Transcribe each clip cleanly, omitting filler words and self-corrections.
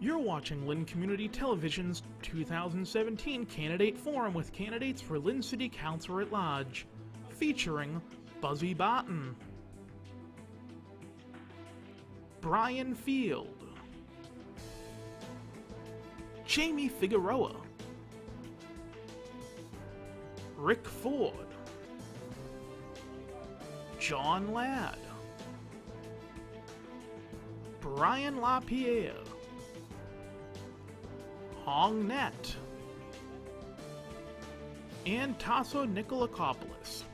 You're watching Lynn Community Television's 2017 Candidate Forum with candidates for Lynn City Councilor at Large, featuring Buzzy Barton, Brian Field, Jamie Figueroa, Rick Ford, John Ladd, Brian LaPierre, Hong Net, and Tasso Nicolakopoulos.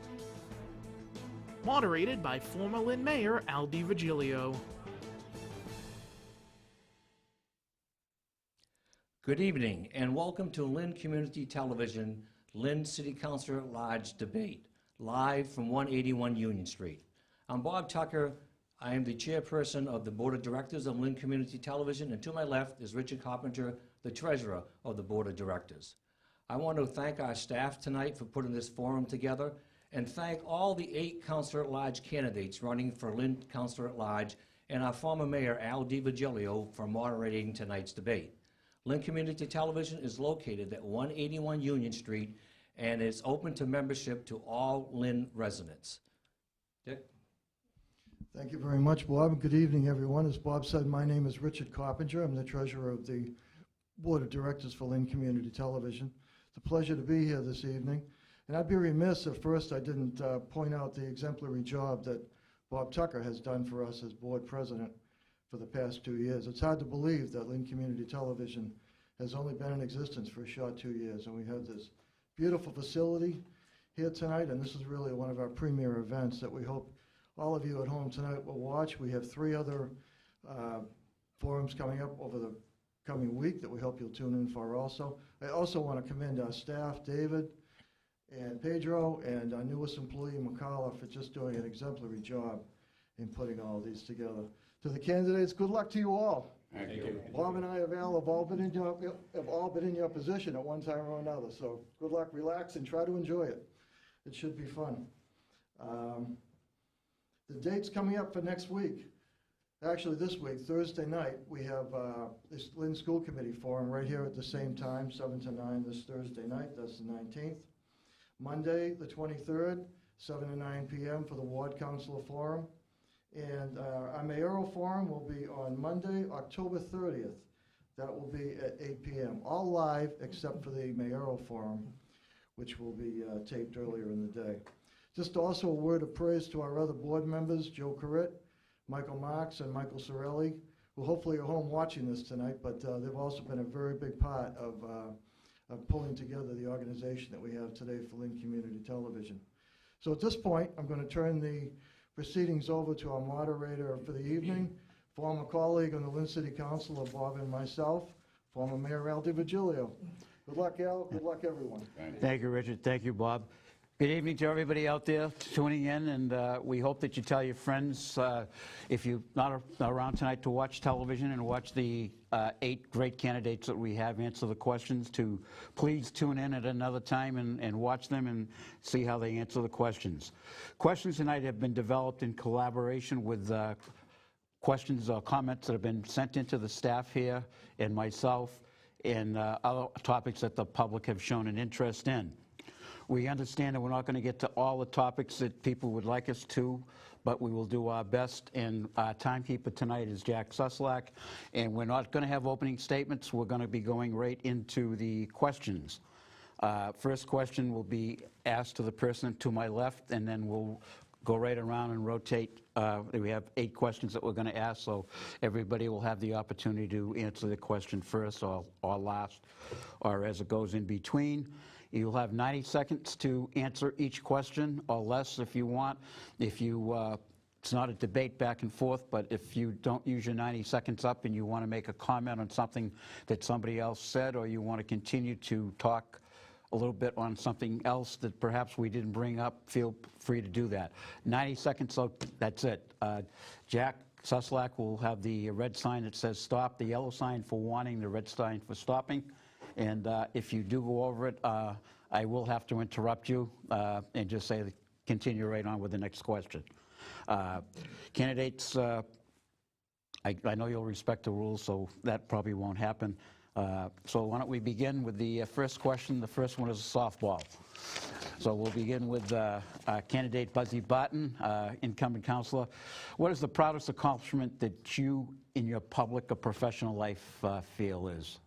Moderated by former Lynn Mayor Al DiVigilio. Good evening and welcome to Lynn Community Television, Lynn City Councilor at Large debate, live from 181 Union Street. I'm Bob Tucker. I am the chairperson of the Board of Directors of Lynn Community Television, and to my left is Richard Carpenter, the treasurer of the Board of Directors. I want to thank our staff tonight for putting this forum together and thank all the 8 Councilor at Large candidates running for Lynn Councilor at Large and our former mayor Al DiVigilio for moderating tonight's debate. Lynn Community Television is located at 181 Union Street and is open to membership to all Lynn residents. Dick? Thank you very much, Bob. Good evening, everyone. As Bob said, my name is Richard Carpenter. I'm the treasurer of the Board of Directors for Lynn Community Television. It's a pleasure to be here this evening. And I'd be remiss if first I didn't point out the exemplary job that Bob Tucker has done for us as board president for the past 2 years. It's hard to believe that Lynn Community Television has only been in existence for a short 2 years, and we have this beautiful facility here tonight, and this is really one of our premier events that we hope all of you at home tonight will watch. We have 3 other forums coming up over the coming week that we hope you'll tune in for also. I also want to commend our staff, David and Pedro, and our newest employee, McCalla, for just doing an exemplary job in putting all these together. To the candidates, good luck to you all. Thank you. Bob and I have all been in your position at one time or another, so good luck, relax, and try to enjoy it. It should be fun. The dates coming up for next week, actually this week, Thursday night, we have this Lynn School Committee Forum right here at the same time, 7 to 9 this Thursday night, that's the 19th. Monday, the 23rd, 7 to 9 p.m. for the Ward Councilor Forum. And our mayoral forum will be on Monday, October 30th. That will be at 8 p.m. All live except for the mayoral forum, which will be taped earlier in the day. Just also a word of praise to our other board members, Joe Corritt, Michael Marks, and Michael Sorelli, who hopefully are home watching this tonight, but they've also been a very big part of pulling together the organization that we have today for Lynn Community Television. So at this point, I'm going to turn the proceedings over to our moderator for the evening, former colleague on the Lynn City Council of Bob and myself, former Mayor Al DiVigilio. Good luck, Al. Good luck, everyone. Thank you, Richard. Thank you, Bob. Good evening to everybody out there tuning in, and we hope that you tell your friends, if you're not around tonight to watch television and watch the 8 great candidates that we have answer the questions, to please tune in at another time and watch them and see how they answer the questions. Questions tonight have been developed in collaboration with questions or comments that have been sent into the staff here and myself, and other topics that the public have shown an interest in. We understand that we're not going to get to all the topics that people would like us to, but we will do our best. And our timekeeper tonight is Jack Suslak, and we're not going to have opening statements. We're going to be going right into the questions. First question will be asked to the person to my left, and then we'll go right around and rotate. We have 8 questions that we're going to ask, so everybody will have the opportunity to answer the question first or last, or as it goes in between. You'll have 90 seconds to answer each question, or less if you want. If you, it's not a debate back and forth, but if you don't use your 90 seconds up and you want to make a comment on something that somebody else said, or you want to continue to talk a little bit on something else that perhaps we didn't bring up, feel free to do that. 90 seconds, so that's it. Jack Suslak will have the red sign that says stop, the yellow sign for warning, the red sign for stopping. And if you do go over it, I will have to interrupt you and just say, continue right on with the next question. Candidates I know you'll respect the rules, so that probably won't happen. So why don't we begin with the first question. The first one is a softball. So we'll begin with candidate Buzzy Barton, incumbent councilor. What is the proudest accomplishment that you, in your public or professional life, feel is?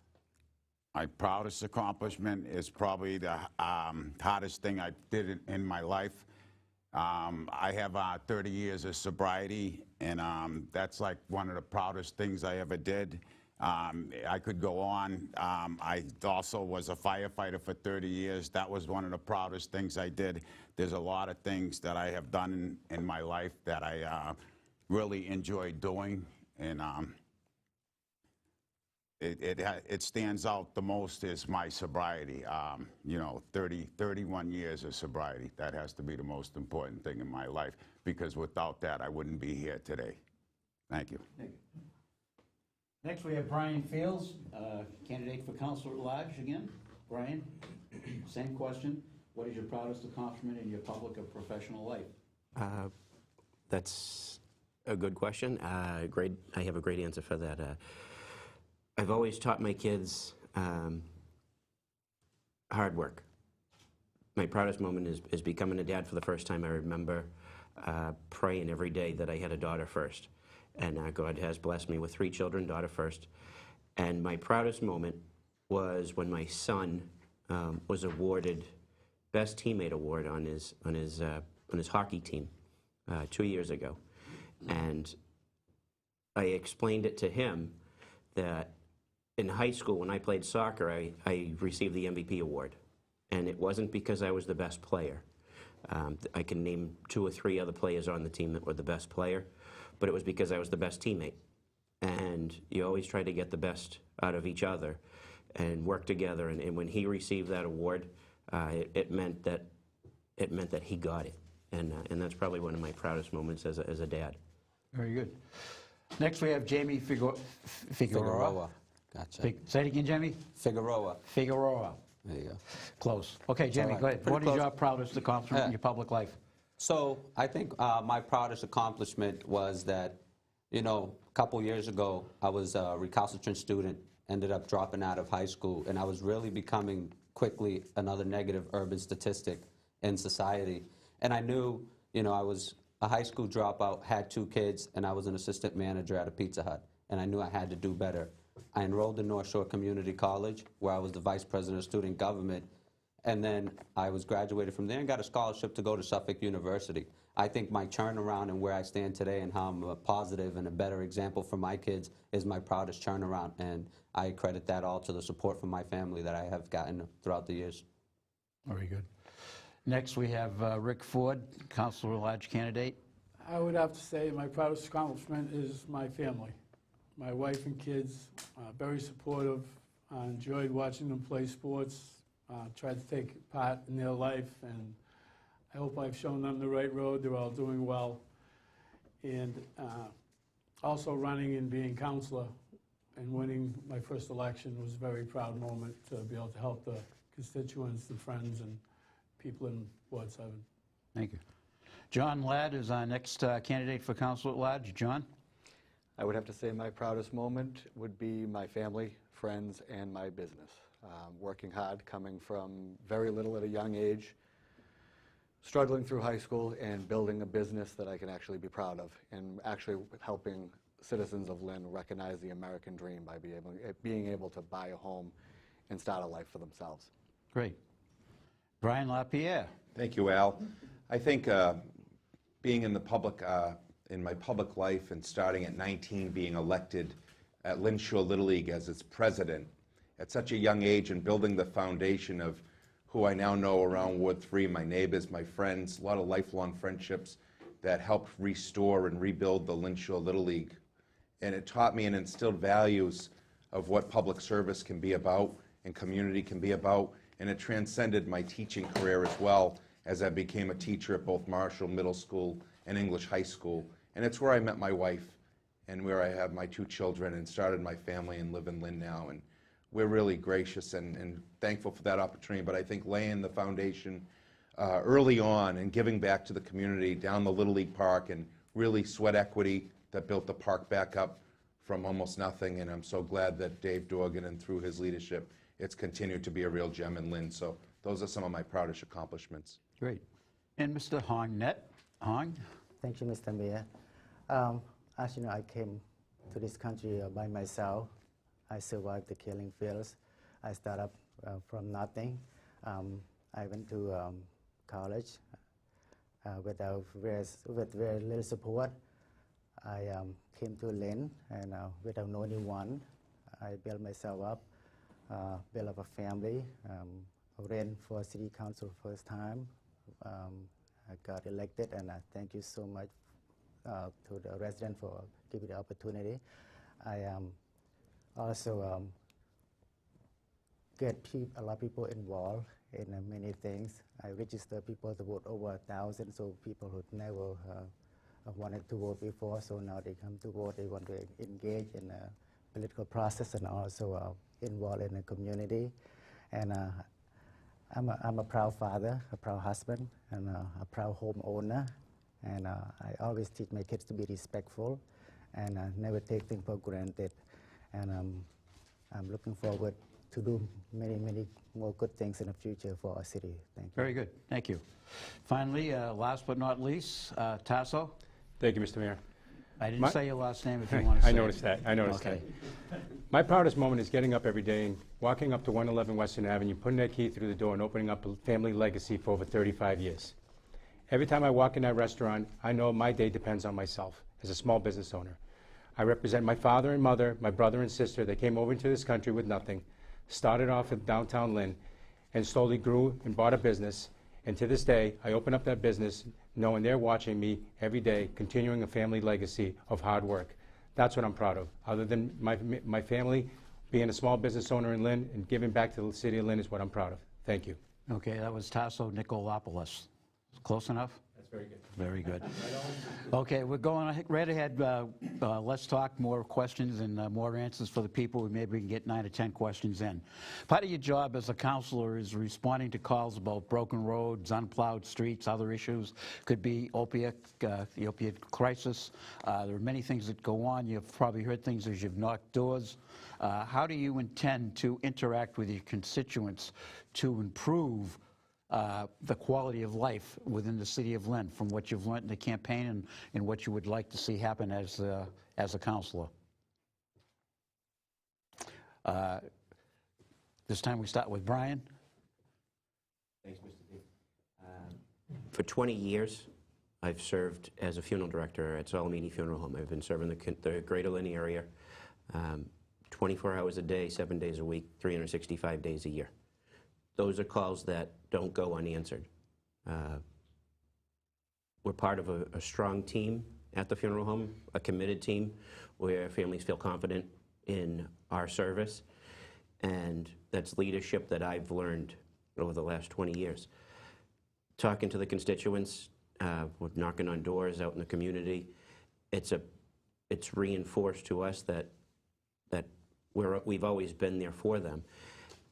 My proudest accomplishment is probably the hardest thing I did in my life. I have 30 years of sobriety, and that's like one of the proudest things I ever did. I could go on. I also was a firefighter for 30 years. That was one of the proudest things I did. There's a lot of things that I have done in my life that I really enjoy doing, and it stands out the most is my sobriety. You know, 31 years of sobriety. That has to be the most important thing in my life, because without that, I wouldn't be here today. Thank you. Thank you. Next, we have Brian Fields, candidate for councilor at large again. Brian, same question. What is your proudest accomplishment in your public or professional life? That's a good question. I have a great answer for that. I've always taught my kids hard work. My proudest moment is becoming a dad for the first time. I remember praying every day that I had a daughter first. And God has blessed me with 3 children, daughter first. And my proudest moment was when my son was awarded Best Teammate Award on his hockey team 2 years ago. And I explained it to him that in high school, when I played soccer, I received the MVP award. And it wasn't because I was the best player. I can name 2 or 3 other players on the team that were the best player, but it was because I was the best teammate. And you always try to get the best out of each other and work together. And when he received that award, it meant that he got it. And that's probably one of my proudest moments as a dad. Very good. Next, we have Jamie Figueroa. Gotcha. Say it again, Jamie. Figueroa. Figueroa. There you go. Close. Okay, Jamie, right. go ahead. Pretty What is close. your proudest accomplishment in your public life? So I think my proudest accomplishment was that, you know, a couple years ago, I was a recalcitrant student, ended up dropping out of high school, and I was really becoming quickly another negative urban statistic in society. And I knew, you know, I was a high school dropout, had 2 kids, and I was an assistant manager at a Pizza Hut, and I knew I had to do better. I enrolled in North Shore Community College, where I was the vice president of student government, and then I was graduated from there and got a scholarship to go to Suffolk University. I think my turnaround and where I stand today and how I'm a positive and a better example for my kids is my proudest turnaround, and I credit that all to the support from my family that I have gotten throughout the years. Very good. Next, we have Rick Ford, councilor at large candidate. I would have to say my proudest accomplishment is my family. My wife and kids, very supportive. I enjoyed watching them play sports, tried to take part in their life, and I hope I've shown them the right road. They're all doing well. And also running and being councilor and winning my first election was a very proud moment to be able to help the constituents, the friends, and people in Ward 7. Thank you. John Ladd is our next candidate for council at large. John? I would have to say my proudest moment would be my family, friends, and my business. Working hard, coming from very little at a young age, struggling through high school, and building a business that I can actually be proud of, and actually helping citizens of Lynn recognize the American dream by being able to buy a home and start a life for themselves. Great. Brian LaPierre. Thank you, Al. I think being in the public, in my public life, and starting at 19, being elected at Lynn Shore Little League as its president at such a young age, and building the foundation of who I now know around Ward 3, my neighbors, my friends, a lot of lifelong friendships that helped restore and rebuild the Lynn Shore Little League. And it taught me and instilled values of what public service can be about and community can be about. And it transcended my teaching career as well, as I became a teacher at both Marshall Middle School and English High School. And it's where I met my wife and where I have my 2 children and started my family and live in Lynn now. And we're really gracious and thankful for that opportunity. But I think laying the foundation early on and giving back to the community down the Little League Park, and really sweat equity that built the park back up from almost nothing, and I'm so glad that Dave Dorgan, and through his leadership, it's continued to be a real gem in Lynn. So those are some of my proudest accomplishments. Great. And Mr. Hong Net. Hong? Thank you, Mr. Mayor. As you know, I came to this country by myself. I survived the killing fields. I started up from nothing. I went to college with very little support. I came to Lynn, and without knowing anyone, I built myself up, built up a family, ran for city council first time. I got elected, and I thank you so much to the resident for giving the opportunity. I also get a lot of people involved in many things. I register people to vote over 1,000, so people who never wanted to vote before, so now they come to vote. They want to engage in the political process and also involved in the community. And I'm a proud father, a proud husband, and a proud homeowner. And I always teach my kids to be respectful and never take things for granted. And I'm looking forward to do many, many more good things in the future for our city. Thank you. Very good. Thank you. Finally, last but not least, Tasso. Thank you, Mr. Mayor. I didn't say your last name if you want to say I noticed that. I noticed that. My proudest moment is getting up every day and walking up to 111 Western Avenue, putting that key through the door and opening up a family legacy for over 35 years. Every time I walk in that restaurant, I know my day depends on myself as a small business owner. I represent my father and mother, my brother and sister that came over into this country with nothing, started off in downtown Lynn, and slowly grew and bought a business. And to this day, I open up that business knowing they're watching me every day, continuing a family legacy of hard work. That's what I'm proud of. Other than my family, being a small business owner in Lynn and giving back to the city of Lynn is what I'm proud of. Thank you. Okay, that was Tasso Nikolopoulos. Close enough? That's very good. Very good. Okay, we're going right ahead. Let's talk more questions and more answers for the people. Maybe we can get 9 or 10 questions in. Part of your job as a counselor is responding to calls about broken roads, unplowed streets, other issues. Could be the opiate crisis. There are many things that go on. You've probably heard things as you've knocked doors. How do you intend to interact with your constituents to improve the quality of life within the city of Lynn, from what you've learned in the campaign and what you would like to see happen as a counselor? This time we start with Brian. Thanks, Mr. D. For 20 years, I've served as a funeral director at Salamini Funeral Home. I've been serving the greater Lynn area 24 hours a day, 7 days a week, 365 days a year. Those are calls that don't go unanswered. We're part of a strong team at the funeral home, a committed team where families feel confident in our service, and that's leadership that I've learned over the last 20 years. Talking to the constituents, we're knocking on doors out in the community. It's reinforced to us that we've always been there for them.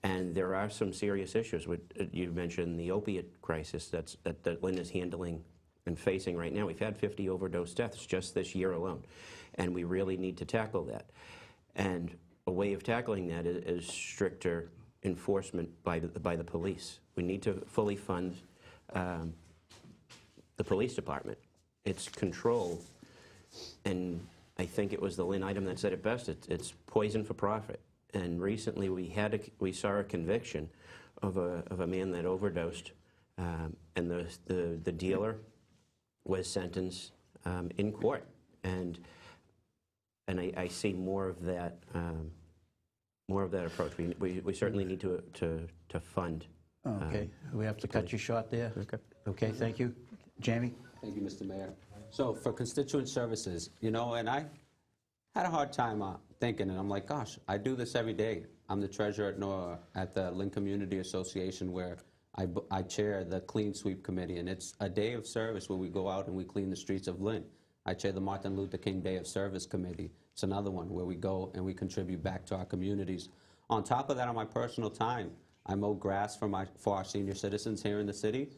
And there are some serious issues. You mentioned the opiate crisis that Lynn is handling and facing right now. We've had 50 overdose deaths just this year alone, and we really need to tackle that. And a way of tackling that is stricter enforcement by the police. We need to fully fund the police department. It's control, and I think it was the Lynn item that said it best. It's poison for profit. And recently we saw a conviction of a man that overdosed, and the dealer was sentenced in court. And I see more of that approach. We certainly need to fund. Okay, we have to cut you short there. Okay. Okay, thank you. Jamie? Thank you, Mr. Mayor. So for constituent services, and I had a hard time thinking, and I'm like, gosh, I do this every day. I'm the treasurer at the Lynn Community Association, where I chair the Clean Sweep Committee, and it's a day of service where we go out and we clean the streets of Lynn. I chair the Martin Luther King Day of Service Committee. It's another one where we go and we contribute back to our communities. On top of that, on my personal time, I mow grass for our senior citizens here in the city,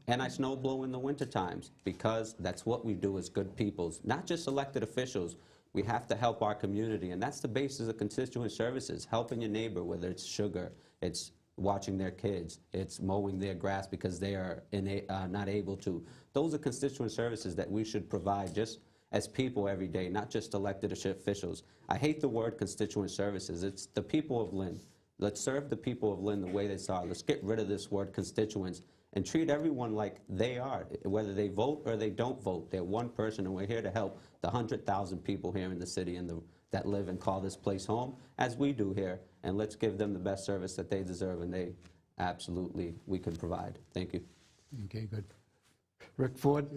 and I snow blow in the winter times, because that's what we do as good peoples, not just elected officials, We have to help our community, and that's the basis of constituent services, helping your neighbor, whether it's sugar, it's watching their kids, it's mowing their grass because they are not able to. Those are constituent services that we should provide just as people every day, not just elected officials. I hate the word constituent services. It's the people of Lynn. Let's serve the people of Lynn the way they are. Let's get rid of this word constituents and treat everyone like they are, whether they vote or they don't vote. They're one person, and we're here to help the 100,000 people here in the city and that live and call this place home, as we do here, and let's give them the best service that they deserve, and they absolutely, we can provide. Thank you. Okay, good. Rick Ford?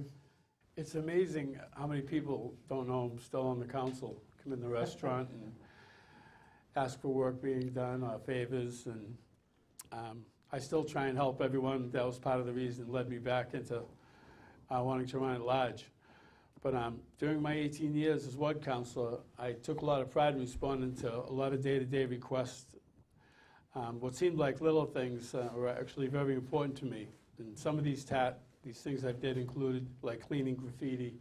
It's amazing how many people don't know I'm still on the council, come in the restaurant and ask for work being done or favors, and I still try and help everyone. That was part of the reason that led me back into wanting to run at large. But during my 18 years as ward councilor, I took a lot of pride in responding to a lot of day-to-day requests. What seemed like little things were actually very important to me. And some of these things I did included like cleaning graffiti.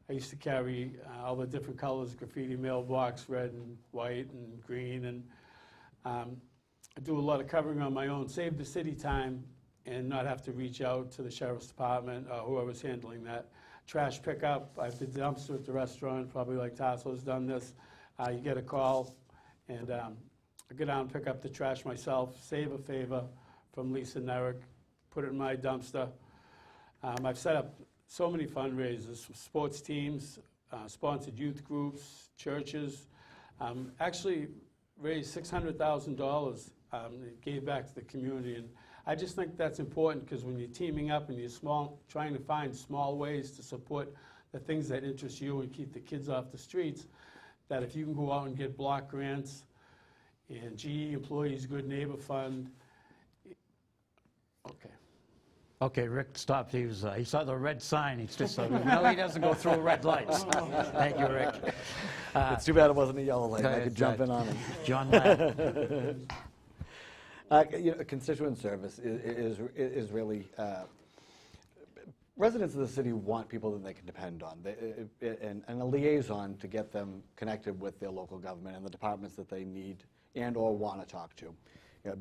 I used to carry all the different colors graffiti mailbox, red and white and green, and I do a lot of covering on my own, save the city time and not have to reach out to the sheriff's department or whoever's handling that. Trash pickup, I did the dumpster at the restaurant, probably like Councilor's done this. You get a call, and I go down and pick up the trash myself, save a favor from Lisa and Eric, put it in my dumpster. I've set up so many fundraisers, sports teams, sponsored youth groups, churches. Actually raised $600,000, gave back to the community. And I just think that's important, because when you're teaming up and you're trying to find small ways to support the things that interest you and keep the kids off the streets, that if you can go out and get block grants and GE Employees Good Neighbor Fund. Okay. Okay, Rick stopped. He saw the red sign. He's just no, he doesn't go through red lights. Thank you, Rick. It's too bad it wasn't a yellow light. I could jump in on it. John Ladd. Constituent service is really, residents of the city want people that they can depend on, and a liaison to get them connected with their local government and the departments that they need and or want to talk to.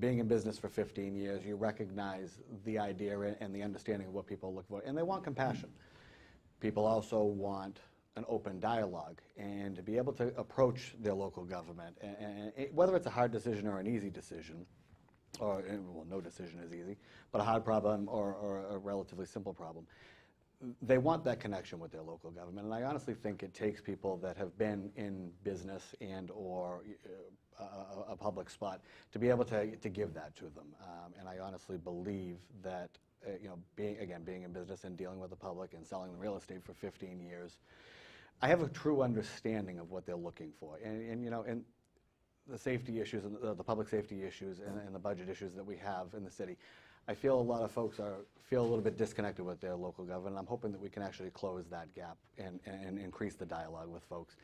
Being in business for 15 years, you recognize the idea and the understanding of what people look for, and they want compassion. People also want an open dialogue and to be able to approach their local government, and whether it's a hard decision or an easy decision, or, well, no decision is easy, but a hard problem or a relatively simple problem. They want that connection with their local government, and I honestly think it takes people that have been in business and or a public spot to be able to give that to them. And I honestly believe that, being in business and dealing with the public and selling the real estate for 15 years, I have a true understanding of what they're looking for. And the safety issues, and the public safety issues, and the budget issues that we have in the city, I feel a lot of folks feel a little bit disconnected with their local government. I'm hoping that we can actually close that gap and increase the dialogue with folks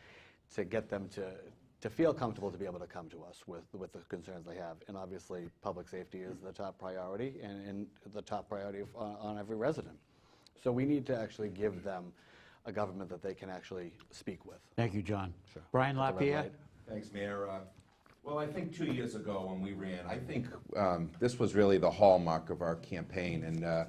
to get them to feel comfortable to be able to come to us with the concerns they have. And obviously, public safety is the top priority, and the top priority on every resident. So we need to actually give them a government that they can actually speak with. Thank you, John. Sure. Brian LaPierre. Thanks, Mayor. Well, I think 2 years ago when we ran, I think this was really the hallmark of our campaign, and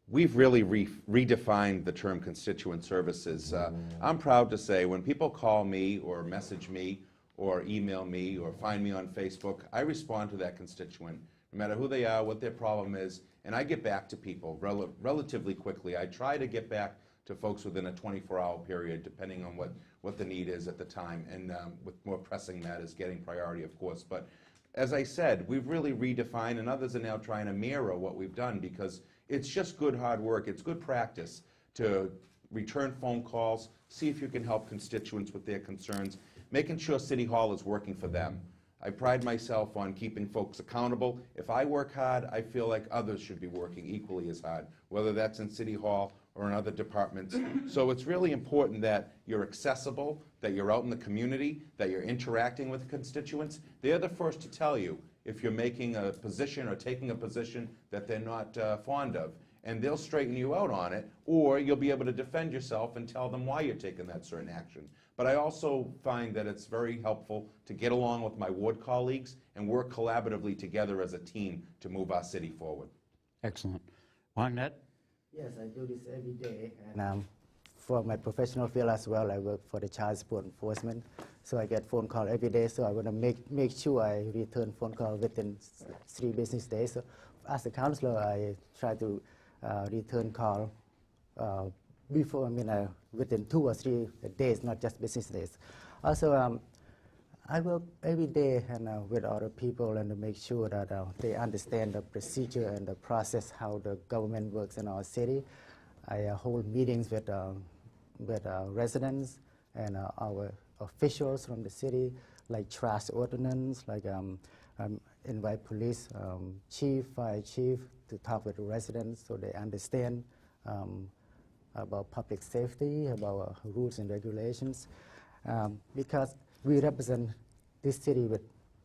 we've really redefined the term constituent services. I'm proud to say when people call me or message me or email me or find me on Facebook, I respond to that constituent, no matter who they are, what their problem is, and I get back to people relatively quickly. I try to get back to folks within a 24-hour period, depending on what the need is at the time, and with more pressing matters getting priority, of course. But as I said, we've really redefined, and others are now trying to mirror what we've done, because it's just good hard work. It's good practice to return phone calls, see if you can help constituents with their concerns, making sure City Hall is working for them. I pride myself on keeping folks accountable. If I work hard, I feel like others should be working equally as hard, whether that's in City Hall or in other departments. So it's really important that you're accessible, that you're out in the community, that you're interacting with constituents. They're the first to tell you if you're making a position or taking a position that they're not fond of. And they'll straighten you out on it, or you'll be able to defend yourself and tell them why you're taking that certain action. But I also find that it's very helpful to get along with my ward colleagues and work collaboratively together as a team to move our city forward. Excellent. Wang-Net? Yes, I do this every day, and for my professional field as well, I work for the child support enforcement, so I get phone call every day, so I want to make sure I return phone call within 3 business days. So as a counselor, I try to return call before, within 2 or 3 days, not just business days. Also, I work every day with other people and to make sure that they understand the procedure and the process, how the government works in our city. I hold meetings with residents and our officials from the city, like trash ordinance, like invite police chief, fire chief to talk with the residents so they understand about public safety, about rules and regulations, because we represent this city with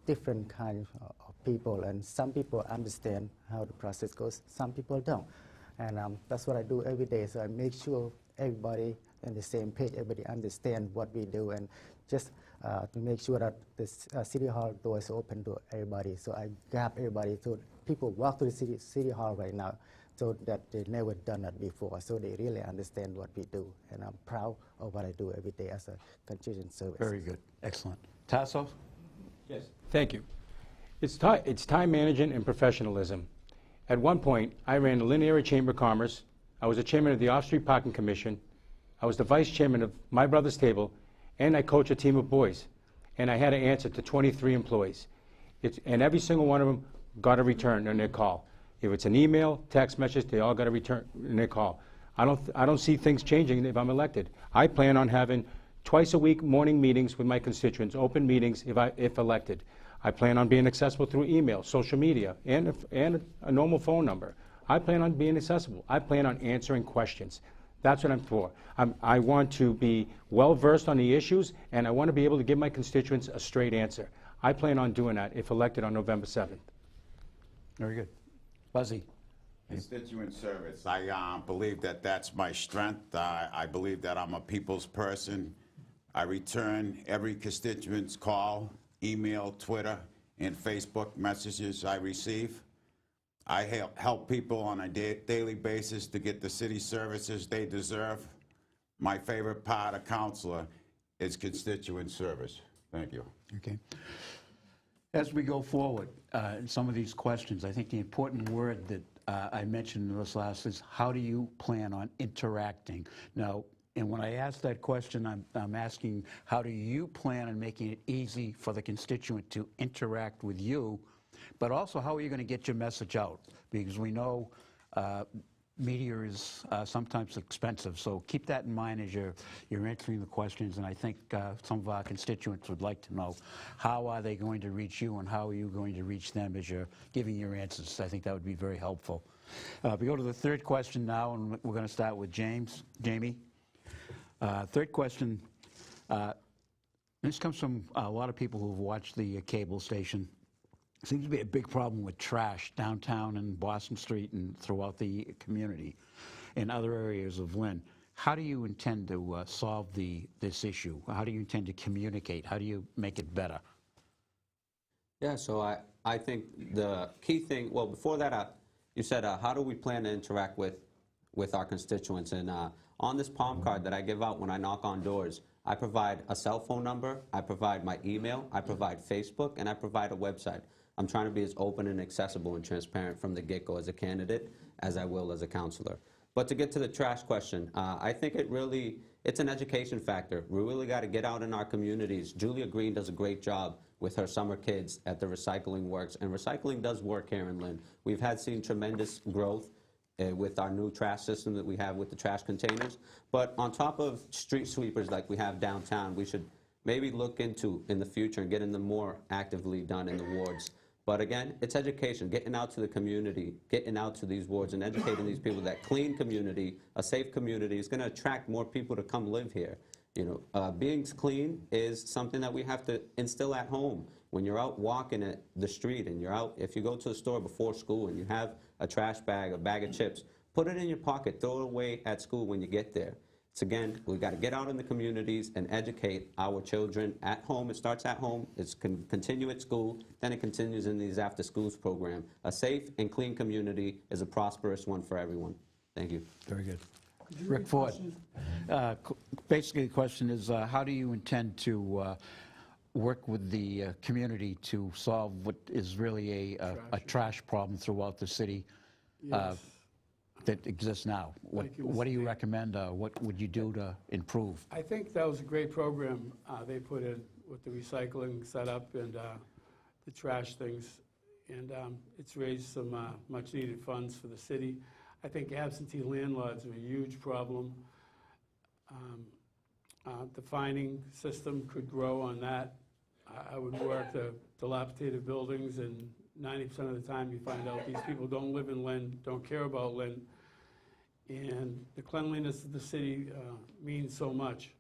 different kinds of people, and some people understand how the process goes, some people don't. And that's what I do every day, so I make sure everybody on the same page, everybody understand what we do, and just to make sure that the City Hall door is open to everybody. So I grab everybody, so people walk to the City Hall right now, so that they never done that before, so they really understand what we do. And I'm proud of what I do every day as a constituent service. Very good. Excellent. Tasso? Yes. Thank you. It's time management and professionalism. At one point, I ran the Lynn Area Chamber of Commerce. I was the chairman of the Off-Street Parking Commission. I was the vice chairman of My Brother's Table, and I coached a team of boys. And I had to answer to 23 employees. And every single one of them got a return on their call. If it's an email, text message, they all got a return on their call. I don't see things changing if I'm elected. I plan on having twice a week morning meetings with my constituents, open meetings if elected. I plan on being accessible through email, social media, and a normal phone number. I plan on being accessible. I plan on answering questions. That's what I'm for. I want to be well-versed on the issues, and I want to be able to give my constituents a straight answer. I plan on doing that if elected on November 7th. Very good. Buzzy? Constituent service. I believe that that's my strength. I believe that I'm a people's person. I return every constituent's call, email, Twitter, and Facebook messages I receive. I help people on a daily basis to get the city services they deserve. My favorite part of Councilor is constituent service. Thank you. Okay. As we go forward in some of these questions, I think the important word that I mentioned in this last is how do you plan on interacting? Now, and when I ask that question, I'm asking how do you plan on making it easy for the constituent to interact with you, but also how are you going to get your message out? Because we know media is sometimes expensive, so keep that in mind as you're answering the questions, and I think some of our constituents would like to know how are they going to reach you and how are you going to reach them as you're giving your answers. I think that would be very helpful. We go to the third question now, and we're going to start with Jamie. Third question, this comes from a lot of people who've watched the cable station. Seems to be a big problem with trash downtown and Boston Street and throughout the community and other areas of Lynn. How do you intend to solve this issue? How do you intend to communicate? How do you make it better? Yeah, so I think the key thing, well, before that, you said, how do we plan to interact with our constituents? And on this palm card that I give out when I knock on doors, I provide a cell phone number, I provide my email, I provide Facebook, and I provide a website. I'm trying to be as open and accessible and transparent from the get-go as a candidate as I will as a counselor. But to get to the trash question, I think it's an education factor. We really got to get out in our communities. Julia Green does a great job with her summer kids at the recycling works, and recycling does work here in Lynn. We've seen tremendous growth with our new trash system that we have with the trash containers. But on top of street sweepers like we have downtown, we should maybe look into in the future and getting them more actively done in the wards. But again, it's education, getting out to the community, getting out to these wards and educating these people that clean community, a safe community is going to attract more people to come live here. You know, being clean is something that we have to instill at home. When you're out walking at the street and you're out, if you go to the store before school and you have a trash bag, a bag of chips, put it in your pocket, throw it away at school when you get there. It's again, we got to get out in the communities and educate our children at home. It starts at home, it's continue at school, then it continues in these after schools program. A safe and clean community is a prosperous one for everyone. Thank you. Very good. Rick Ford. Basically, the question is, how do you intend to work with the community to solve what is really a trash problem throughout the city that exists now? What do you recommend? What would you do to improve? I think that was a great program they put in with the recycling setup and the trash things. And it's raised some much-needed funds for the city. I think absentee landlords are a huge problem. The fining system could grow on that. I would work the dilapidated buildings, and 90% of the time you find out these people don't live in Lynn, don't care about Lynn, and the cleanliness of the city means so much.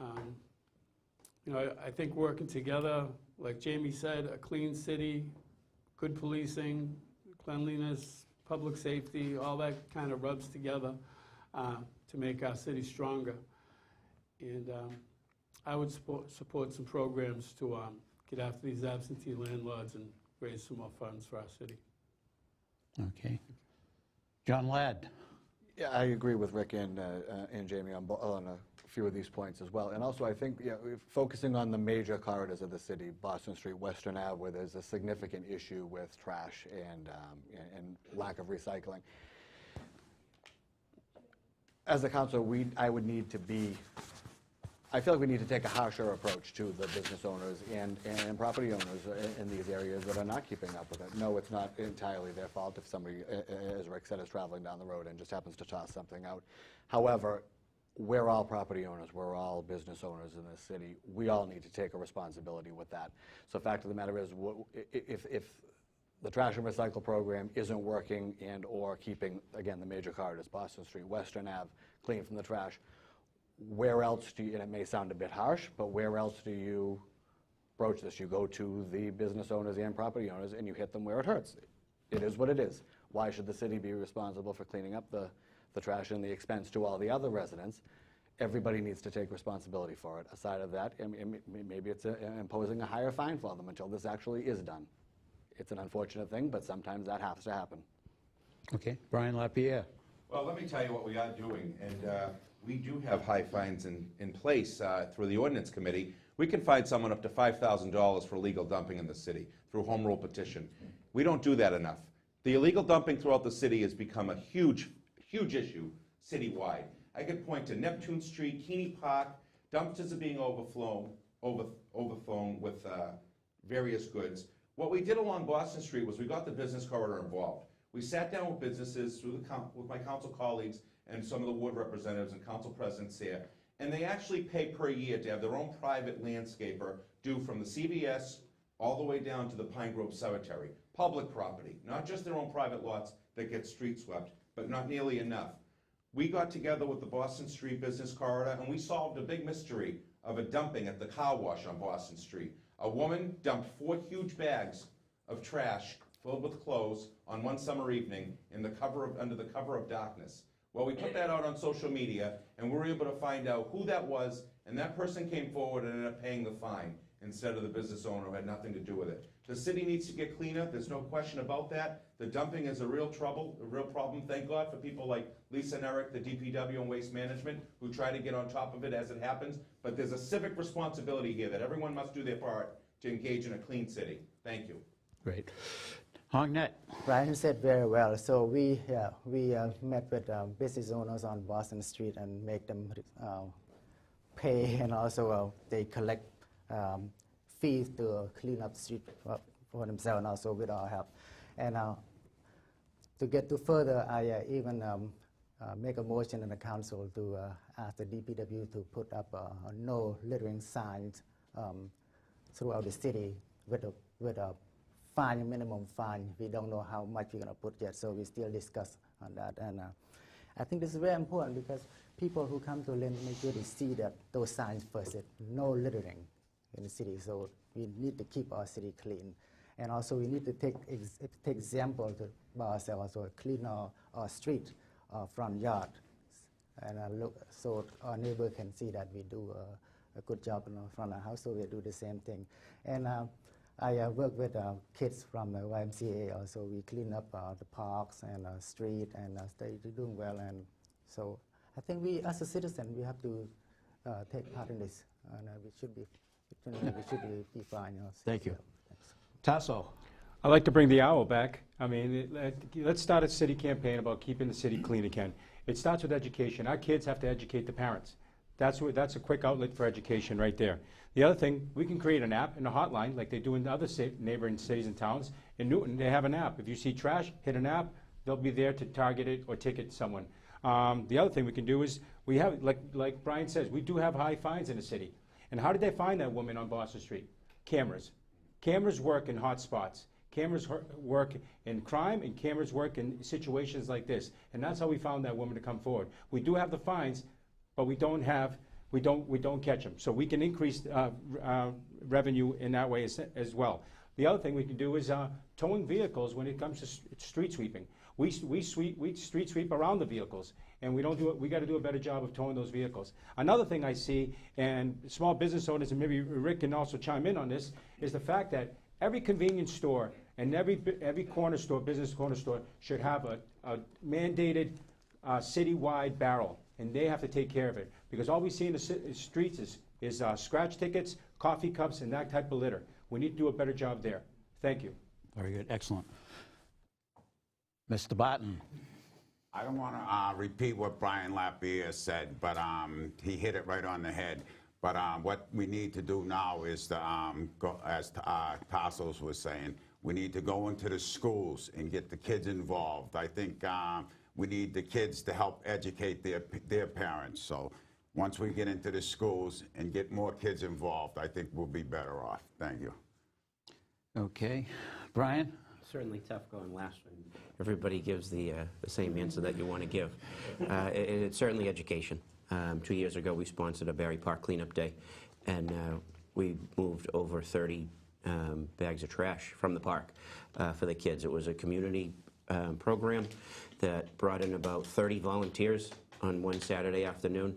You know, I think working together, like Jamie said, a clean city, good policing, cleanliness, public safety, all that kind of rubs together to make our city stronger. And I would support some programs to get after these absentee landlords and raise some more funds for our city. Okay. John Ladd. Yeah, I agree with Rick and Jamie on a few of these points as well. And also, I think focusing on the major corridors of the city, Boston Street, Western Ave, where there's a significant issue with trash and lack of recycling. As a councilor, I would need to be. I feel like we need to take a harsher approach to the business owners and property owners in these areas that are not keeping up with it. No, it's not entirely their fault if somebody, as Rick said, is traveling down the road and just happens to toss something out. However, we're all property owners, we're all business owners in this city. We all need to take a responsibility with that. So the fact of the matter is, if the trash and recycle program isn't working and or keeping, again, the major corridors, Boston Street, Western Ave, clean from the trash, where else do you, and it may sound a bit harsh, but where else do you broach this? You go to the business owners and property owners and you hit them where it hurts. It is what it is. Why should the city be responsible for cleaning up the trash and the expense to all the other residents? Everybody needs to take responsibility for it. Aside of that, maybe it's imposing a higher fine for them until this actually is done. It's an unfortunate thing, but sometimes that has to happen. Okay. Brian LaPierre. Well, let me tell you what we are doing, and we do have high fines in place through the ordinance committee. We can fine someone up to $5,000 for illegal dumping in the city through home rule petition. We don't do that enough. The illegal dumping throughout the city has become a huge issue citywide. I could point to Neptune Street, Keeney Park. Dumpsters are being overflown with various goods. What we did along Boston Street was we got the business corridor involved. We sat down with businesses with my council colleagues and some of the ward representatives and council presidents here, and they actually pay per year to have their own private landscaper do from the CVS all the way down to the Pine Grove Cemetery. Public property, not just their own private lots that get street swept, but not nearly enough. We got together with the Boston Street Business Corridor and we solved a big mystery of a dumping at the car wash on Boston Street. A woman dumped 4 huge bags of trash filled with clothes on one summer evening under the cover of darkness. Well, we put that out on social media, and we were able to find out who that was, and that person came forward and ended up paying the fine instead of the business owner who had nothing to do with it. The city needs to get cleaner. There's no question about that. The dumping is a real problem. Thank God for people like Lisa and Eric, the DPW and Waste Management, who try to get on top of it as it happens. But there's a civic responsibility here that everyone must do their part to engage in a clean city. Thank you. Great. Hong Net. Brian said very well. So we met with business owners on Boston Street and make them pay, and also they collect fees to clean up the street for themselves, and also with our help. And to get to further, I even make a motion in the council to ask the DPW to put up no littering signs throughout the city with a fine, minimum fine. We don't know how much we're going to put yet, so we still discuss on that. And I think this is very important because people who come to Lynn make sure they see that those signs first, that no littering in the city. So we need to keep our city clean. And also we need to take example by ourselves, also clean our street, our front yard, and look so our neighbor can see that we do a good job in front of the house. So we do the same thing. And I work with kids from the YMCA also. We clean up the parks and street, and they're doing well. And so I think we, as a citizen, we have to take part in this, and we should be fine. Thank you. Tasso. I'd like to bring the owl back. I mean, let's start a city campaign about keeping the city clean again. It starts with education. Our kids have to educate the parents. That's a quick outlet for education right there. The other thing, we can create an app and a hotline like they do in other neighboring cities and towns. In Newton, they have an app. If you see trash, hit an app, they'll be there to target it or ticket someone. The other thing we can do is, we have, like Brian says, we do have high fines in the city. And how did they find that woman on Boston Street? Cameras. Cameras work in hot spots. Cameras work in crime, and cameras work in situations like this. And that's how we found that woman to come forward. We do have the fines, but we don't catch them. So we can increase revenue in that way as well. The other thing we can do is towing vehicles when it comes to street sweeping. We street sweep around the vehicles, and we don't do it. We got to do a better job of towing those vehicles. Another thing I see, and small business owners, and maybe Rick can also chime in on this, is the fact that every convenience store and every corner store, business corner store, should have a mandated citywide barrel, and they have to take care of it, because all we see in the streets is scratch tickets, coffee cups, and that type of litter. We need to do a better job there. Thank you. Very good. Excellent. Mr. Barton. I don't want to repeat what Brian Lapierre said, but he hit it right on the head. But what we need to do now is to, as Tassos was saying, we need to go into the schools and get the kids involved. I think we need the kids to help educate their parents. So once we get into the schools and get more kids involved, I think we'll be better off. Thank you. Okay. Brian? Certainly tough going last when everybody gives the same answer that you want to give. It's certainly education. 2 years ago, we sponsored a Barry Park Cleanup Day, and we moved over 30 bags of trash from the park for the kids. It was a community program that brought in about 30 volunteers on one Saturday afternoon,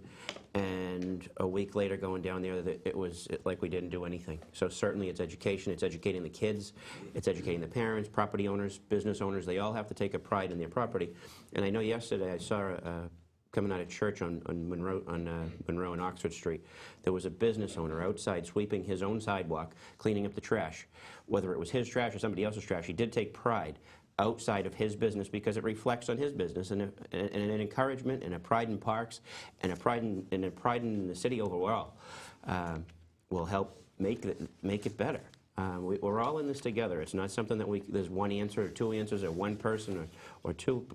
and a week later going down there, it was like we didn't do anything. So certainly it's education, it's educating the kids, it's educating the parents, property owners, business owners. They all have to take a pride in their property. And I know yesterday I saw coming out of church on Monroe and Oxford Street, there was a business owner outside sweeping his own sidewalk, cleaning up the trash. Whether it was his trash or somebody else's trash, he did take pride outside of his business because it reflects on his business, and an encouragement and a pride in parks and a pride in the city overall will help make it better. We're all in this together. It's not something that there's one answer or two answers or one person or two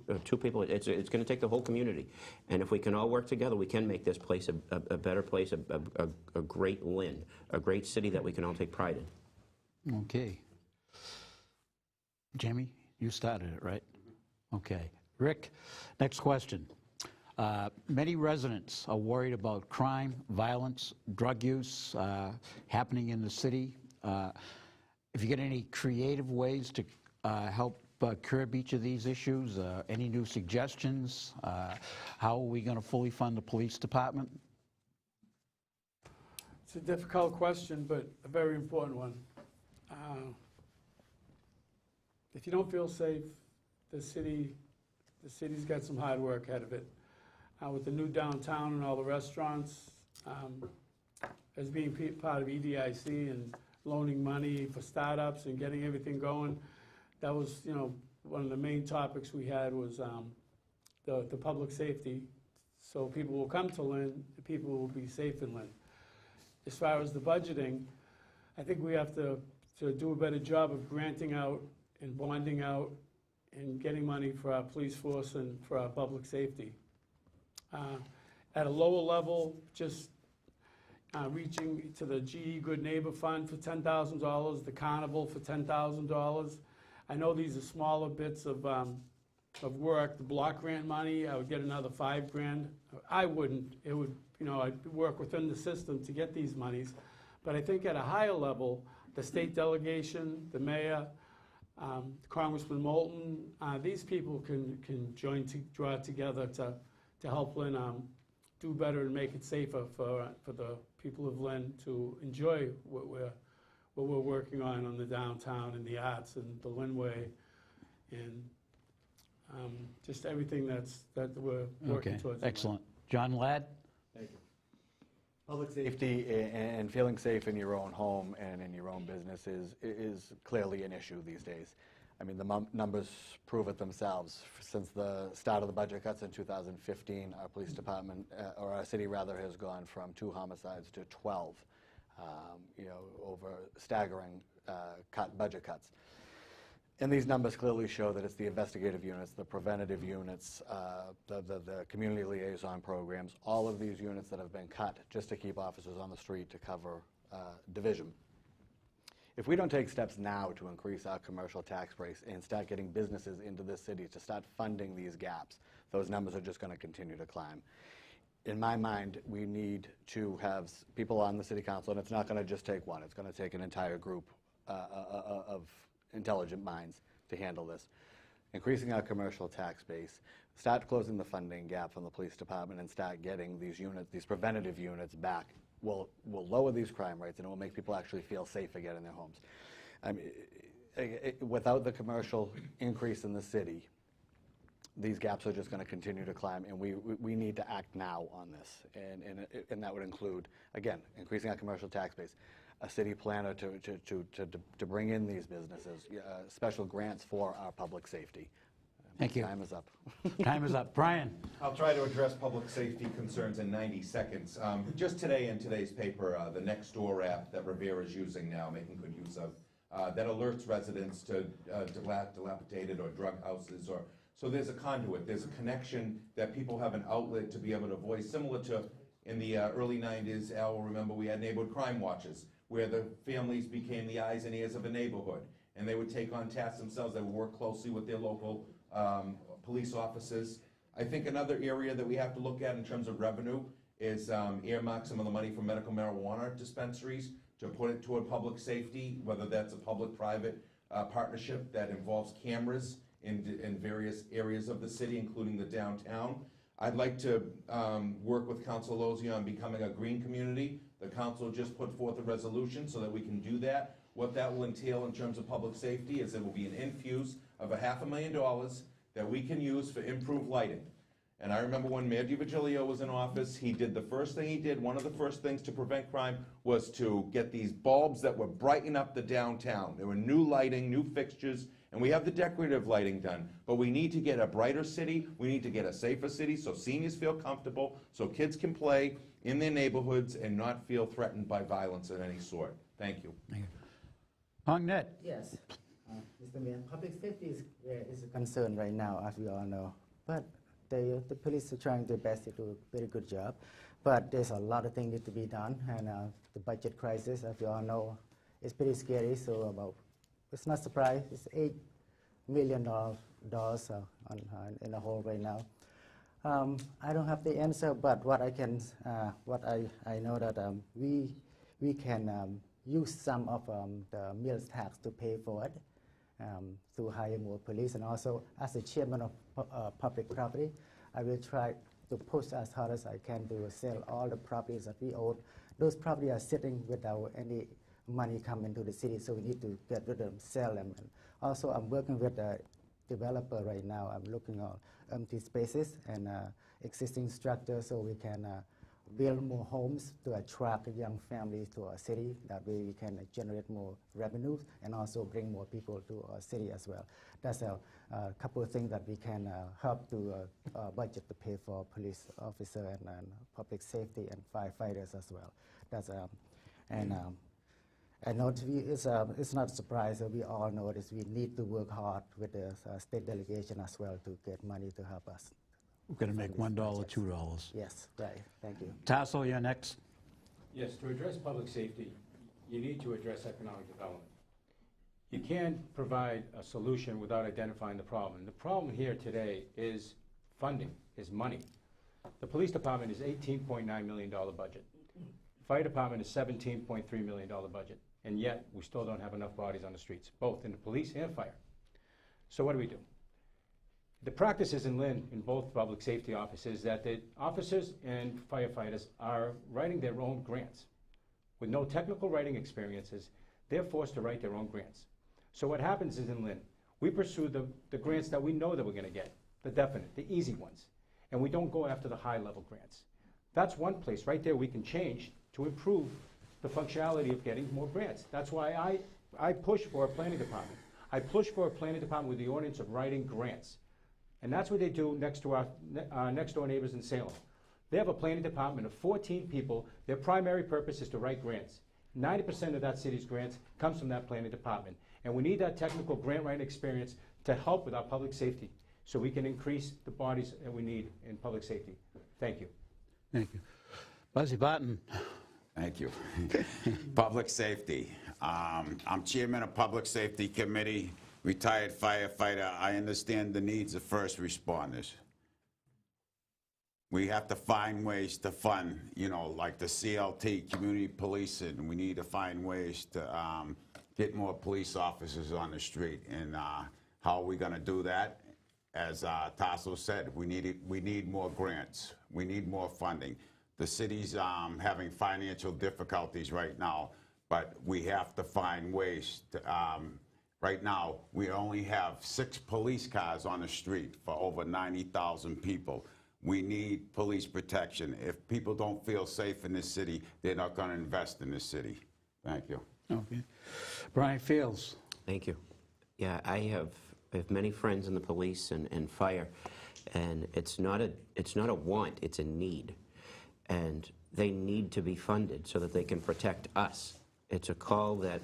people. It's going to take the whole community, and if we can all work together, we can make this place a better place, a great Lynn, a great city that we can all take pride in. Okay. Jamie? You started it, right? Okay. Rick, next question. Many residents are worried about crime, violence, drug use happening in the city. If you get any creative ways to help curb each of these issues, any new suggestions? How are we going to fully fund the police department? It's a difficult question, but a very important one. If you don't feel safe, the city's got some hard work ahead of it. With the new downtown and all the restaurants, as being part of EDIC and loaning money for startups and getting everything going, that was, one of the main topics we had was the public safety. So people will come to Lynn, people will be safe in Lynn. As far as the budgeting, I think we have to do a better job of granting out and bonding out and getting money for our police force and for our public safety. At a lower level, just reaching to the GE Good Neighbor Fund for $10,000, the Carnival for $10,000. I know these are smaller bits of work. The block grant money, I would get another $5 grand. I wouldn't. It would, I'd work within the system to get these monies. But I think at a higher level, the state delegation, the mayor, Congressman Moulton, these people can draw together to help Lynn do better and make it safer for the people of Lynn to enjoy what we're working on the downtown and the arts and the Lynn Way, and just everything that we're working Okay, towards. excellent. John Ladd? Thank you. Public safety and feeling safe in your own home and in your own business is clearly an issue these days. I mean, the numbers prove it themselves. Since the start of the budget cuts in 2015, our police department, or our city rather, has gone from 2 homicides to 12, over staggering budget cuts. And these numbers clearly show that it's the investigative units, the preventative units, the community liaison programs, all of these units that have been cut just to keep officers on the street to cover division. If we don't take steps now to increase our commercial tax base and start getting businesses into this city to start funding these gaps, those numbers are just going to continue to climb. In my mind, we need to have people on the city council, and it's not going to just take one. It's going to take an entire group of intelligent minds to handle this. Increasing our commercial tax base, start closing the funding gap from the police department, and start getting these units, these preventative units back will lower these crime rates, and it will make people actually feel safe again in their homes. I mean, without the commercial increase in the city, these gaps are just going to continue to climb, and we need to act now on this. And that would include, again, increasing our commercial tax base, a city planner to bring in these businesses, special grants for our public safety. Thank you. Time is up. Time is up. Brian? I'll try to address public safety concerns in 90 seconds. Just today in today's paper, the Nextdoor app that Revere is using now, making good use of, that alerts residents to dilapidated or drug houses. So there's a conduit, there's a connection that people have an outlet to be able to voice, similar to in the early 90s, Al will remember we had neighborhood crime watches, where the families became the eyes and ears of a neighborhood. And they would take on tasks themselves, they would work closely with their local police officers. I think another area that we have to look at in terms of revenue is earmark some of the money from medical marijuana dispensaries to put it toward public safety, whether that's a public-private partnership that involves cameras in various areas of the city, including the downtown. I'd like to work with Councilor Lozzi on becoming a green community. The council just put forth a resolution so that we can do that. What that will entail in terms of public safety is there will be an infuse of $500,000 that we can use for improved lighting. And I remember when Mayor DiVigilio was in office, he did the first thing he did, one of the first things to prevent crime was to get these bulbs that would brighten up the downtown. There were new lighting, new fixtures, and we have the decorative lighting done. But we need to get a brighter city, we need to get a safer city so seniors feel comfortable, so kids can play in their neighborhoods and not feel threatened by violence of any sort. Thank you. Hong Net? Yes. Mr. Mayor, public safety is a concern right now, as we all know. But the police are trying their best to do a very good job. But there's a lot of things need to be done. And the budget crisis, as we all know, is pretty scary. So it's not surprised. It's $8 million in the hole right now. I don't have the answer, but what I can, I know that we can use some of the meals tax to pay for it, to hire more police. And also, as the chairman of public property, I will try to push as hard as I can to sell all the properties that we own. Those properties are sitting without any money coming to the city, so we need to get rid of them, sell them. And also, I'm working with a developer right now. I'm looking at empty spaces and existing structures so we can build more homes to attract young families to our city. That way we can generate more revenues and also bring more people to our city as well. That's a couple of things that we can help to budget to pay for police officer and public safety and firefighters as well. That's I know it's not a surprise. We all know this. We need to work hard with the state delegation as well to get money to help us. We're going to make $1, $2. Yes, right. Thank you. Tassel, you're next. Yes, to address public safety, you need to address economic development. You can't provide a solution without identifying the problem. The problem here today is funding, is money. The police department is $18.9 million budget. Fire department is $17.3 million budget, and yet we still don't have enough bodies on the streets, both in the police and fire. So what do? The practice is in Lynn, in both public safety offices, that the officers and firefighters are writing their own grants. With no technical writing experiences, they're forced to write their own grants. So what happens is in Lynn, we pursue the grants that we know that we're going to get, the definite, the easy ones, and we don't go after the high-level grants. That's one place right there we can change to improve the functionality of getting more grants. That's why I push for a planning department. I push for a planning department with the ordinance of writing grants. And that's what they do next to our next-door neighbors in Salem. They have a planning department of 14 people. Their primary purpose is to write grants. 90% of that city's grants comes from that planning department. And we need that technical grant writing experience to help with our public safety so we can increase the bodies that we need in public safety. Thank you. Thank you. Buzzy Barton. Thank you. Public safety. I'm chairman of Public Safety Committee, retired firefighter. I understand the needs of first responders. We have to find ways to fund, you know, like the CLT, community policing. We need to find ways to get more police officers on the street. And how are we going to do that? As Tasso said, we need more grants. We need more funding. The city's having financial difficulties right now, but we have to find ways to, right now, we only have 6 police cars on the street for over 90,000 people. We need police protection. If people don't feel safe in this city, they're not going to invest in this city. Thank you. Okay. Brian Fields. Thank you. Yeah, I have many friends in the police and fire, and it's not a want, it's a need. And they need to be funded so that they can protect us. It's a call that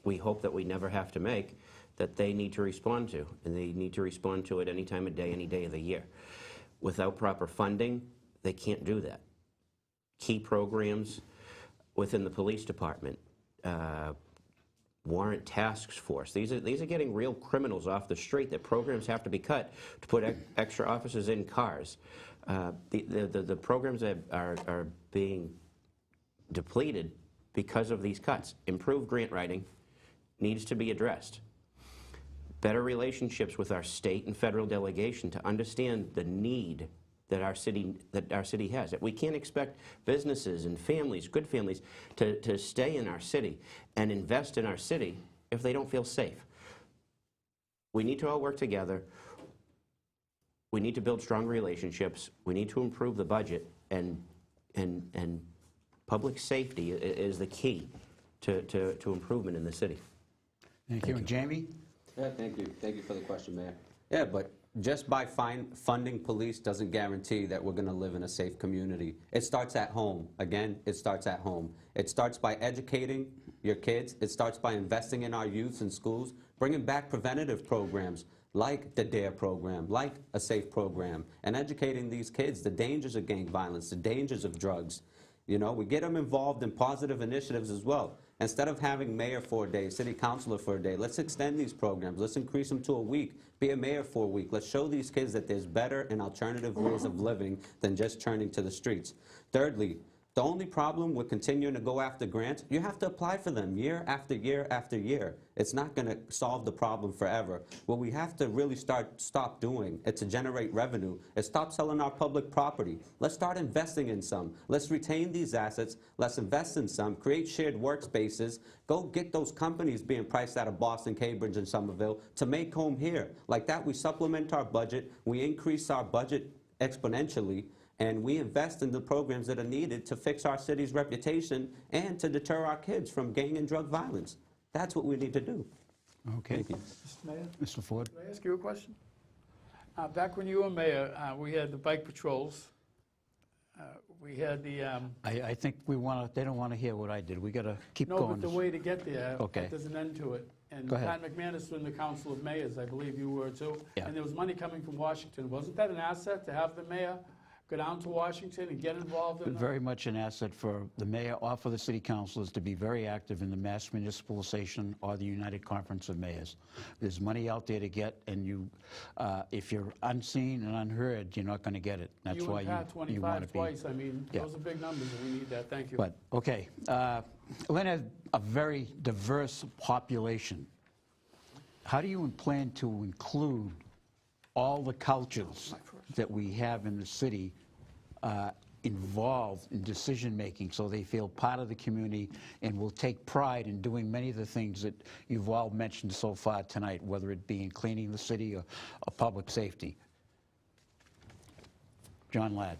we hope that we never have to make, that they need to respond to, and they need to respond to it any time of day, any day of the year. Without proper funding, they can't do that. Key programs within the police department, warrant task force. These are getting real criminals off the street. That programs have to be cut to put extra officers in cars. The programs that are being depleted because of these cuts. Improved grant writing needs to be addressed. Better relationships with our state and federal delegation to understand the need that our city has. That we can't expect businesses and families, good families, to stay in our city and invest in our city if they don't feel safe. We need to all work together. We need to build strong relationships. We need to improve the budget, and public safety is the key to improvement in the city. Thank you. And Jamie? Yeah, thank you. Thank you for the question, Mayor. Yeah, but just by funding police doesn't guarantee that we're going to live in a safe community. It starts at home. Again, it starts at home. It starts by educating your kids. It starts by investing in our youth in schools, bringing back preventative programs like the DARE program, like a SAFE program, and educating these kids the dangers of gang violence, the dangers of drugs. You know, we get them involved in positive initiatives as well. Instead of having mayor for a day, city councilor for a day, let's extend these programs. Let's increase them to a week. Be a mayor for a week. Let's show these kids that there's better and alternative ways of living than just turning to the streets. Thirdly, the only problem with continuing to go after grants, you have to apply for them year after year after year. It's not going to solve the problem forever. What we have to really stop doing is to generate revenue, is stop selling our public property. Let's start investing in some. Let's retain these assets. Let's invest in some, create shared workspaces. Go get those companies being priced out of Boston, Cambridge, and Somerville to make home here. Like that, we supplement our budget. We increase our budget exponentially. And we invest in the programs that are needed to fix our city's reputation and to deter our kids from gang and drug violence. That's what we need to do. Okay. Thank you. Mr. Mayor, Mr. Ford? can I ask you a question? Back when you were mayor, we had the bike patrols. We had the... I think they don't want to hear what I did. We got to keep No, going. but the way to get there, Okay. there's an end to it. And Go ahead. Pat McManus was in the Council of Mayors, I believe you were too. Yeah. And there was money coming from Washington. Wasn't that an asset to have the mayor go down to Washington and get involved in that? Very much an asset for the mayor or for the city councilors to be very active in the Mass Municipalization or the United Conference of Mayors. There's money out there to get, and if you're unseen and unheard, you're not going to get it. That's why you and Pat, you want to 25 be. twice. I mean, Yeah. those are big numbers, and we need that. Thank you. But, okay. Lynn has a very diverse population. How do you plan to include all the cultures that we have in the city involved in decision-making, so they feel part of the community and will take pride in doing many of the things that you've all mentioned so far tonight, whether it be in cleaning the city or public safety. John Ladd.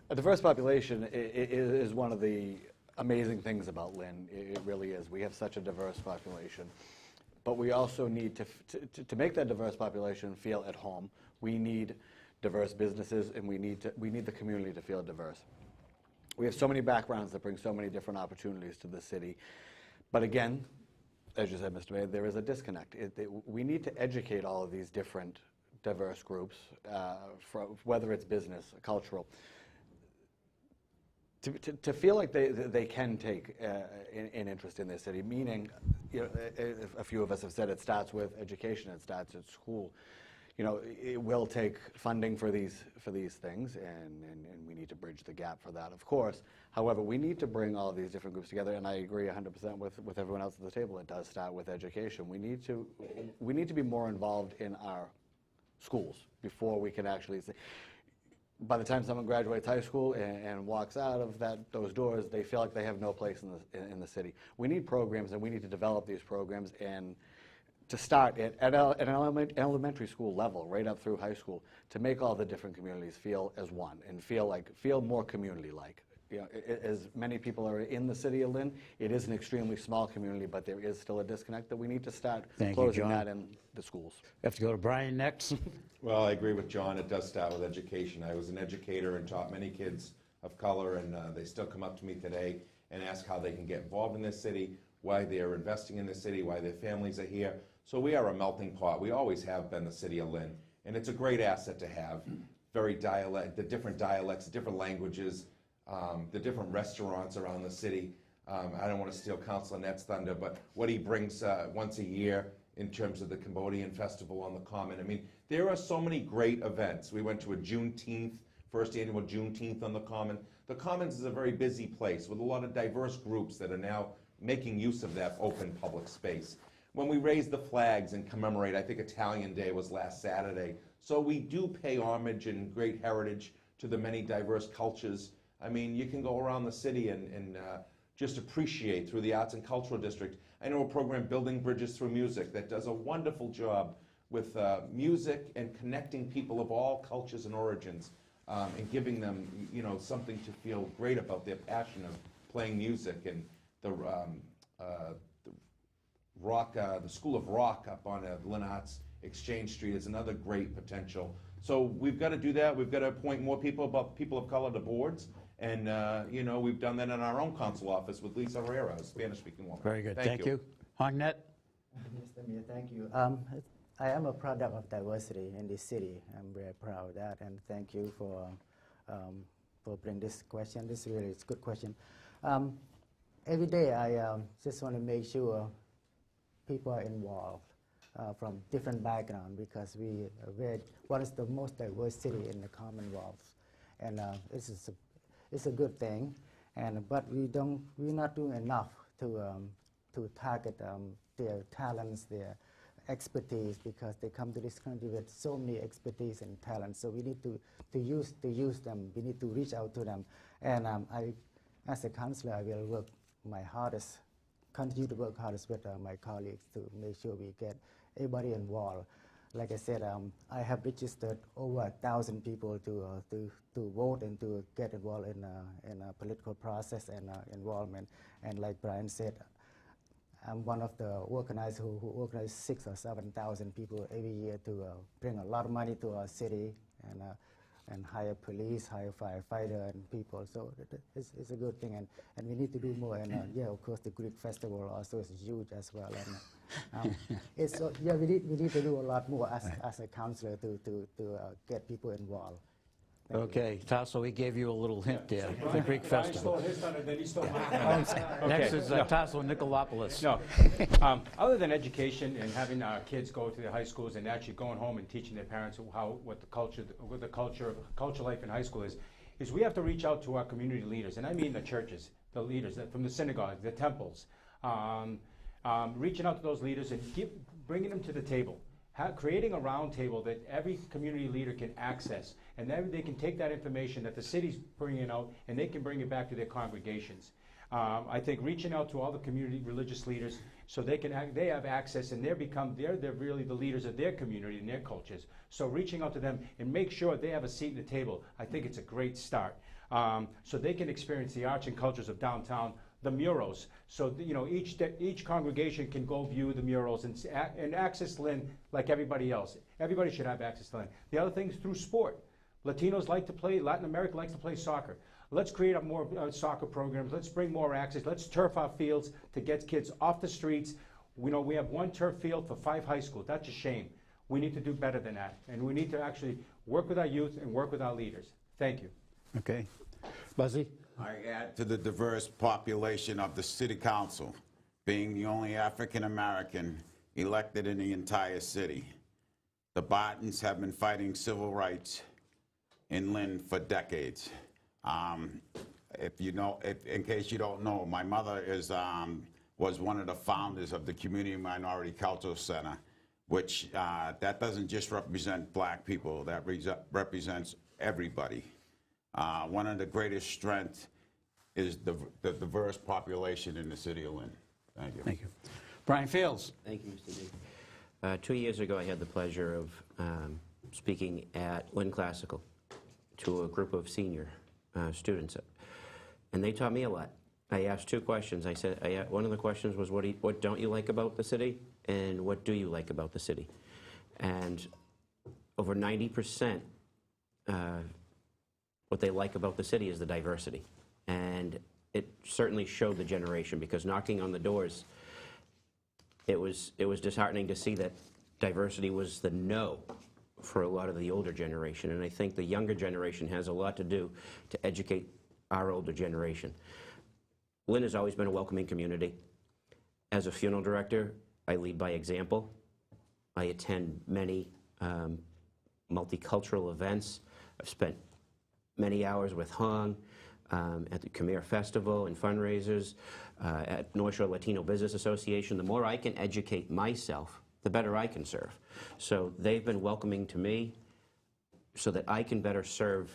A diverse population is one of the amazing things about Lynn. It really is. We have such a diverse population. But we also need to make that diverse population feel at home. We need diverse businesses, and we need the community to feel diverse. We have so many backgrounds that bring so many different opportunities to the city. But again, as you said, Mr. Mayor, there is a disconnect. We need to educate all of these different diverse groups, whether it's business, cultural, to feel like they can take an interest in their city, meaning, you know, a few of us have said it starts with education, it starts at school. You know, it will take funding for these things, and we need to bridge the gap for that, of course. However, we need to bring all of these different groups together, and I agree 100% with everyone else at the table. It does start with education. We need to be more involved in our schools before we can actually say. By the time someone graduates high school and walks out of those doors, they feel like they have no place in the city. We need programs, and we need to develop these programs, and to start at an elementary school level, right up through high school, to make all the different communities feel as one and feel more community-like. You know, as many people are in the city of Lynn, it is an extremely small community, but there is still a disconnect that we need to start closing that in the schools. We have to go to Brian next. Well, I agree with John. It does start with education. I was an educator and taught many kids of color, and they still come up to me today and ask how they can get involved in this city, why they're investing in the city, why their families are here. So we are a melting pot. We always have been the city of Lynn, and it's a great asset to have. The different dialects, the different languages, the different restaurants around the city. I don't want to steal Councilor Nett's thunder, but what he brings once a year in terms of the Cambodian Festival on the Common. I mean, there are so many great events. We went to a Juneteenth, first annual Juneteenth on the Common. The Commons is a very busy place with a lot of diverse groups that are now making use of that open public space. When we raise the flags and commemorate, I think Italian Day was last Saturday. So we do pay homage and great heritage to the many diverse cultures. I mean, you can go around the city and just appreciate through the Arts and Cultural District. I know a program, Building Bridges Through Music, that does a wonderful job with music and connecting people of all cultures and origins and giving them, you know, something to feel great about their passion of playing music. And the School of Rock up on Lynn Arts Exchange Street is another great potential. So we've got to do that. We've got to appoint more people of color to boards. And, you know, we've done that in our own council office with Lisa Herrera, a Spanish-speaking woman. Very good. Thank you. Hong Net. Mr. Mayor, thank you. I am a product of diversity in this city. I'm very proud of that, and thank you for bringing this question. This really is a good question. Every day, I just want to make sure people are involved from different backgrounds, because what is the most diverse city in the Commonwealth, and it's a good thing. But we're not doing enough to target their talents, their expertise, because they come to this country with so many expertise and talents. So we need to use them. We need to reach out to them. And as a councillor, I will work my hardest, continue to work hardest with my colleagues to make sure we get everybody involved. Like I said, I have registered over 1,000 people to vote and to get involved in a political process and involvement. And like Brian said, I'm one of the organizers who organize 6,000 or 7,000 people every year to bring a lot of money to our city and hire police, hire firefighter and people. So it's a good thing, and we need to do more. And yeah, of course, the Greek festival also is huge as well. And we need to do a lot more as a councillor to get people involved. Okay, Tasso, we gave you a little hint there, the Greek festival. His thunder, then he stole mine. Next is Tasso Nicolopoulos. No, other than education and having our kids go to the high schools and actually going home and teaching their parents what the culture life in high school is we have to reach out to our community leaders, and I mean the churches, the leaders from the synagogues, the temples, reaching out to those leaders and bringing them to the table. Creating a round table that every community leader can access, and then they can take that information that the city's bringing out and they can bring it back to their congregations. I think reaching out to all the community religious leaders so they have access and they're really the leaders of their community and their cultures. So reaching out to them and make sure they have a seat at the table, I think it's a great start. So they can experience the arts and cultures of downtown, the murals. So each congregation can go view the murals and access Lynn like everybody else. Everybody should have access to Lynn. The other thing is through sport. Latinos like to play, Latin America likes to play soccer. Let's create more soccer programs. Let's bring more access. Let's turf our fields to get kids off the streets. We have one turf field for 5 high schools. That's a shame. We need to do better than that. And we need to actually work with our youth and work with our leaders. Thank you. Okay. Buzzy? I add to the diverse population of the City Council, being the only African American elected in the entire city. The Bartons have been fighting civil rights in Lynn for decades. In case you don't know, my mother was one of the founders of the Community Minority Cultural Center, which that doesn't just represent black people, that represents everybody. One of the greatest strengths is the diverse population in the city of Lynn. Thank you. Thank you. Brian Fields. Thank you, Mr. Dean. 2 years ago, I had the pleasure of speaking at Lynn Classical to a group of senior students, and they taught me a lot. I asked 2 questions. One of the questions was, what don't you like about the city, and what do you like about the city? And over 90%, what they like about the city is the diversity. And it certainly showed the generation, because knocking on the doors, it was disheartening to see that diversity was the no for a lot of the older generation. And I think the younger generation has a lot to do to educate our older generation. Lynn has always been a welcoming community. As a funeral director, I lead by example. I attend many multicultural events. I've spent many hours with Hong at the Khmer Festival and fundraisers, at North Shore Latino Business Association. The more I can educate myself, the better I can serve. So they've been welcoming to me so that I can better serve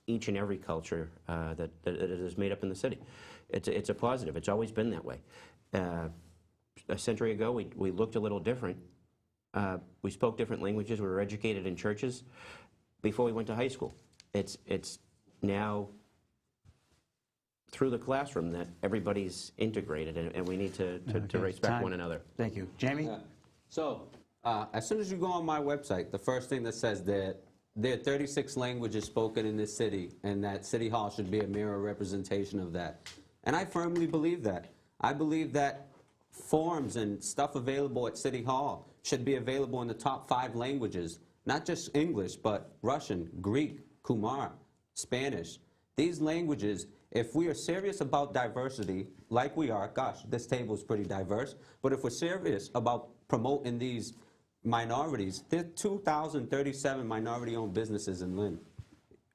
each and every culture that is made up in the city. It's a positive. It's always been that way. A century ago, we looked a little different. We spoke different languages. We were educated in churches before we went to high school. It's now through the classroom that everybody's integrated, and we need to respect one another. Thank you. Jamie? Yeah. So, as soon as you go on my website, the first thing that says that there are 36 languages spoken in this city, and that City Hall should be a mirror representation of that. And I firmly believe that. I believe that forms and stuff available at City Hall should be available in the top 5 languages, not just English, but Russian, Greek, Kumar, Spanish. These languages, if we are serious about diversity, like we are, gosh, this table is pretty diverse, but if we're serious about promoting these minorities, there are 2,037 minority-owned businesses in Lynn.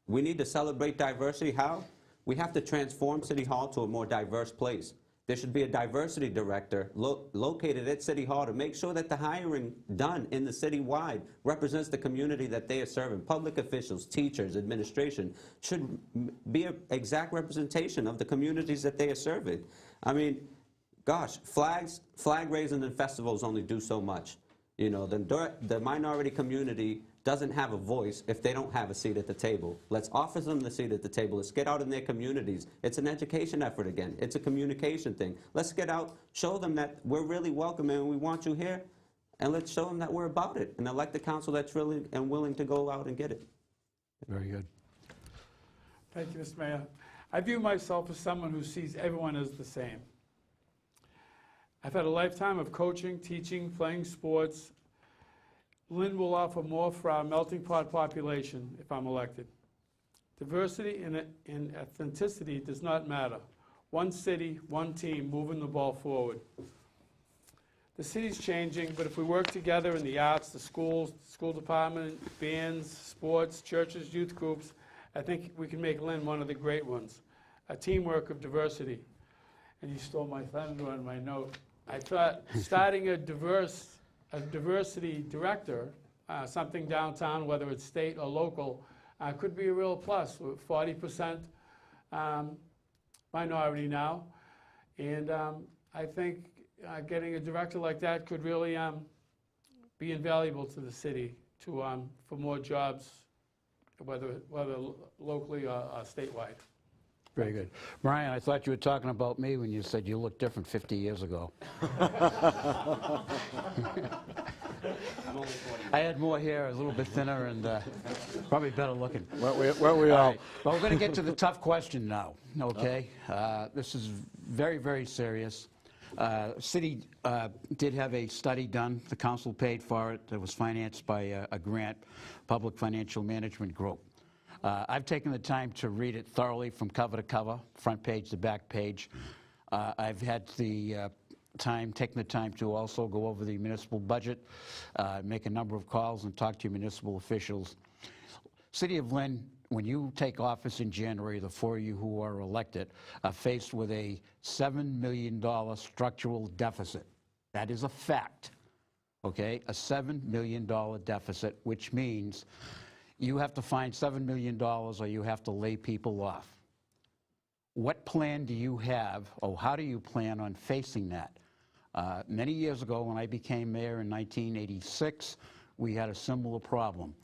We need to celebrate diversity. How? We have to transform City Hall to a more diverse place. There should be a diversity director located at City Hall to make sure that the hiring done in the city-wide represents the community that they are serving. Public officials, teachers, administration should be an exact representation of the communities that they are serving. I mean, gosh, flag raising and festivals only do so much. You know, the minority community doesn't have a voice if they don't have a seat at the table. Let's offer them the seat at the table. Let's get out in their communities. It's an education effort again. It's a communication thing. Let's get out, show them that we're really welcome and we want you here, and let's show them that we're about it, and elect the council that's really and willing to go out and get it. Very good. Thank you, Mr. Mayor. I view myself as someone who sees everyone as the same. I've had a lifetime of coaching, teaching, playing sports. Lynn will offer more for our melting pot population if I'm elected. Diversity and authenticity does not matter. One city, one team moving the ball forward. The city's changing, but if we work together in the arts, the schools, school department, bands, sports, churches, youth groups, I think we can make Lynn one of the great ones. A teamwork of diversity. And you stole my thunder on my note. I thought starting a diversity director, something downtown, whether it's state or local, could be a real plus. We're 40% minority now, and I think getting a director like that could really be invaluable to the city for more jobs, whether locally or statewide. Very good. Brian, I thought you were talking about me when you said you looked different 50 years ago. I'm only 40. I had more hair, a little bit thinner, and probably better looking. Weren't we All all? right. Well, we're going to get to the tough question now, okay? This is very, very serious. City did have a study done. The council paid for it. It was financed by a grant, Public Financial Management Group. I've taken the time to read it thoroughly from cover to cover, front page to back page. I've had the taken the time to also go over the municipal budget, make a number of calls and talk to municipal officials. City of Lynn, when you take office in January, the four of you who are elected are faced with a $7 million structural deficit. That is a fact, okay? A $7 million deficit, which means you have to find $7 million or you have to lay people off. What plan do you have, or how do you plan on facing that? Many years ago, when I became mayor in 1986, we had a similar problem.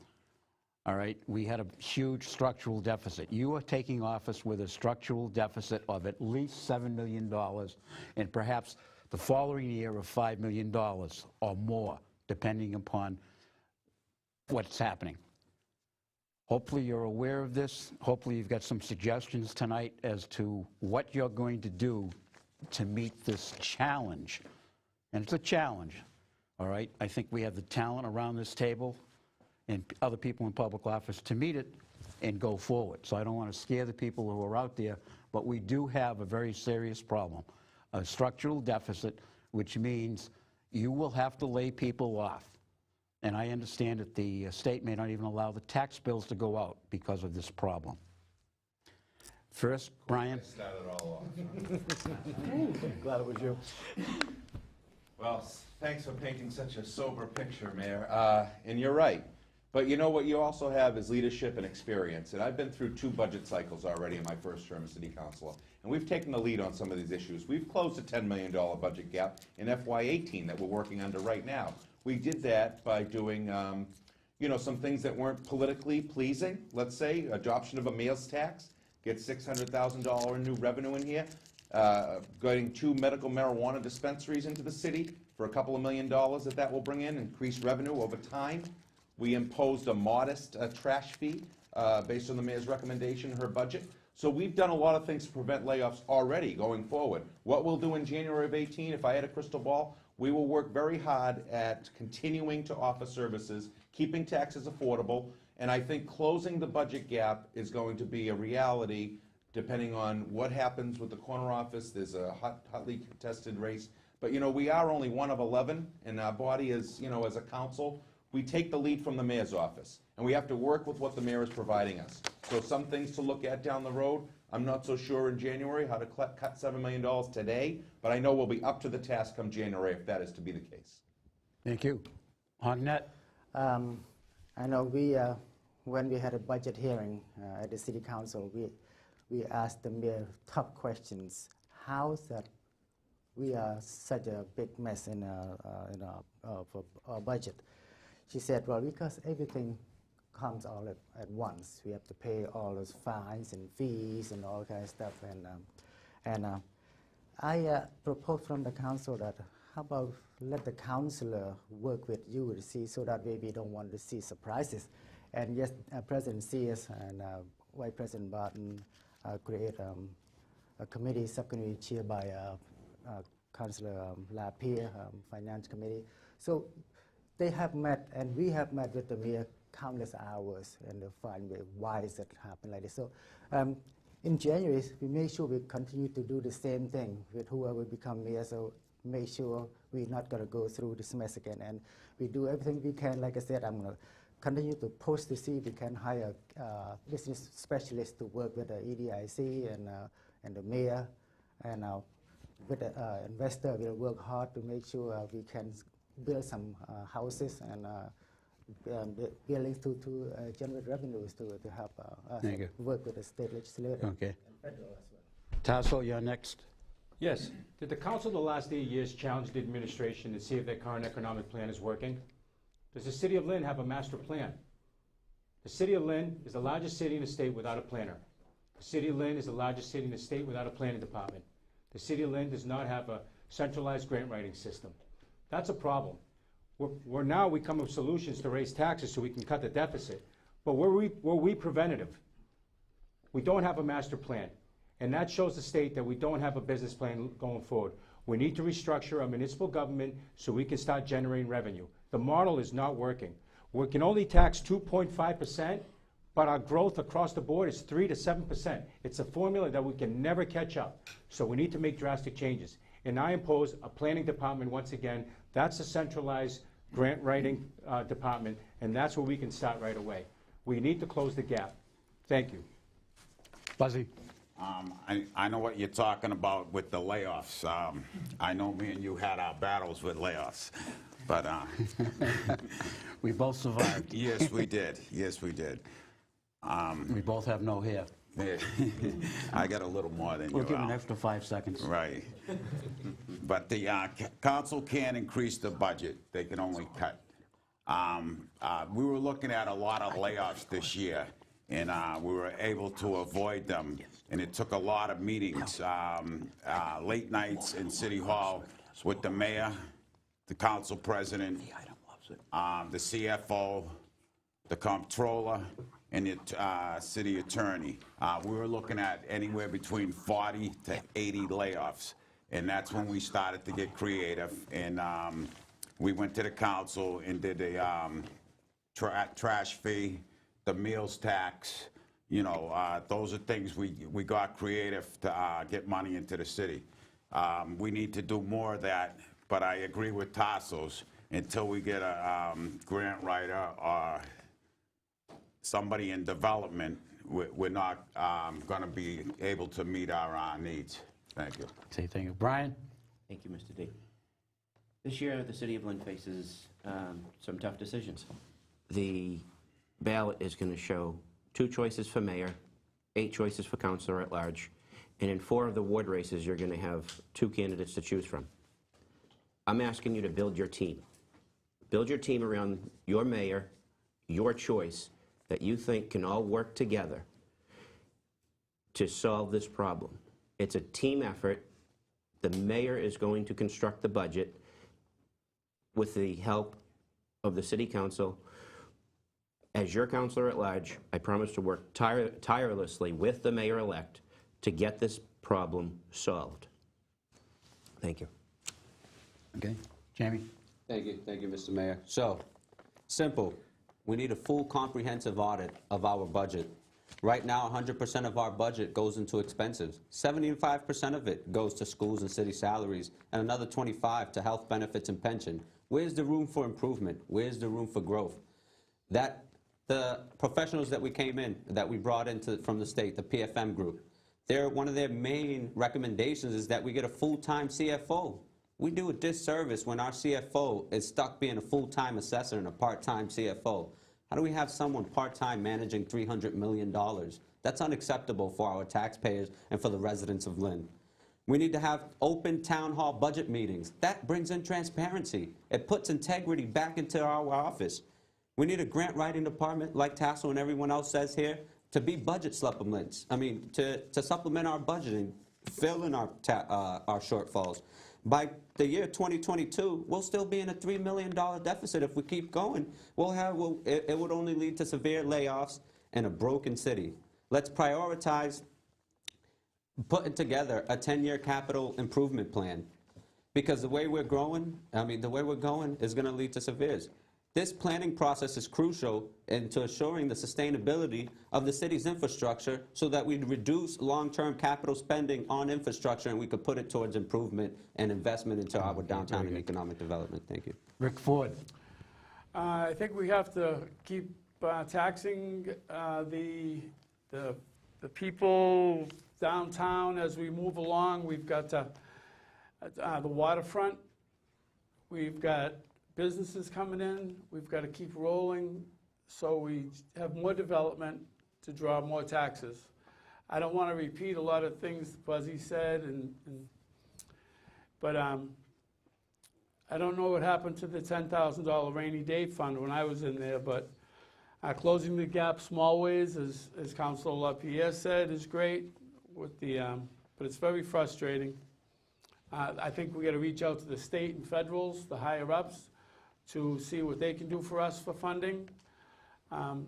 All right, we had a huge structural deficit. You are taking office with a structural deficit of at least $7 million and perhaps the following year of $5 million or more, depending upon what's happening. Hopefully you're aware of this. Hopefully you've got some suggestions tonight as to what you're going to do to meet this challenge. And it's a challenge, all right? I think we have the talent around this table and other people in public office to meet it and go forward. So I don't want to scare the people who are out there, but we do have a very serious problem, a structural deficit, which means you will have to lay people off. And I understand that the state may not even allow the tax bills to go out because of this problem. First, Brian. I started all off. Glad it was you. Well, thanks for painting such a sober picture, Mayor. And you're right. But you know what you also have is leadership and experience. And I've been through 2 budget cycles already in my first term as city councilor. And we've taken the lead on some of these issues. We've closed a $10 million budget gap in FY18 that we're working under right now. We did that by doing, you know, some things that weren't politically pleasing. Let's say adoption of a meals tax, get $600,000 in new revenue in here. Getting 2 medical marijuana dispensaries into the city for a couple of $1 million that will bring in, increased revenue over time. We imposed a modest trash fee based on the mayor's recommendation in her budget. So we've done a lot of things to prevent layoffs already going forward. What we'll do in January of 18, if I had a crystal ball, we will work very hard at continuing to offer services, keeping taxes affordable, and I think closing the budget gap is going to be a reality depending on what happens with the corner office. There's a hotly contested race. But, you know, we are only one of 11, and our body is, you know, as a council, we take the lead from the mayor's office, and we have to work with what the mayor is providing us. So some things to look at down the road. I'm not so sure in January how to cut $7 million today, but I know we'll be up to the task come January if that is to be the case. Thank you. Hognett? I know when we had a budget hearing at the City Council, we asked the mayor tough questions. How that we are such a big mess in our budget? She said, well, because everything comes all at once. We have to pay all those fines and fees and all kind of stuff. And I proposed from the council that how about let the councilor work with you to see so that way we don't want to see surprises. And yes, President Sears and Vice President Barton create a committee, subcommittee chaired by Councilor Lapierre, Finance Committee. So they have met, and we have met with the mayor countless hours, and to find why is it happening like this. So in January, we make sure we continue to do the same thing with whoever become mayor. So make sure we're not going to go through this mess again, and we do everything we can. Like I said, I'm going to continue to push to see if we can hire business specialists to work with the EDIC and the mayor, and with the investor will work hard to make sure we can build some houses and buildings to generate revenues to help us Thank you. work with the state legislature Okay. and federal as well. Tasso, you're next. Yes. Did the council the last 8 years challenge the administration to see if their current economic plan is working? Does the city of Lynn have a master plan? The city of Lynn is the largest city in the state without a planner. The city of Lynn is the largest city in the state without a planning department. The city of Lynn does not have a centralized grant writing system. That's a problem. We're now we come up with solutions to raise taxes so we can cut the deficit. But were we preventative? We don't have a master plan. And that shows the state that we don't have a business plan going forward. We need to restructure our municipal government so we can start generating revenue. The model is not working. We can only tax 2.5%, but our growth across the board is 3 to 7%. It's a formula that we can never catch up. So we need to make drastic changes. And I impose a planning department once again. That's a centralized grant writing department, and that's where we can start right away. We need to close the gap. Thank you. Buzzy. I know what you're talking about with the layoffs. I know me and you had our battles with layoffs, but We both survived. yes, we did. Yes, we did. We both have no hair. I got a little more than We'll you. give an Al. extra 5 seconds. Right. But the council can't increase the budget. They can only cut. We were looking at a lot of layoffs this year, and we were able to avoid them. And it took a lot of meetings, late nights in City Hall with the mayor, the council president, the CFO, the comptroller, and the city attorney. We were looking at anywhere between 40 to 80 layoffs. And that's when we started to get creative. And we went to the council and did a trash fee, the meals tax. You know, those are things we got creative to get money into the city. We need to do more of that, but I agree with Tassos. Until we get a grant writer or somebody in development, we're not going to be able to meet our needs. Thank you. Say thank you. Brian? Thank you, Mr. D. This year, the city of Lynn faces some tough decisions. The ballot is going to show 2 choices for mayor, 8 choices for councilor at large, and in 4 of the ward races, you're going to have 2 candidates to choose from. I'm asking you to build your team. Build your team around your mayor, your choice, that you think can all work together to solve this problem. It's a team effort. The mayor is going to construct the budget with the help of the city council. As your councilor at large, I promise to work tirelessly with the mayor-elect to get this problem solved. Thank you. Okay. Jamie? Thank you, Mr. Mayor. So, simple. We need a full comprehensive audit of our budget. Right now, 100% of our budget goes into expenses. 75% of it goes to schools and city salaries, and another 25% to health benefits and pension. Where's the room for improvement? Where's the room for growth? The professionals that we brought in from the state, the PFM group, one of their main recommendations is that we get a full-time CFO. We do a disservice when our CFO is stuck being a full-time assessor and a part-time CFO. How do we have someone part-time managing $300 million? That's unacceptable for our taxpayers and for the residents of Lynn. We need to have open town hall budget meetings. That brings in transparency. It puts integrity back into our office. We need a grant writing department, like Tasso and everyone else says here, to be budget supplements. I mean, to supplement our budgeting, fill in our shortfalls. By the year 2022, we'll still be in a $3 million deficit. If we keep going, it would only lead to severe layoffs and a broken city. Let's prioritize putting together a 10-year capital improvement plan, because the way we're going is going to lead to severes. This planning process is crucial into assuring the sustainability of the city's infrastructure so that we reduce long-term capital spending on infrastructure and we could put it towards improvement and investment into our downtown and economic development. Thank you. Rick Ford. I think we have to keep taxing the people downtown as we move along. We've got to The waterfront, we've got businesses coming in, we've got to keep rolling, so we have more development to draw more taxes. I don't want to repeat a lot of things Buzzy said, but I don't know what happened to the $10,000 rainy day fund when I was in there, but closing the gap small ways, as Councilor LaPierre said, is great, with the, but it's very frustrating. I think we got to reach out to the state and federals, the higher ups, to see what they can do for us for funding. $7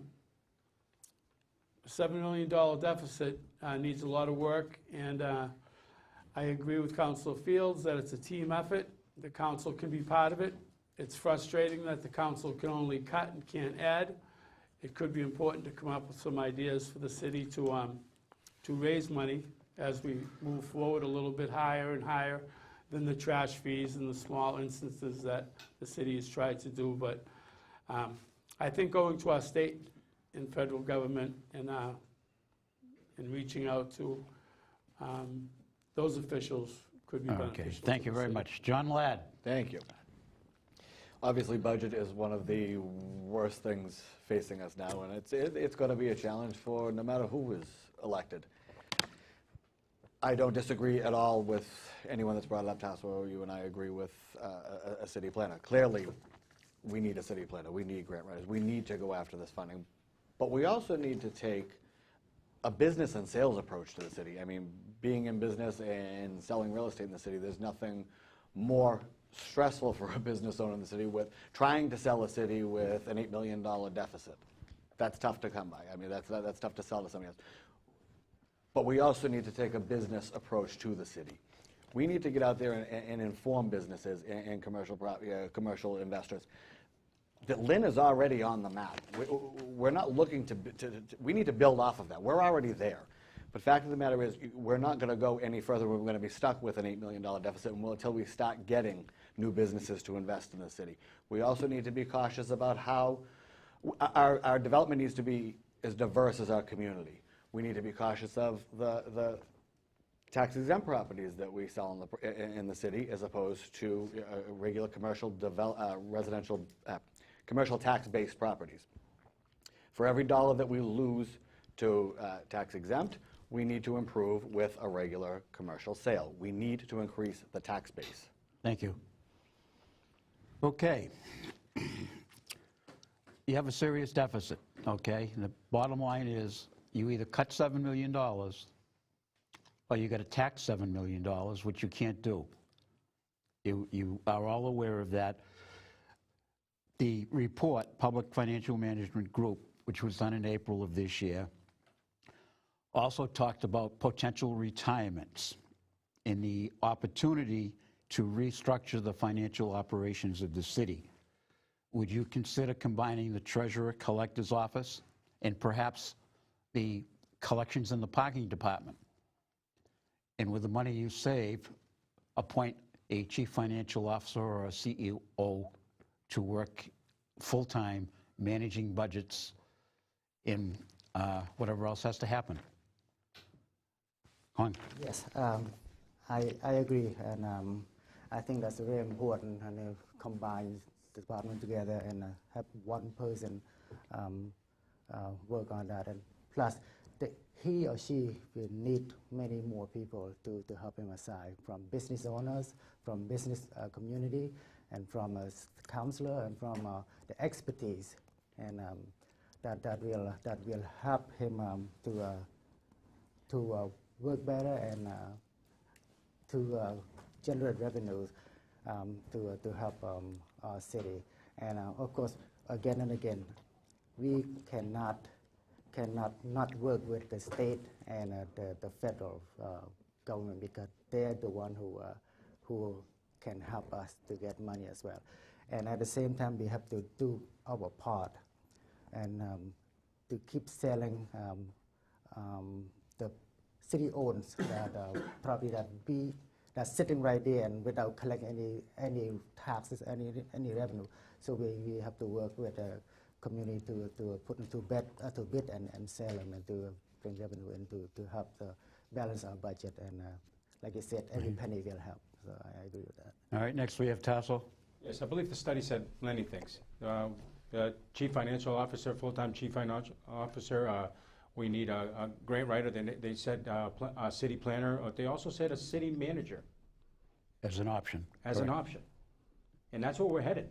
million deficit needs a lot of work, and I agree with Councilor Fields that it's a team effort. The council can be part of it. It's frustrating that the council can only cut and can't add. It could be important to come up with some ideas for the city to raise money as we move forward a little bit higher and higher than the trash fees and the small instances that the city has tried to do. But I think going to our state and federal government and reaching out to those officials could be beneficial. Okay, thank you very much. John Ladd. Thank you. Obviously, budget is one of the worst things facing us now, and it's going to be a challenge for no matter who is elected. I don't disagree at all with anyone that's brought it up, Councilor. You and I agree with a city planner. Clearly, we need a city planner. We need grant writers. We need to go after this funding. But we also need to take a business and sales approach to the city. I mean, being in business and selling real estate in the city, there's nothing more stressful for a business owner in the city with trying to sell a city with an $8 million deficit. That's tough to come by. I mean, that's tough to sell to somebody else. But we also need to take a business approach to the city. We need to get out there and inform businesses and commercial investors that Lynn is already on the map. We're not looking we need to build off of that. We're already there. But fact of the matter is, we're not going to go any further. We're going to be stuck with an $8 million deficit until we start getting new businesses to invest in the city. We also need to be cautious about how our development needs to be as diverse as our community. We need to be cautious of the tax-exempt properties that we sell in the city, as opposed to regular commercial residential commercial tax-based properties. For every dollar that we lose to tax-exempt, we need to improve with a regular commercial sale. We need to increase the tax base. Thank you. Okay. You have a serious deficit, okay? And the bottom line is you either cut $7 million or you got to tax $7 million, which you can't do. You are all aware of that. The report, Public Financial Management Group, which was done in April of this year, also talked about potential retirements and the opportunity to restructure the financial operations of the city. Would you consider combining the treasurer collector's office and perhaps the collections in the parking department? And with the money you save, appoint a chief financial officer or a CEO to work full-time managing budgets in whatever else has to happen. Hon. Yes, I agree, and I think that's very important, and combine the department together and have one person work on that. And plus, he or she will need many more people to help him aside, from business owners, from business community, and from a councilor, and from the expertise, and that will help him to work better and to generate revenues to help our city. And of course, again and again, we cannot not work with the state and the federal government, because they're the one who can help us to get money as well. And at the same time, we have to do our part and to keep selling the city owns that property that's sitting right there and without collecting any taxes, any revenue. So we have to work with the community to put into bid and sell them, and to bring revenue in to help balance our budget. And like I said, every penny will help. So I agree with that. All right, next we have Tassel. Yes, I believe the study said many things. The chief financial officer, full-time chief financial officer, we need a grant writer. They said a city planner. They also said a city manager. As an option. As an option. And that's where we're headed.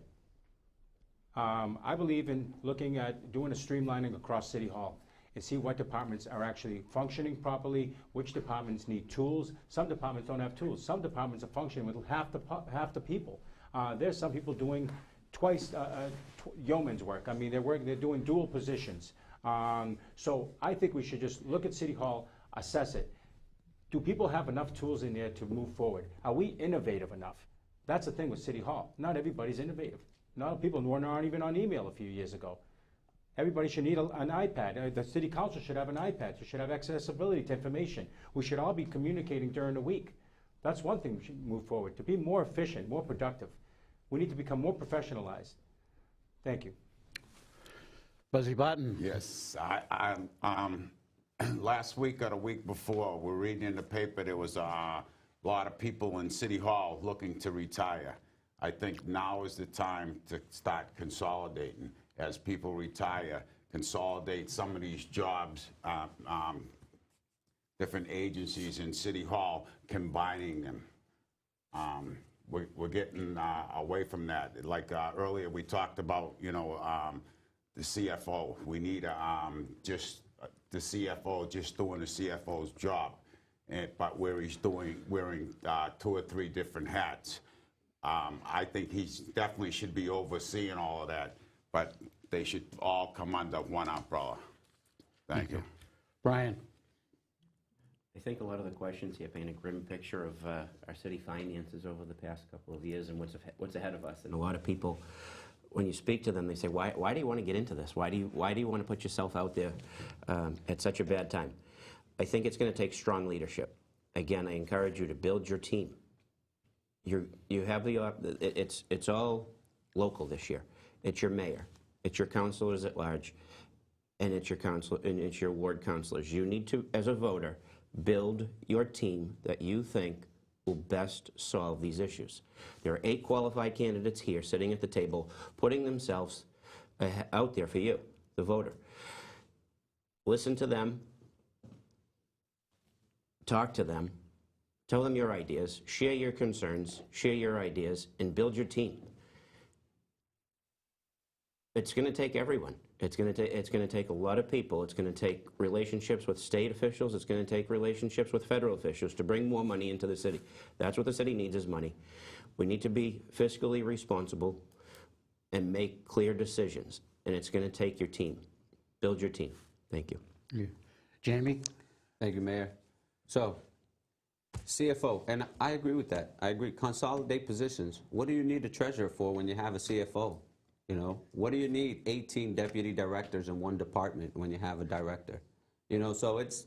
I believe in looking at doing a streamlining across City Hall and see what departments are actually functioning properly, which departments need tools. Some departments don't have tools. Some departments are functioning with half the people. There's some people doing twice yeoman's work. I mean, they're doing dual positions. So I think we should just look at City Hall, assess it. Do people have enough tools in there to move forward? Are we innovative enough? That's the thing with City Hall. Not everybody's innovative. Not people aren't even on email a few years ago. Everybody should need an iPad. The city council should have an iPad. We should have accessibility to information. We should all be communicating during the week. That's one thing we should move forward, to be more efficient, more productive. We need to become more professionalized. Thank you. Buzzy Barton. Yes, last week or the week before, we're reading in the paper there was a lot of people in City Hall looking to retire. I think now is the time to start consolidating. As people retire, consolidate some of these jobs, different agencies in City Hall, combining them. We're getting away from that. Like earlier we talked about, you know, the CFO. We need just the CFO just doing the CFO's job, but where he's wearing 2 or 3 different hats. I think he definitely should be overseeing all of that, but they should all come under one umbrella. Thank you. Brian. I think a lot of the questions here paint a grim picture of our city finances over the past couple of years and what's ahead of us. And a lot of people, when you speak to them, they say, why do you want to get into this? Why do you want to put yourself out there at such a bad time? I think it's going to take strong leadership. Again, I encourage you to build your team. You have it's all local this year. It's your mayor, it's your councilors at large, and it's your ward councilors. You need to, as a voter, build your team that you think will best solve these issues. There are 8 qualified candidates here sitting at the table, putting themselves out there for you, the voter. Listen to them, talk to them, tell them your ideas, share your concerns, share your ideas, and build your team. It's going to take everyone. It's going to take a lot of people. It's going to take relationships with state officials. It's going to take relationships with federal officials to bring more money into the city. That's what the city needs, is money. We need to be fiscally responsible and make clear decisions. And it's going to take your team. Build your team. Thank you. Yeah. Jamie? Thank you, Mayor. So, CFO, and I agree with that. I agree. Consolidate positions. What do you need a treasurer for when you have a CFO? You know, what do you need 18 deputy directors in one department when you have a director? You know, so it's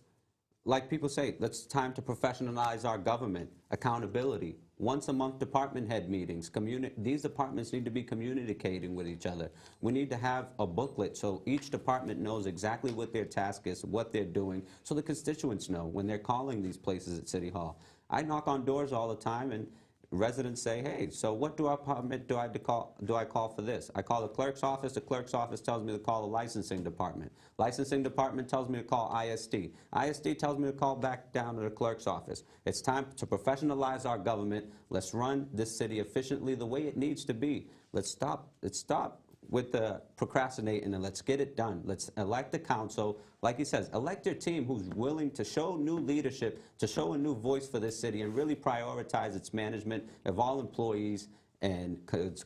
like people say, it's time to professionalize our government. Accountability. Once a month department head meetings. These departments need to be communicating with each other. We need to have a booklet so each department knows exactly what their task is, what they're doing, so the constituents know when they're calling these places at City Hall. I knock on doors all the time and residents say, hey, so what department do I call for this? I call the clerk's office tells me to call the licensing department. Licensing department tells me to call ISD. ISD tells me to call back down to the clerk's office. It's time to professionalize our government. Let's run this city efficiently the way it needs to be. Let's stop with the procrastinating and let's get it done. Let's elect the council. Like he says, elect your team who's willing to show new leadership, to show a new voice for this city and really prioritize its management of all employees and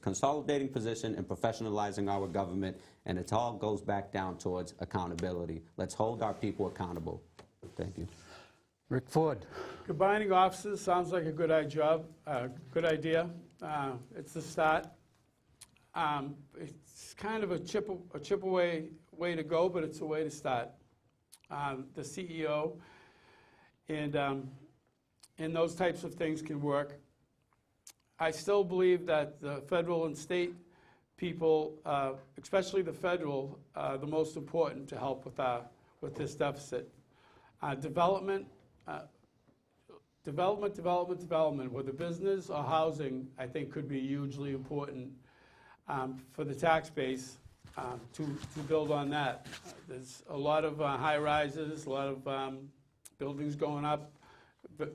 consolidating position and professionalizing our government. And it all goes back down towards accountability. Let's hold our people accountable. Thank you. Rick Ford. Combining offices sounds like a good idea. It's the start. It's kind of a chip away way to go, but it's a way to start. The CEO and those types of things can work. I still believe that the federal and state people, especially the federal, are the most important to help with this deficit. Development, development, whether business or housing, I think could be hugely important for the tax base to build on that. There's a lot of high rises, a lot of buildings going up.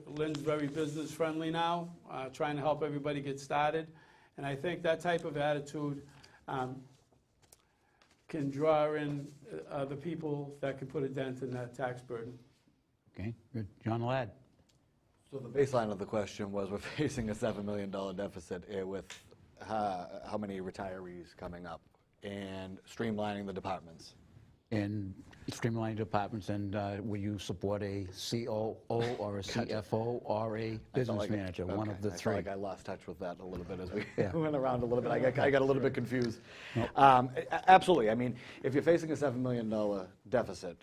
Lynn's very business friendly now, trying to help everybody get started. And I think that type of attitude can draw in the people that can put a dent in that tax burden. Okay, good. John Ladd. So the baseline of the question was, we're facing a $7 million deficit with how many retirees coming up, and streamlining the departments. And streamlining departments, and will you support a COO or a CFO or a business manager, one of the three? I feel like I lost touch with that a little bit as we Yeah. went around a little bit. I got a little bit confused. Absolutely. I mean, if you're facing a $7 million deficit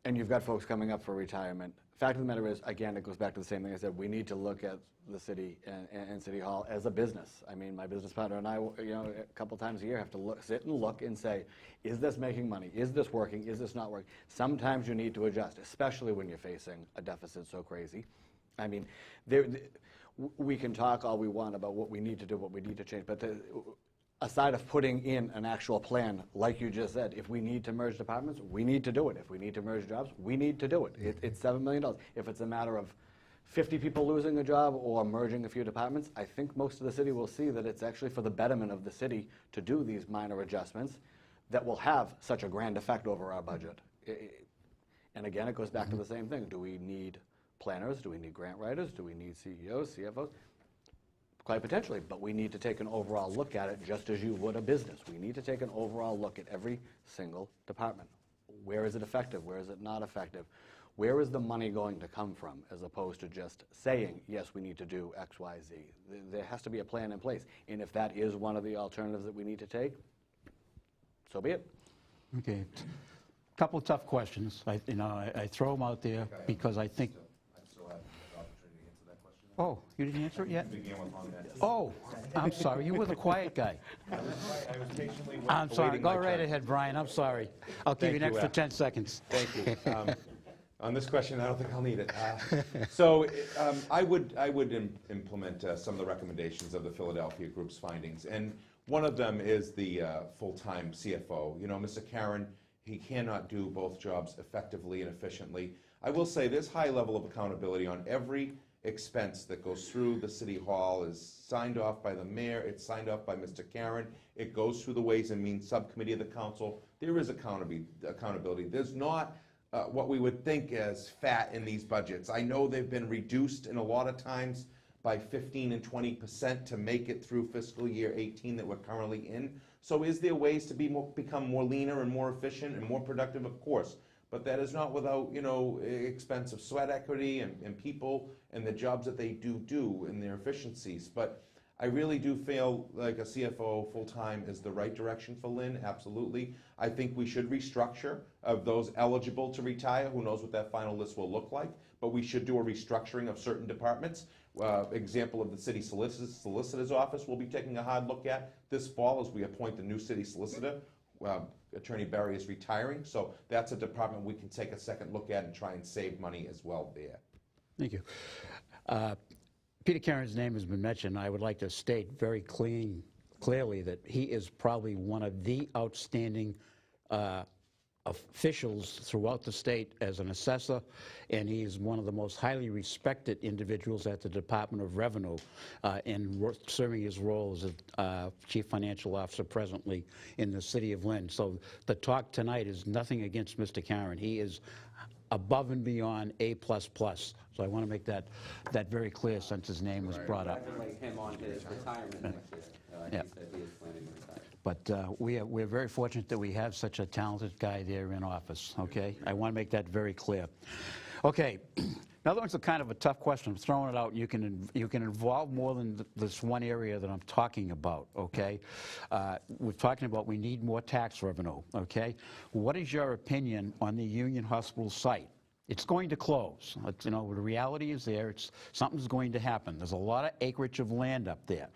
and you've got folks coming up for retirement, fact of the matter is, again, it goes back to the same thing I said. We need to look at the city and City Hall as a business. I mean, my business partner and I, a couple times a year have to sit and look and say, is this making money? Is this working? Is this not working? Sometimes you need to adjust, especially when you're facing a deficit so crazy. I mean, we can talk all we want about what we need to do, what we need to change, but aside of putting in an actual plan, like you just said, if we need to merge departments, we need to do it. If we need to merge jobs, we need to do it. It's $7 million. If it's a matter of 50 people losing a job or merging a few departments, I think most of the city will see that it's actually for the betterment of the city to do these minor adjustments that will have such a grand effect over our budget. And again, it goes back to the same thing. Do we need planners? Do we need grant writers? Do we need CEOs, CFOs? Quite potentially, but we need to take an overall look at it just as you would a business. We need to take an overall look at every single department. Where is it effective? Where is it not effective? Where is the money going to come from, as opposed to just saying, yes, we need to do X, Y, Z. There has to be a plan in place. And if that is one of the alternatives that we need to take, so be it. Okay. Couple of tough questions. I throw them out there because I think. I still have the opportunity to answer that question. Oh, you didn't answer it yet? Began with on that. Oh, I'm sorry. You were the quiet guy. I was patiently I'm sorry. awaiting Go my right turn. ahead, Brian. I'm sorry. I'll give you an Thank you, extra 10 seconds. Thank you. On this question, I don't think I'll need it. So I would implement some of the recommendations of the Philadelphia Group's findings, and one of them is the full-time CFO. You know, Mr. Karen, he cannot do both jobs effectively and efficiently. I will say this high level of accountability on every expense that goes through the City Hall is signed off by the mayor, it's signed off by Mr. Karen, it goes through the Ways and Means Subcommittee of the Council. There is accountability. There's not what we would think as fat in these budgets. I know they've been reduced in a lot of times by 15 and 20% to make it through fiscal year 18 that we're currently in. So is there ways to become more leaner and more efficient and more productive? Of course. But that is not without, expense of sweat equity and people and the jobs that they do and their efficiencies. But I really do feel like a CFO full-time is the right direction for Lynn, absolutely. I think we should restructure of those eligible to retire. Who knows what that final list will look like, but we should do a restructuring of certain departments. Example of the city solicitor's office we'll be taking a hard look at this fall as we appoint the new city solicitor. Attorney Barry is retiring, so that's a department we can take a second look at and try and save money as well there. Thank you. Peter Karen's name has been mentioned. I would like to state very clearly that he is probably one of the outstanding officials throughout the state as an assessor, and he is one of the most highly respected individuals at the Department of Revenue in serving his role as a Chief Financial Officer presently in the city of Lynn. So the talk tonight is nothing against Mr. Karen. He is above and beyond A++. So I want to make that very clear since his name was brought up. Congratulate him on his retirement next year. Yeah. He said he is planning to retire. But we're very fortunate that we have such a talented guy there in office, okay? I want to make that very clear. Okay, another one's a kind of a tough question. I'm throwing it out. You can involve more than this one area that I'm talking about, okay? We're talking about we need more tax revenue, okay? What is your opinion on the Union Hospital site? It's going to close. The reality is there. Something's going to happen. There's a lot of acreage of land up there.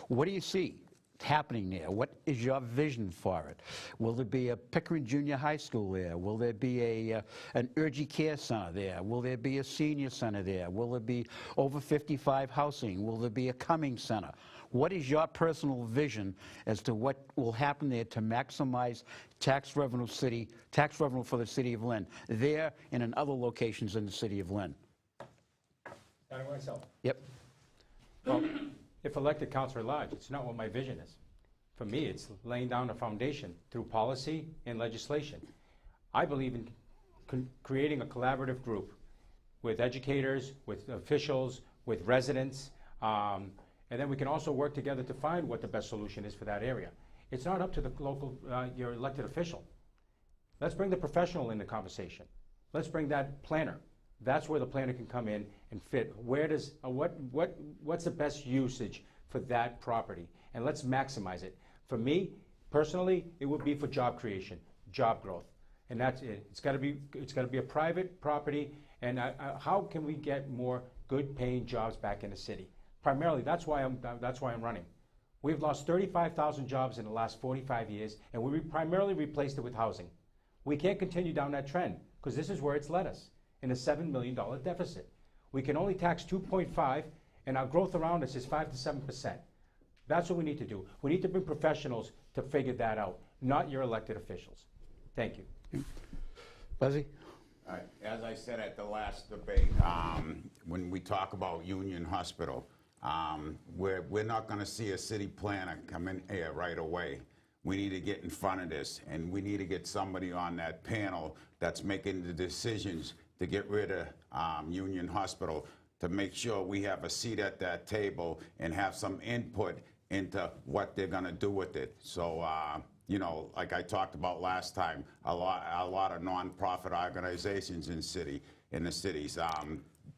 What do you see? happening there? What is your vision for it? Will there be a Pickering Junior High School there? Will there be an urgent care center there? Will there be a senior center there? Will there be over 55 housing? Will there be a Cumming Center? What is your personal vision as to what will happen there to maximize tax revenue for the city of Lynn, there and in other locations in the city of Lynn? Starting with myself. Yep. Well, if elected councilor at large, it's not what my vision is. For me, it's laying down a foundation through policy and legislation. I believe in creating a collaborative group with educators, with officials, with residents, and then we can also work together to find what the best solution is for that area. It's not up to the local, your elected official. Let's bring the professional in the conversation. Let's bring that planner. That's where the planner can come in and fit. Where does, what's the best usage for that property? And let's maximize it. For me, personally, it would be for job creation, job growth. And that's it. It's got to be a private property. And how can we get more good paying jobs back in the city? Primarily, that's why I'm running. We've lost 35,000 jobs in the last 45 years, and we primarily replaced it with housing. We can't continue down that trend, because this is where it's led us, in a $7 million deficit. We can only tax 2.5, and our growth around us is 5 to 7%. That's what we need to do. We need to bring professionals to figure that out, not your elected officials. Thank you. Buzzy? All right. As I said at the last debate, when we talk about Union Hospital, we're not going to see a city planner come in here right away. We need to get in front of this, and we need to get somebody on that panel that's making the decisions to get rid of Union Hospital, to make sure we have a seat at that table and have some input into what they're going to do with it. So, you know, like I talked about last time, a lot of nonprofit organizations in the cities.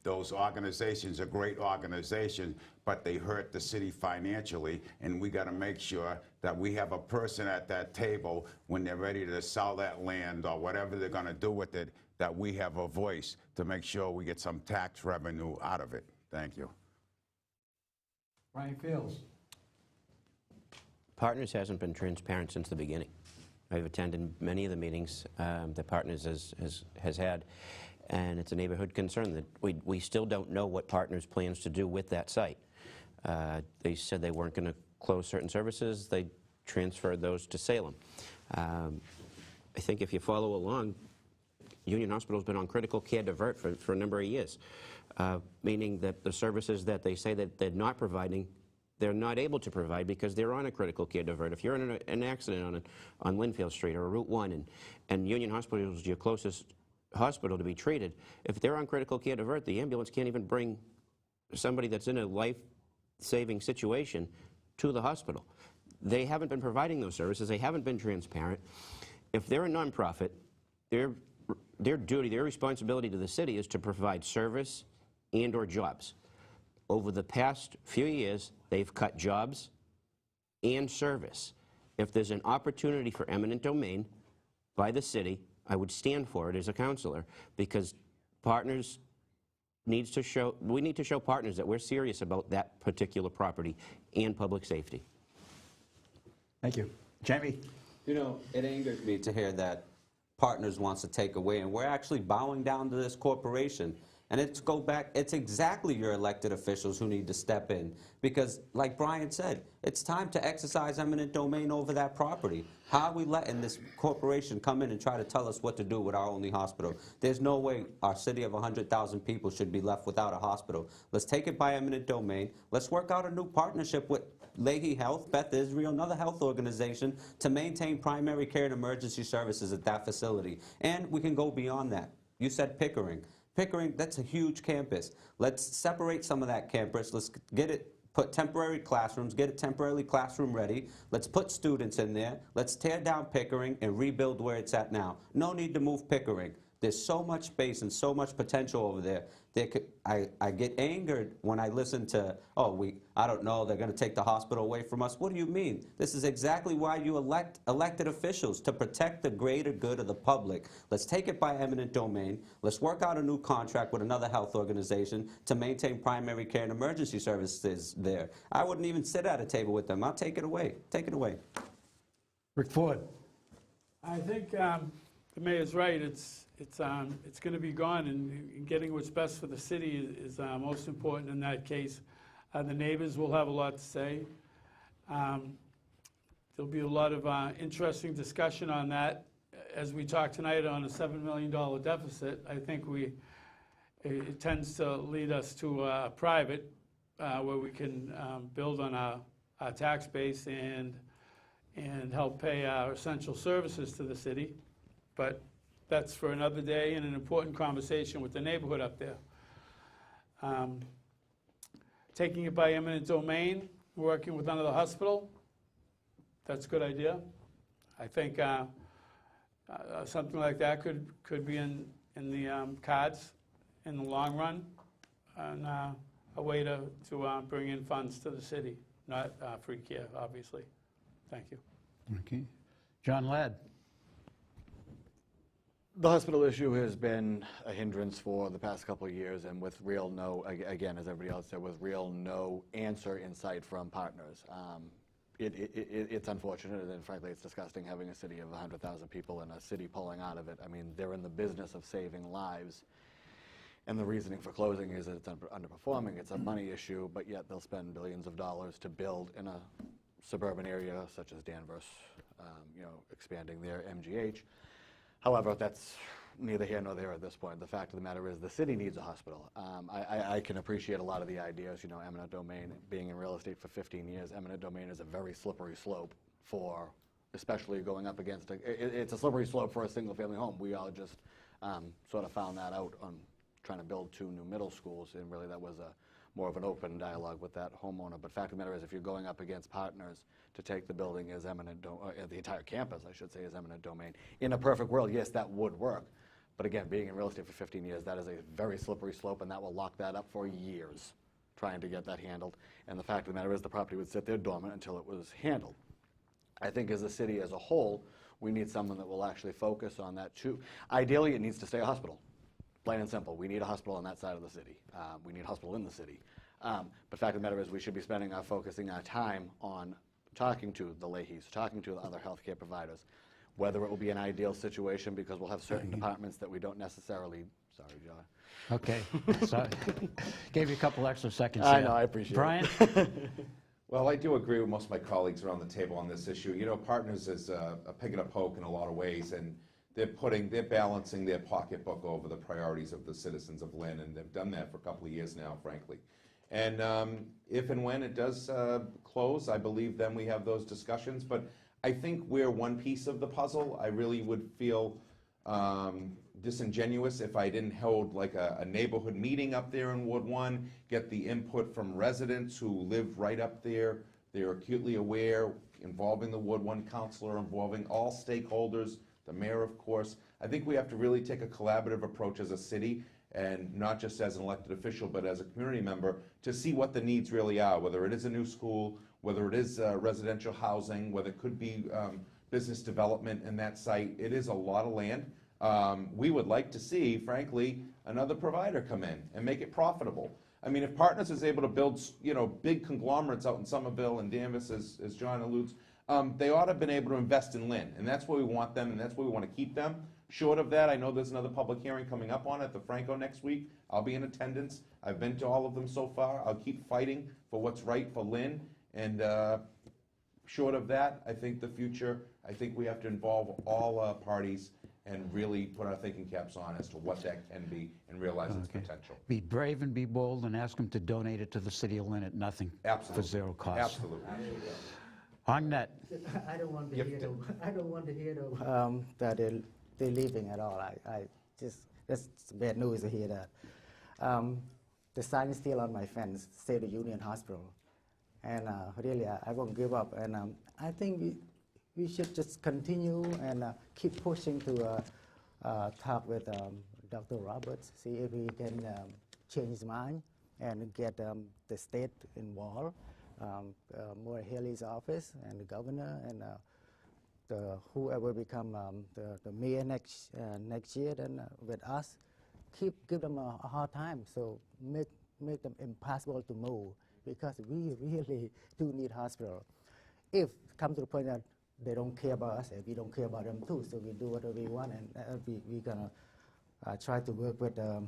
Those organizations are great organizations, but they hurt the city financially, and we got to make sure that we have a person at that table when they're ready to sell that land or whatever they're going to do with it, that we have a voice to make sure we get some tax revenue out of it. Thank you. Brian Fields. Partners hasn't been transparent since the beginning. I've attended many of the meetings that Partners has had, and it's a neighborhood concern that we still don't know what Partners plans to do with that site. They said they weren't going to close certain services. They transferred those to Salem. I think if you follow along, Union Hospital's been on critical care divert for a number of years, meaning that the services that they say that they're not providing, they're not able to provide because they're on a critical care divert. If you're in an accident on Linfield Street or Route 1 and Union Hospital is your closest hospital to be treated, if they're on critical care divert, the ambulance can't even bring somebody that's in a life-saving situation to the hospital. They haven't been providing those services. They haven't been transparent. If they're a nonprofit, their duty, their responsibility to the city is to provide service and or jobs. Over the past few years, they've cut jobs and service. If there's an opportunity for eminent domain by the city, I would stand for it as a councilor, because Partners needs to show, we need to show Partners that we're serious about that particular property and public safety. Thank you. Jamie? You know, it angers me to hear that Partners wants to take away, and we're actually bowing down to this corporation. And it's exactly your elected officials who need to step in, because like Brian said, it's time to exercise eminent domain over that property. How are we letting this corporation come in and try to tell us what to do with our only hospital? There's no way our city of 100,000 people should be left without a hospital. Let's take it by eminent domain. Let's work out a new partnership with Leahy Health, Beth Israel, another health organization, to maintain primary care and emergency services at that facility. And we can go beyond that. You said Pickering. Pickering, that's a huge campus. Let's separate some of that campus. Let's get it, put temporary classrooms, get it temporarily classroom ready. Let's put students in there. Let's tear down Pickering and rebuild where it's at now. No need to move Pickering. There's so much space and so much potential over there. I get angered when I listen to, oh, I don't know, they're going to take the hospital away from us. What do you mean? This is exactly why you elect elected officials, to protect the greater good of the public. Let's take it by eminent domain. Let's work out a new contract with another health organization to maintain primary care and emergency services there. I wouldn't even sit at a table with them. I'll take it away. Take it away. Rick Ford. I think the mayor's right. It's going to be gone, and getting what's best for the city is most important in that case. The neighbors will have a lot to say. There'll be a lot of interesting discussion on that. As we talk tonight on a $7 million deficit, I think it tends to lead us to private, where we can build on our tax base and help pay our essential services to the city. But that's for another day and an important conversation with the neighborhood up there. Taking it by eminent domain, working with another hospital, that's a good idea. I think something like that could be in the cards in the long run, and a way to bring in funds to the city, not free care, obviously. Thank you. Okay. John Ladd. The hospital issue has been a hindrance for the past couple of years, and with again, as everybody else said, with no answer in sight from partners. It's unfortunate, and frankly, it's disgusting having a city of 100,000 people and a city pulling out of it. I mean, they're in the business of saving lives, and the reasoning for closing is that it's underperforming. It's a money issue, but yet they'll spend billions of dollars to build in a suburban area such as Danvers, expanding their MGH. However, that's neither here nor there at this point. The fact of the matter is the city needs a hospital. I can appreciate a lot of the ideas, eminent domain. Being in real estate for 15 years, eminent domain is a very slippery slope for, especially going up against, it's a slippery slope for a single family home. We all just sort of found that out on trying to build 2 new middle schools, and really that was more of an open dialogue with that homeowner. But fact of the matter is, if you're going up against partners to take the building as the entire campus, I should say, as eminent domain, in a perfect world, yes, that would work. But again, being in real estate for 15 years, that is a very slippery slope, and that will lock that up for years, trying to get that handled. And the fact of the matter is, the property would sit there dormant until it was handled. I think as a city as a whole, we need someone that will actually focus on that too. Ideally, it needs to stay a hospital. Plain and simple. We need a hospital on that side of the city. We need a hospital in the city. But the fact of the matter is, we should be focusing our time on talking to the Leahys, talking to the other healthcare providers, whether it will be an ideal situation, because we'll have certain departments that we don't necessarily, sorry, John. Okay, so gave you a couple extra seconds. I know, I appreciate Brian? it. Brian? Well, I do agree with most of my colleagues around the table on this issue. Partners is a pig in a poke in a lot of ways, and they're balancing their pocketbook over the priorities of the citizens of Lynn, and they've done that for a couple of years now, frankly. And if and when it does close, I believe then we have those discussions. But I think we're one piece of the puzzle. I really would feel disingenuous if I didn't hold like a neighborhood meeting up there in Ward 1, get the input from residents who live right up there. They're acutely aware, involving the Ward 1 councilor, involving all stakeholders, the mayor, of course. I think we have to really take a collaborative approach as a city, and not just as an elected official, but as a community member, to see what the needs really are, whether it is a new school, whether it is residential housing, whether it could be business development in that site. It is a lot of land. We would like to see, frankly, another provider come in and make it profitable. I mean, if Partners is able to build, big conglomerates out in Somerville and Danvers, as John alludes, they ought to have been able to invest in Lynn, and that's where we want them, and that's where we want to keep them. Short of that, I know there's another public hearing coming up on it, the Franco next week. I'll be in attendance. I've been to all of them so far. I'll keep fighting for what's right for Lynn, and short of that, I think the future, I think we have to involve all parties and really put our thinking caps on as to what that can be and realize its potential. Be brave and be bold, and ask them to donate it to the city of Lynn at nothing. Absolutely. For zero cost. Absolutely. Hongnet. I don't want to hear that they're leaving at all. That's bad news to hear that. The sign is still on my fence, State of Union Hospital. And really, I won't give up. And I think we should just continue and keep pushing to talk with Dr. Roberts, see if we can change his mind and get the state involved, Mayor Haley's office and the governor and whoever become the mayor next year, then with us, give them a hard time. So make them impossible to move because we really do need hospital. If come to the point that they don't care about us, we don't care about them too. So we do whatever we want, and we're gonna try to work with the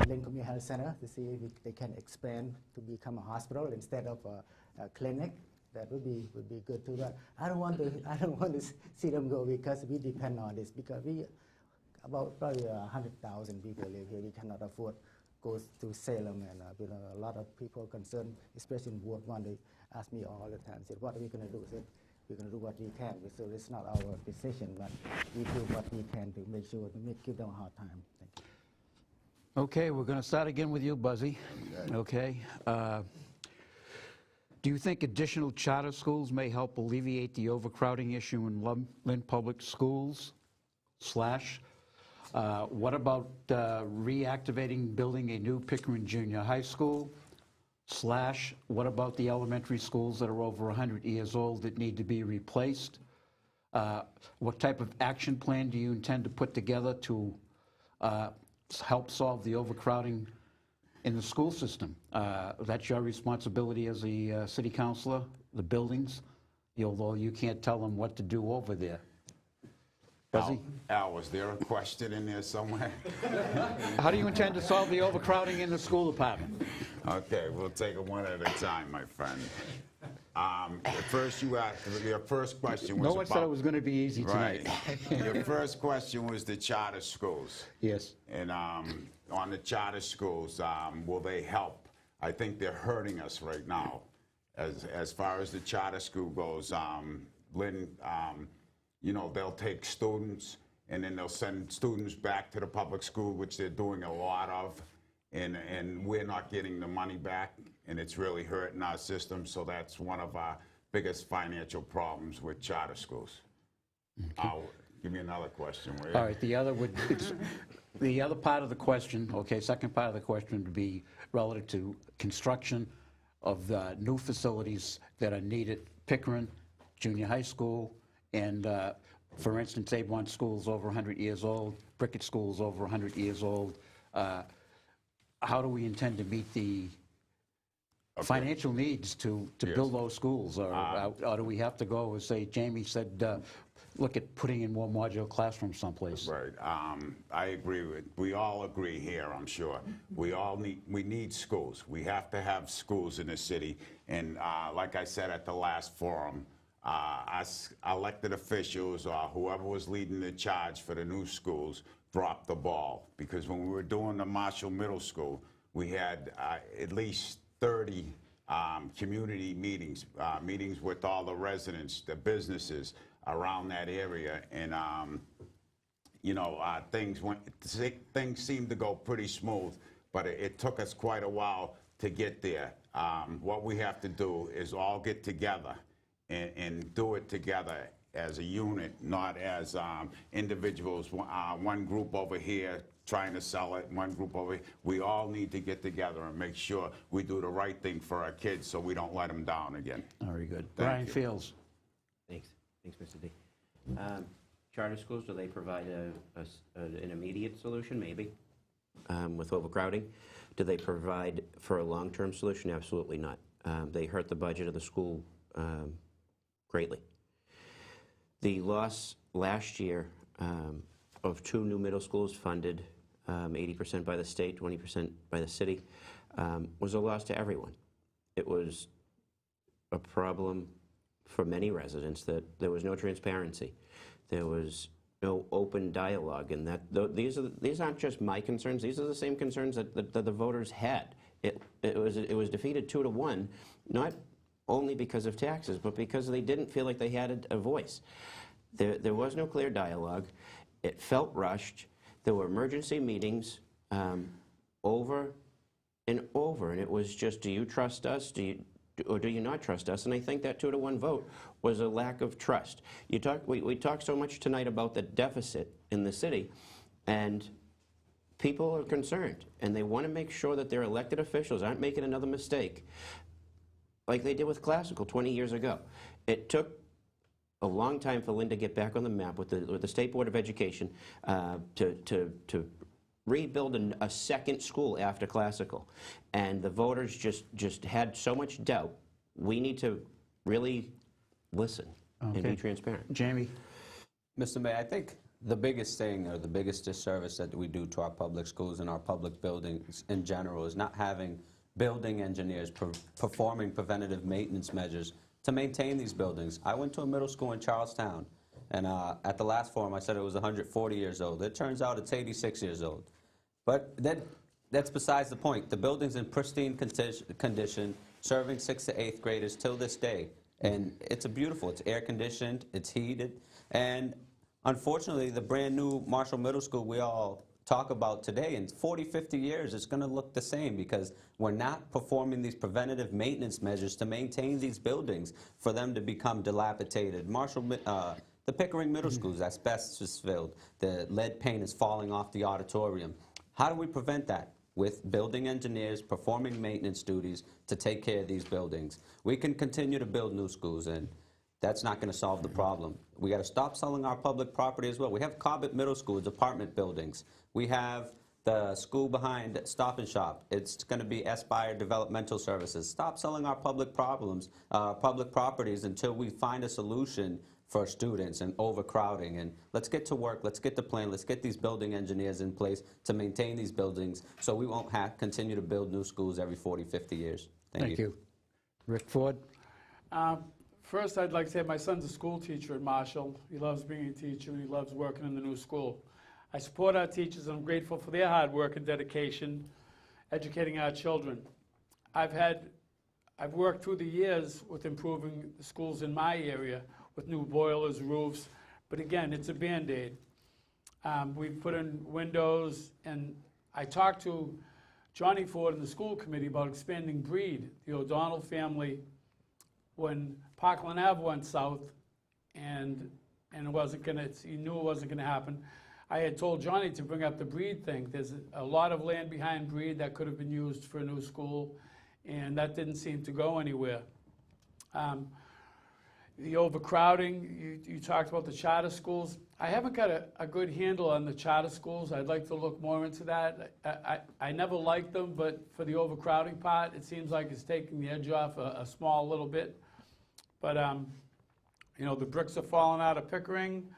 Lynn Community Health Center to see if they can expand to become a hospital instead of a clinic. That would be good too. But I don't want to see them go because we depend on this. Because about probably 100,000 people live here. We cannot afford go to Salem, and a lot of people concerned, especially in Ward 1. They ask me all the time, said, "What are we going to do?" I said, "We're going to do what we can." So it's not our decision, but we do what we can to make sure to give them a hard time. Thank you. Okay, we're going to start again with you, Buzzy. Okay. Do you think additional charter schools may help alleviate the overcrowding issue in Lynn Public Schools? What about reactivating building a new Pickering Junior High School? What about the elementary schools that are over 100 years old that need to be replaced? What type of action plan do you intend to put together to help solve the overcrowding in the school system? That's your responsibility as a city councilor, the buildings, although you can't tell them what to do over there. Buzzy? Al, was there a question in there somewhere? How do you intend to solve the overcrowding in the school department? Okay, we'll take it one at a time, my friend. First, your first question was No one said it was going to be easy tonight. Right. Your first question was the charter schools. Yes. And on the charter schools, will they help? I think they're hurting us right now. As far as the charter school goes, Lynn, they'll take students and then they'll send students back to the public school, which they're doing a lot of, and we're not getting the money back, and it's really hurting our system. So that's one of our biggest financial problems with charter schools. Okay. Give me another question, will you? All right, the other part of the question, okay, second part of the question would be relative to construction of the new facilities that are needed, Pickering Junior High School, and for instance, Avon School's over 100 years old, Brickett School's over 100 years old. How do we intend to meet the financial needs to build those schools? Or do we have to go, as Jamie said, look at putting in more modular classrooms someplace? Right. I agree we all agree here, I'm sure. We need schools. We have to have schools in the city. And like I said at the last forum, us elected officials or whoever was leading the charge for the new schools dropped the ball, because when we were doing the Marshall Middle School, we had at least 30 community meetings, meetings with all the residents, the businesses around that area, and things seemed to go pretty smooth, but it took us quite a while to get there. What we have to do is all get together and do it together as a unit, not as individuals, one group over here trying to sell it, one group over here. We all need to get together and make sure we do the right thing for our kids so we don't let them down again. Very good. Brian Fields. Thanks, Mr. D. Charter schools, do they provide an immediate solution? Maybe. With overcrowding. Do they provide for a long-term solution? Absolutely not. They hurt the budget of the school greatly. The loss last year of 2 new middle schools funded, 80% by the state, 20% by the city, was a loss to everyone. It was a problem for many residents that there was no transparency. There was no open dialogue, and these aren't just my concerns. These are the same concerns that the voters had. It was defeated 2-1, not only because of taxes, but because they didn't feel like they had a voice. There was no clear dialogue. It felt rushed. There were emergency meetings over and over, and it was just, do you trust us? or do you not trust us? And I think that 2-to-1 vote was a lack of trust. We talked so much tonight about the deficit in the city, and people are concerned, and they want to make sure that their elected officials aren't making another mistake like they did with classical 20 years ago. It took a long time for Lynn to get back on the map with the State Board of Education to rebuild a second school after classical. And the voters just had so much doubt. We need to really listen and be transparent. Jamie? Mr. Mayor, I think the biggest thing, or the biggest disservice that we do to our public schools and our public buildings in general, is not having building engineers performing preventative maintenance measures to maintain these buildings. I went to a middle school in Charlestown, and at the last forum I said it was 140 years old. It turns out it's 86 years old. But that's besides the point. The building's in pristine condition, serving 6th to 8th graders till this day. And it's beautiful. It's air conditioned, it's heated, and unfortunately the brand new Marshall Middle School we all talk about today, in 40, 50 years, it's going to look the same because we're not performing these preventative maintenance measures to maintain these buildings for them to become dilapidated. The Pickering Middle School is asbestos-filled. The lead paint is falling off the auditorium. How do we prevent that? With building engineers performing maintenance duties to take care of these buildings. We can continue to build new schools, and that's not going to solve the problem. We got to stop selling our public property as well. We have Cobbett Middle School, it's apartment buildings. We have the school behind Stop and Shop. It's going to be Aspire Developmental Services. Stop selling our public properties until we find a solution for students and overcrowding. And let's get to work, let's get the plan, let's get these building engineers in place to maintain these buildings so we won't continue to build new schools every 40, 50 years. Thank you. Rick Ford? First, I'd like to say my son's a school teacher at Marshall. He loves being a teacher, and he loves working in the new school. I support our teachers, and I'm grateful for their hard work and dedication educating our children. I've worked through the years with improving the schools in my area with new boilers, roofs, but again, it's a Band-Aid. We've put in windows, and I talked to Johnny Ford in the school committee about expanding Breed, the O'Donnell family. When Parkland Ave went south, and it wasn't gonna, he knew it wasn't gonna happen, I had told Johnny to bring up the Breed thing. There's a lot of land behind Breed that could have been used for a new school, and that didn't seem to go anywhere. The overcrowding, you talked about the charter schools. I haven't got a good handle on the charter schools. I'd like to look more into that. I never liked them, but for the overcrowding part, it seems like it's taking the edge off a small little bit. But, you know, the bricks are falling out of Pickering.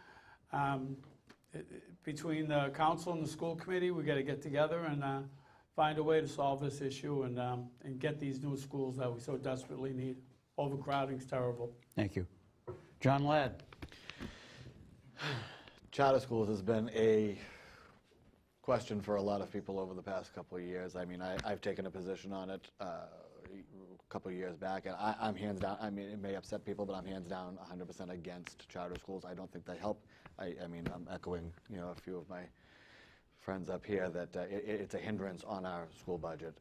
Between the council and the school committee, we got to get together and find a way to solve this issue and get these new schools that we so desperately need. Overcrowding's terrible. Thank you. John Ladd? Charter schools has been a question for a lot of people over the past couple of years. I mean, I've taken a position on it a couple of years back, and I'm hands down. I mean, it may upset people, but I'm hands down 100% against charter schools. I don't think they help. I mean, I'm echoing, you know, a few of my friends up here that it's a hindrance on our school budget.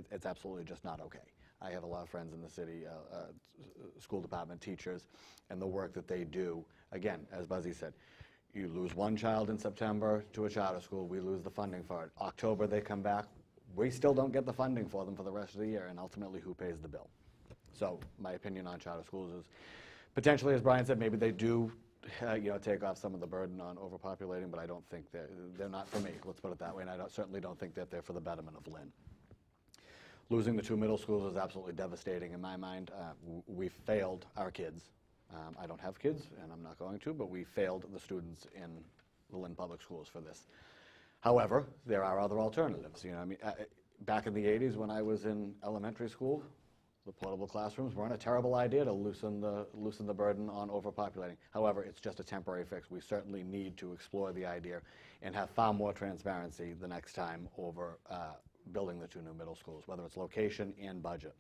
It's absolutely just not okay. I have a lot of friends in the city, school department teachers, and the work that they do. Again, as Buzzy said, you lose one child in September to a charter school, we lose the funding for it. October, they come back, we still don't get the funding for them for the rest of the year, and ultimately, who pays the bill? So my opinion on charter schools is potentially, as Brian said, maybe they do you know, take off some of the burden on overpopulating, but I don't think they're not for me, let's put it that way, and I certainly don't think that they're for the betterment of Lynn. Losing the two middle schools is absolutely devastating in my mind. We failed our kids. I don't have kids, and I'm not going to, but we failed the students in the Lynn Public Schools for this. However, there are other alternatives. You know, I mean, back in the 80s when I was in elementary school, the portable classrooms weren't a terrible idea to loosen the burden on overpopulating. However, it's just a temporary fix. We certainly need to explore the idea and have far more transparency the next time over building the two new middle schools, whether it's location and budget.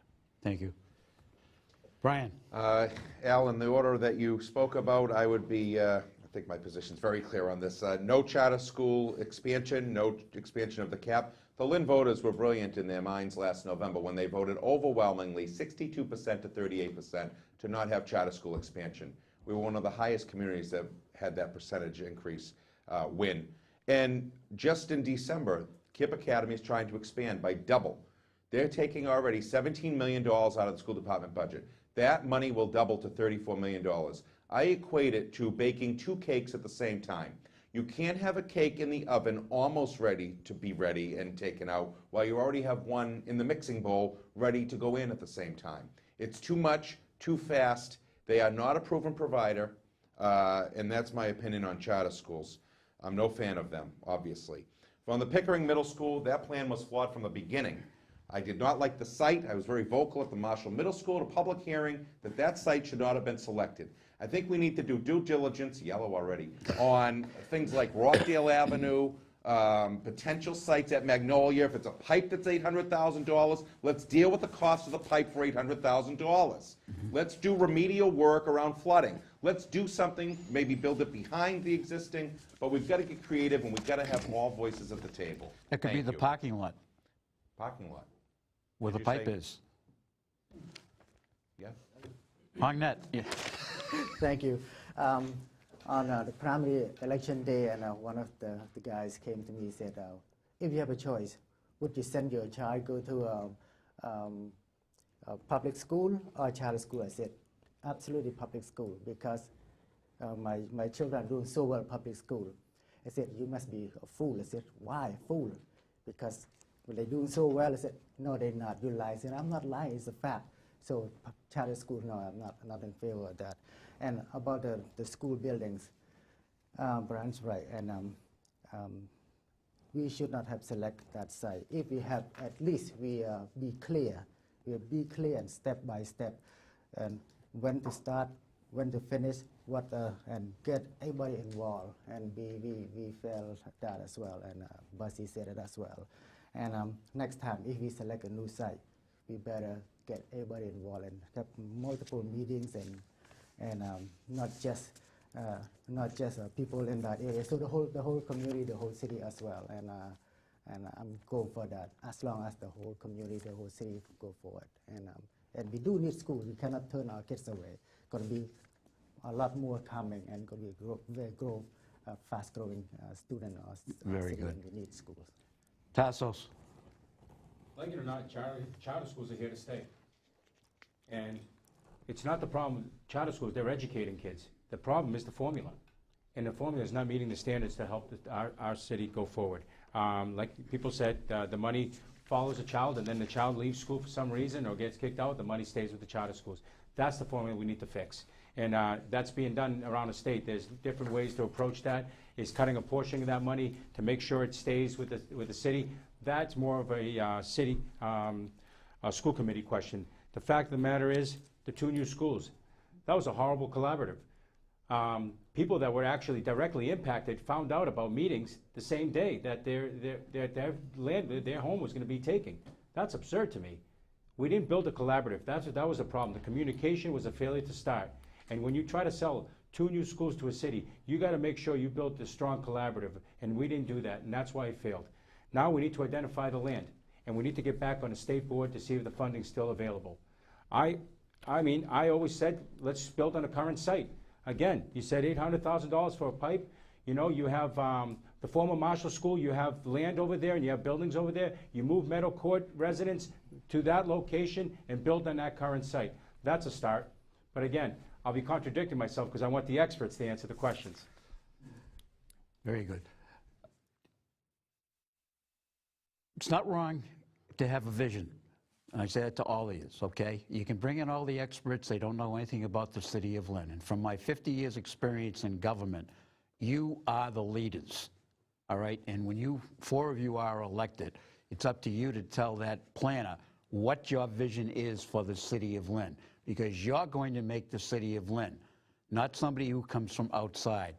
Thank you. Brian? Al, in the order that you spoke about, I would be, I think my position is very clear on this. No charter school expansion, no expansion of the cap. The Lynn voters were brilliant in their minds last November when they voted overwhelmingly, 62% to 38%, to not have charter school expansion. We were one of the highest communities that had that percentage increase win. And just in December, KIPP Academy is trying to expand by double. They're taking already $17 million out of the school department budget. That money will double to $34 million. I equate it to baking 2 cakes at the same time. You can't have a cake in the oven almost ready to be ready and taken out while you already have one in the mixing bowl ready to go in at the same time. It's too much, too fast. They are not a proven provider, and that's my opinion on charter schools. I'm no fan of them, obviously. From the Pickering Middle School, that plan was flawed from the beginning. I did not like the site. I was very vocal at the Marshall Middle School at a public hearing that that site should not have been selected. I think we need to do due diligence, yellow already, on things like Rockdale Avenue, potential sites at Magnolia. If it's a pipe that's $800,000, let's deal with the cost of the pipe for $800,000. Let's do remedial work around flooding. Let's do something, maybe build it behind the existing, but we've got to get creative and we've got to have all voices at the table. That could be the parking lot Parking lot. where the Did you pipe say- is. Yeah? Hong net, yeah. Thank you. On the primary election day, and one of the guys came to me and said, if you have a choice, would you send your child go to a public school or a charter school? I said, absolutely public school, because my children are doing so well in public school. I said, you must be a fool. I said, why fool? Because when they're doing so well, I said, no, they're not. You lie. I said, I'm not lying, it's a fact. So charter school, no, I'm not in favor of that. And about the school buildings, Brian's right, and we should not have selected that site. If we have, at least we be clear. We be clear and step by step, and when to start, when to finish, what, and get everybody involved. And we felt that as well, and Buzzy said it as well. And next time, if we select a new site, we better get everybody involved and have multiple meetings and not just people in that area. So the whole community, the whole city as well. And I'm going for that. As long as the whole community, the whole city go forward. And we do need schools. We cannot turn our kids away. Going to be a lot more coming, and going to be fast-growing student or Very city, good. and we need schools. Like Tassos. it or not, charter schools are here to stay. And it's not the problem, charter schools, they're educating kids. The problem is the formula. And the formula is not meeting the standards to help our city go forward. Like people said, the money follows a child, and then the child leaves school for some reason or gets kicked out, the money stays with the charter schools. That's the formula we need to fix. And that's being done around the state. There's different ways to approach that. Is cutting a portion of that money to make sure it stays with the city. That's more of a city a school committee question. The fact of the matter is, the 2 new schools, that was a horrible collaborative. People that were actually directly impacted found out about meetings the same day that their land, their home was going to be taken. That's absurd to me. We didn't build a collaborative. That was a problem. The communication was a failure to start. And when you try to sell 2 new schools to a city, you got to make sure you built a strong collaborative. And we didn't do that, and that's why it failed. Now we need to identify the land, and we need to get back on a state board to see if the funding's still available. I mean, I always said, let's build on a current site. Again, you said $800,000 for a pipe. You know, you have the former Marshall School, you have land over there, and you have buildings over there. You move Meadow Court residents to that location and build on that current site. That's a start. But again, I'll be contradicting myself because I want the experts to answer the questions. Very good. It's not wrong to have a vision. And I say that to all of you, okay? You can bring in all the experts. They don't know anything about the city of Lynn. And from my 50 years experience in government, you are the leaders, all right? And when 4 of you are elected, it's up to you to tell that planner what your vision is for the city of Lynn, because you're going to make the city of Lynn, not somebody who comes from outside.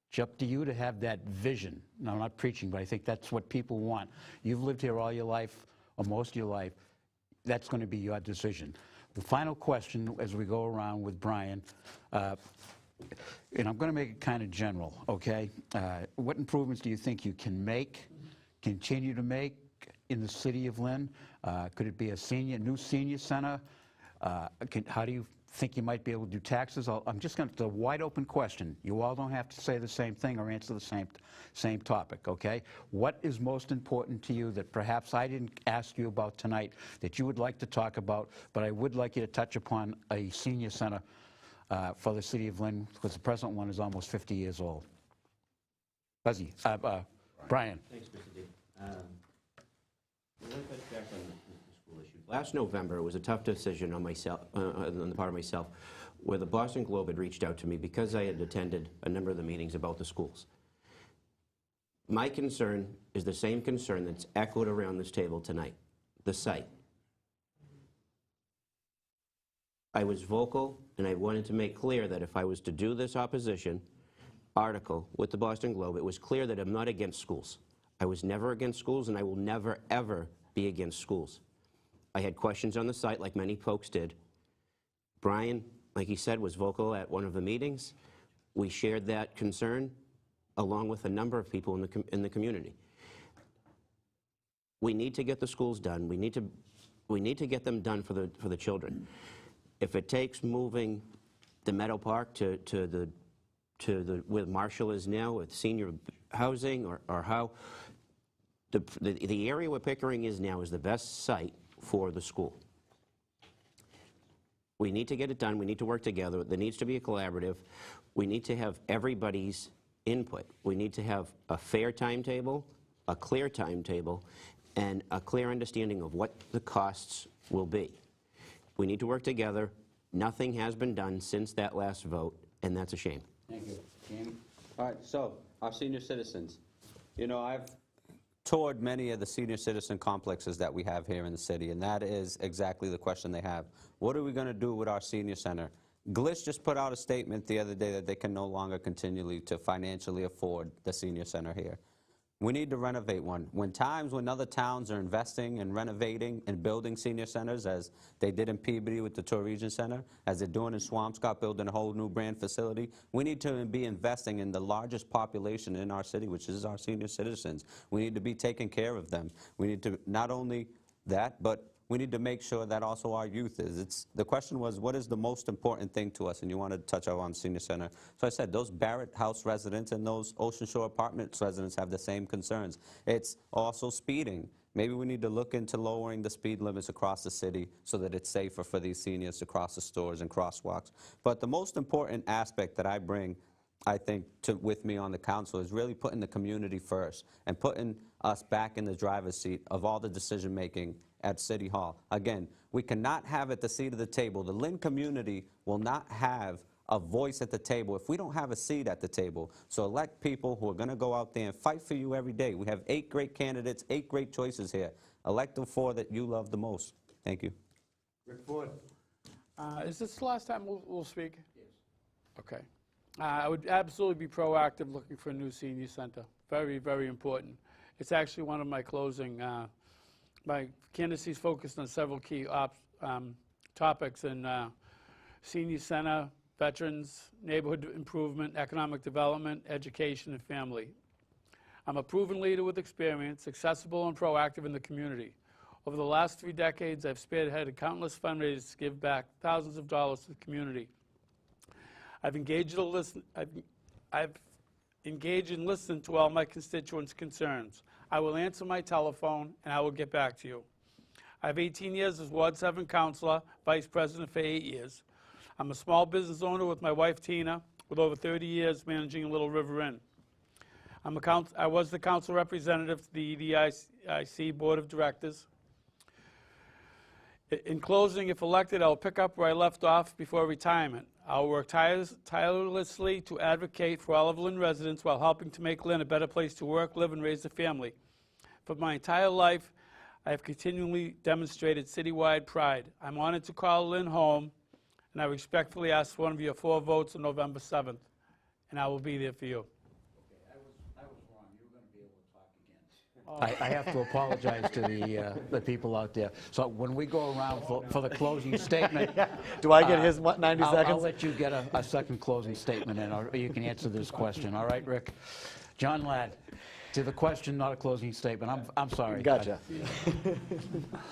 It's up to you to have that vision. Now, I'm not preaching, but I think that's what people want. You've lived here all your life, or most of your life. That's going to be your decision. The final question as we go around with Brian, and I'm going to make it kind of general, okay? What improvements do you think you can make, continue to make, in the city of Lynn? Could it be a new senior center? How do you think you might be able to do taxes? I'm just going to, a wide open question. You all don't have to say the same thing or answer the same topic, okay? What is most important to you that perhaps I didn't ask you about tonight that you would like to talk about, but I would like you to touch upon a senior center for the city of Lynn, because the present one is almost 50 years old. Buzzy, Brian. Thanks, Mr. D. Let me touch back on the school issue. Last November, it was a tough decision on myself, on the part of myself, where the Boston Globe had reached out to me because I had attended a number of the meetings about the schools. My concern is the same concern that's echoed around this table tonight, the site. I was vocal, and I wanted to make clear that if I was to do this opposition article with the Boston Globe, it was clear that I'm not against schools. I was never against schools, and I will never, ever be against schools. I had questions on the site, like many folks did. Brian, like he said, was vocal at one of the meetings. We shared that concern along with a number of people in the community. We need to get the schools done. We need to get them done for the children. If it takes moving the Meadow Park to where Marshall is now with senior housing, or how the area where Pickering is now is the best site for the school. We need to get it done. We need to work together. There needs to be a collaborative. We need to have everybody's input. We need to have a fair timetable, a clear timetable, and a clear understanding of what the costs will be. We need to work together. Nothing has been done since that last vote, and that's a shame. Thank you. Jamie? All right, so our senior citizens. You know, I've toured many of the senior citizen complexes that we have here in the city, and that is exactly the question they have. What are we going to do with our senior center? Gliss just put out a statement the other day that they can no longer continually to financially afford the senior center here. We need to renovate one. When other towns are investing and renovating and building senior centers, as they did in Peabody with the Torregian Center, as they're doing in Swampscott, building a whole new brand facility, we need to be investing in the largest population in our city, which is our senior citizens. We need to be taking care of them. We need to, not only that, but we need to make sure that also our youth is. The question was, what is the most important thing to us? And you wanted to touch on senior center. So I said, those Barrett House residents and those Ocean Shore Apartments residents have the same concerns. It's also speeding. Maybe we need to look into lowering the speed limits across the city so that it's safer for these seniors to cross the stores and crosswalks. But the most important aspect that I bring, I think, with me on the council is really putting the community first and putting us back in the driver's seat of all the decision making at City Hall. Again, we cannot have at the seat of the table. The Lynn community will not have a voice at the table if we don't have a seat at the table. So elect people who are going to go out there and fight for you every day. We have 8 great candidates, 8 great choices here. Elect the 4 that you love the most. Thank you. Rick Ford. Is this the last time we'll speak? Yes. Okay. I would absolutely be proactive looking for a new senior center. Very, very important. It's actually one of my closing. My candidacy is focused on several key topics in senior center, veterans, neighborhood improvement, economic development, education, and family. I'm a proven leader with experience, accessible and proactive in the community. Over the last 3 decades, I've spearheaded countless fundraisers to give back thousands of dollars to the community. I've engaged and listened to all my constituents' concerns. I will answer my telephone, and I will get back to you. I have 18 years as Ward 7 Councilor, Vice President for 8 years. I'm a small business owner with my wife, Tina, with over 30 years managing Little River Inn. I was the council representative to the EDIC Board of Directors. In closing, if elected, I will pick up where I left off before retirement. I will work tirelessly to advocate for all of Lynn residents while helping to make Lynn a better place to work, live, and raise a family. For my entire life, I have continually demonstrated citywide pride. I'm honored to call Lynn home, and I respectfully ask for one of your 4 votes on November 7th, and I will be there for you. I was wrong. You were going to be able to talk again. I have to apologize to the people out there. So when we go around for the closing statement. Do I get his 90 seconds? I'll let you get a second closing statement in, or you can answer this question. All right, Rick? John Ladd. To the question, not a closing statement. I'm sorry. Gotcha.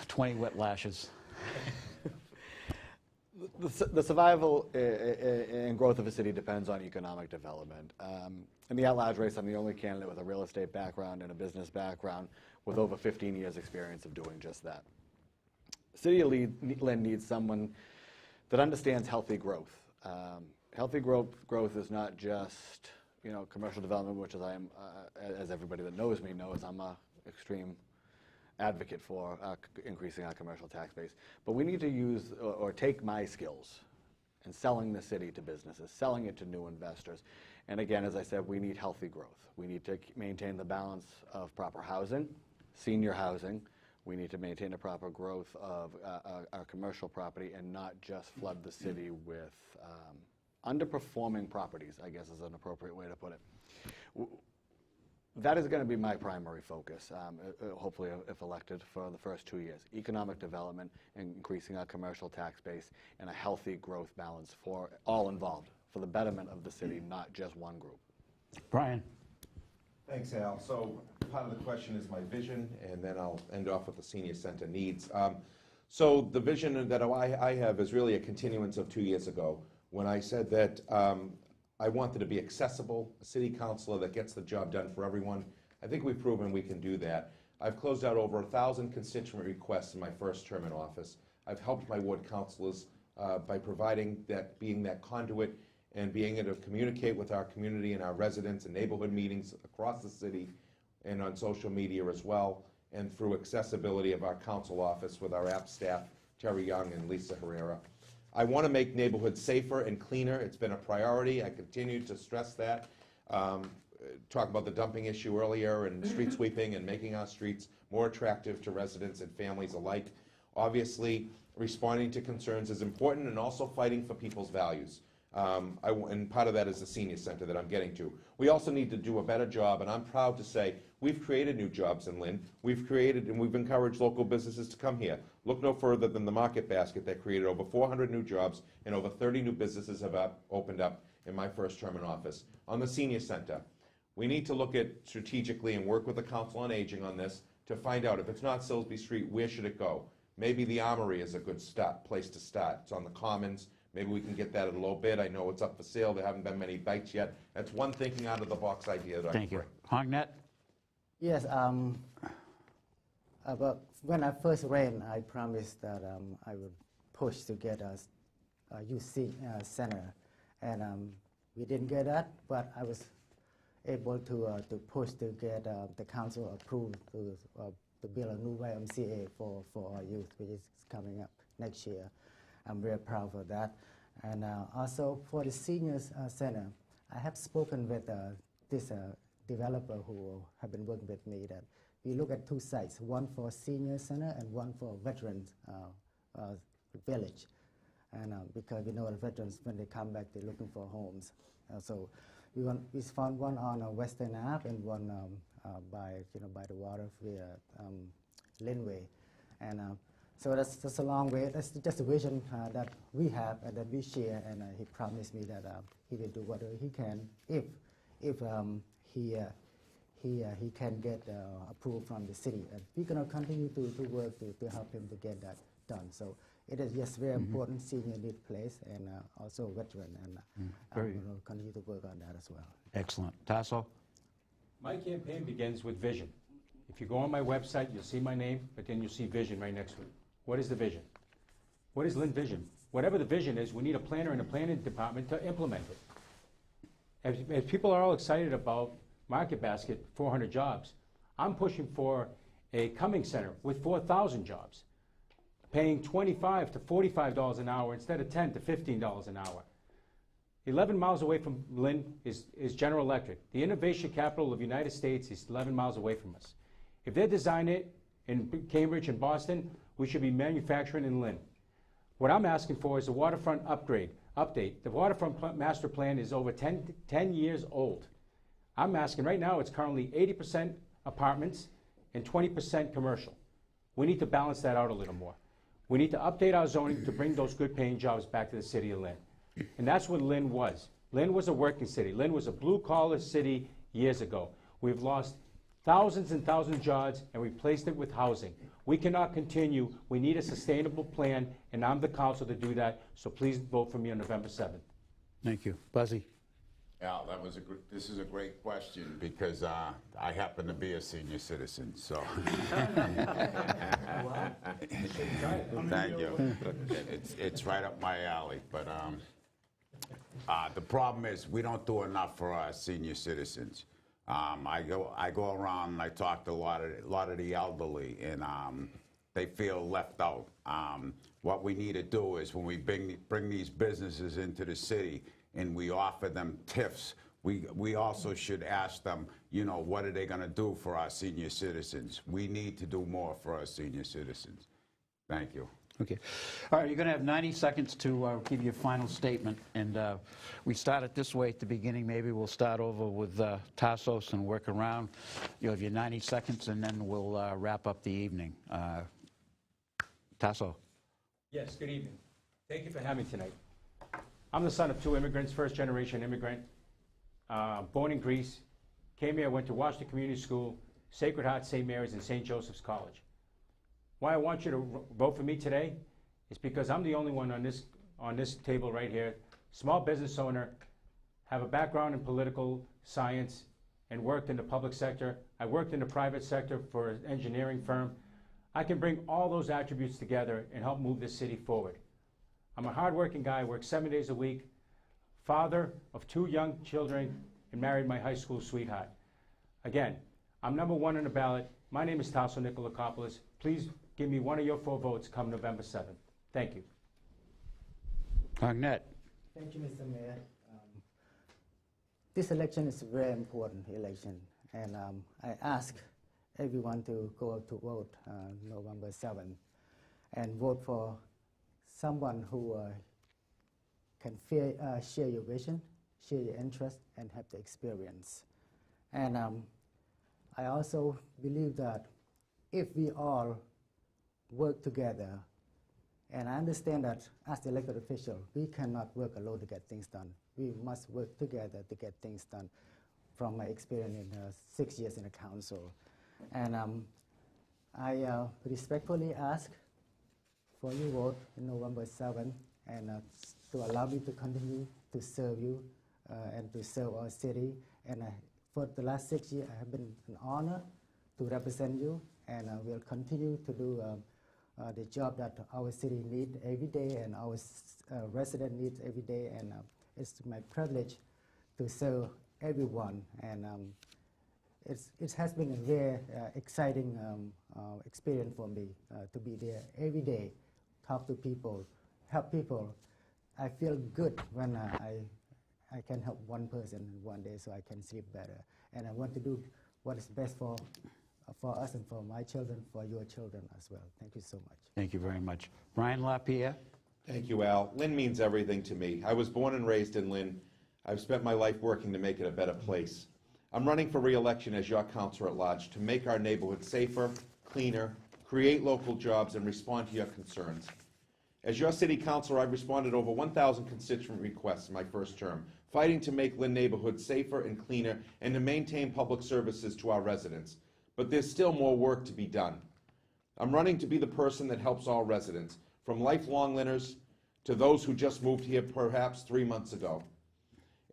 20 wet lashes. The survival and growth of a city depends on economic development. In the at-large race, I'm the only candidate with a real estate background and a business background with over 15 years' experience of doing just that. City of Lynn needs someone that understands healthy growth. Healthy growth is not just, commercial development, which as everybody that knows me knows, I'm an extreme advocate for increasing our commercial tax base. But we need to use or take my skills in selling the city to businesses, selling it to new investors. And again, as I said, we need healthy growth. We need to maintain the balance of proper housing, senior housing. We need to maintain the proper growth of our commercial property and not just flood the city with underperforming properties, I guess is an appropriate way to put it. That is going to be my primary focus, hopefully if elected, for the first 2 years. Economic development and increasing our commercial tax base and a healthy growth balance for all involved, for the betterment of the city, not just one group. Brian. Thanks, Al. So part of the question is my vision, and then I'll end off with the senior center needs. So the vision that I have is really a continuance of 2 years ago, when I said that I wanted to be accessible, a city councilor that gets the job done for everyone. I think we've proven we can do that. I've closed out over 1,000 constituent requests in my first term in office. I've helped my ward councilors by being that conduit and being able to communicate with our community and our residents and neighborhood meetings across the city and on social media as well, and through accessibility of our council office with our app staff, Terry Young and Lisa Herrera. I want to make neighborhoods safer and cleaner. It's been a priority. I continue to stress that. Talk about the dumping issue earlier and street sweeping and making our streets more attractive to residents and families alike. Obviously, responding to concerns is important, and also fighting for people's values. And part of that is the senior center that I'm getting to. We also need to do a better job, and I'm proud to say we've created new jobs in Lynn. We've created and we've encouraged local businesses to come here. Look no further than the Market Basket that created over 400 new jobs, and over 30 new businesses have opened up in my first term in office. On the senior center, we need to look at strategically and work with the Council on Aging on this to find out if it's not Silsby Street, where should it go? Maybe the Armory is a good place to start. It's on the Commons. Maybe we can get that at a low bid. I know it's up for sale. There haven't been many bites yet. That's one thinking out of the box idea that Thank you. Hongnet? Yes, but when I first ran, I promised that I would push to get a youth center, and we didn't get that, but I was able to push to get the council approved to build a new YMCA for our youth, which is coming up next year. I'm very proud of that. And also for the seniors center, I have spoken with this developer who have been working with me, that we look at two sites, one for senior center and one for veterans village. And because we know the veterans, when they come back, they're looking for homes. So we found one on Western Ave and one by the water via Linway. And so that's a long way. That's just a vision that we have and that we share. And he promised me that he will do whatever he can if he can get approval from the city. And we're going to continue to work to help him to get that done. So it is just very important senior need place, and also veteran, and we're going to continue to work on that as well. Excellent. Tasso? My campaign begins with vision. If you go on my website, you'll see my name, but then you'll see vision right next to it. What is the vision? What is Lynn Vision? Whatever the vision is, we need a planner in the planning department to implement it. As people are all excited about Market Basket, 400 jobs, I'm pushing for a Cummings Center with 4,000 jobs, paying $25 to $45 an hour instead of $10 to $15 an hour. 11 miles away from Lynn is General Electric. The innovation capital of the United States is 11 miles away from us. If they design it in Cambridge and Boston, we should be manufacturing in Lynn. What I'm asking for is a waterfront update. The waterfront master plan is over 10 years old. I'm asking right now, it's currently 80% apartments and 20% commercial. We need to balance that out a little more. We need to update our zoning to bring those good paying jobs back to the city of Lynn. And that's what Lynn was. Lynn was a working city. Lynn was a blue collar city years ago. We've lost thousands and thousands of jobs and replaced it with housing. We cannot continue. We need a sustainable plan, and I'm the council to do that, so please vote for me on November 7th. Thank you. Buzzy? Al, this is a great question because I happen to be a senior citizen, so. Thank you. It's right up my alley, but the problem is we don't do enough for our senior citizens. I go around and I talk to a lot of the elderly, and they feel left out. What we need to do is when we bring these businesses into the city and we offer them TIFs, we also should ask them, you know, what are they going to do for our senior citizens? We need to do more for our senior citizens. Thank you. Okay. All right, you're going to have 90 seconds to give your final statement. And we started this way at the beginning. Maybe we'll start over with Tassos and work around. You have your 90 seconds, and then we'll wrap up the evening. Tasso. Yes, good evening. Thank you for having me tonight. I'm the son of 2 immigrants, first-generation immigrant, born in Greece, came here, went to Washington Community School, Sacred Heart, St. Mary's, and St. Joseph's College. Why I want you to vote for me today is because I'm the only one on this table right here, small business owner, have a background in political science, and worked in the public sector. I worked in the private sector for an engineering firm. I can bring all those attributes together and help move this city forward. I'm a hardworking guy, work 7 days a week, father of 2 young children, and married my high school sweetheart. Again, I'm #1 on the ballot. My name is Tasso Nikolakopoulos. Please give me one of your 4 votes come November 7th. Thank you. Cognette. Thank you, Mr. Mayor. This election is a very important election, and I ask everyone to go out to vote November 7th and vote for someone who can share your vision, share your interest, and have the experience. And I also believe that if we all work together, and I understand that as the elected official, we cannot work alone to get things done. We must work together to get things done from my experience in 6 years in the council. And I respectfully ask for your vote on November 7th, and to allow me to continue to serve you and to serve our city. And for the last 6 years, I have been an honor to represent you, and I will continue to do the job that our city needs every day and our resident needs every day. And it's my privilege to serve everyone. And it has been a very exciting experience for me to be there every day, talk to people, help people. I feel good when I can help one person one day so I can sleep better. And I want to do what is best for us and for my children, for your children as well. Thank you so much. Thank you very much. Brian LaPierre. Thank you, Al. Lynn means everything to me. I was born and raised in Lynn. I've spent my life working to make it a better place. I'm running for re-election as your councilor at large to make our neighborhood safer, cleaner, create local jobs, and respond to your concerns. As your city councilor, I've responded to over 1,000 constituent requests in my first term, fighting to make Lynn neighborhoods safer and cleaner and to maintain public services to our residents. But there's still more work to be done. I'm running to be the person that helps all residents, from lifelong Lynners to those who just moved here perhaps 3 months ago,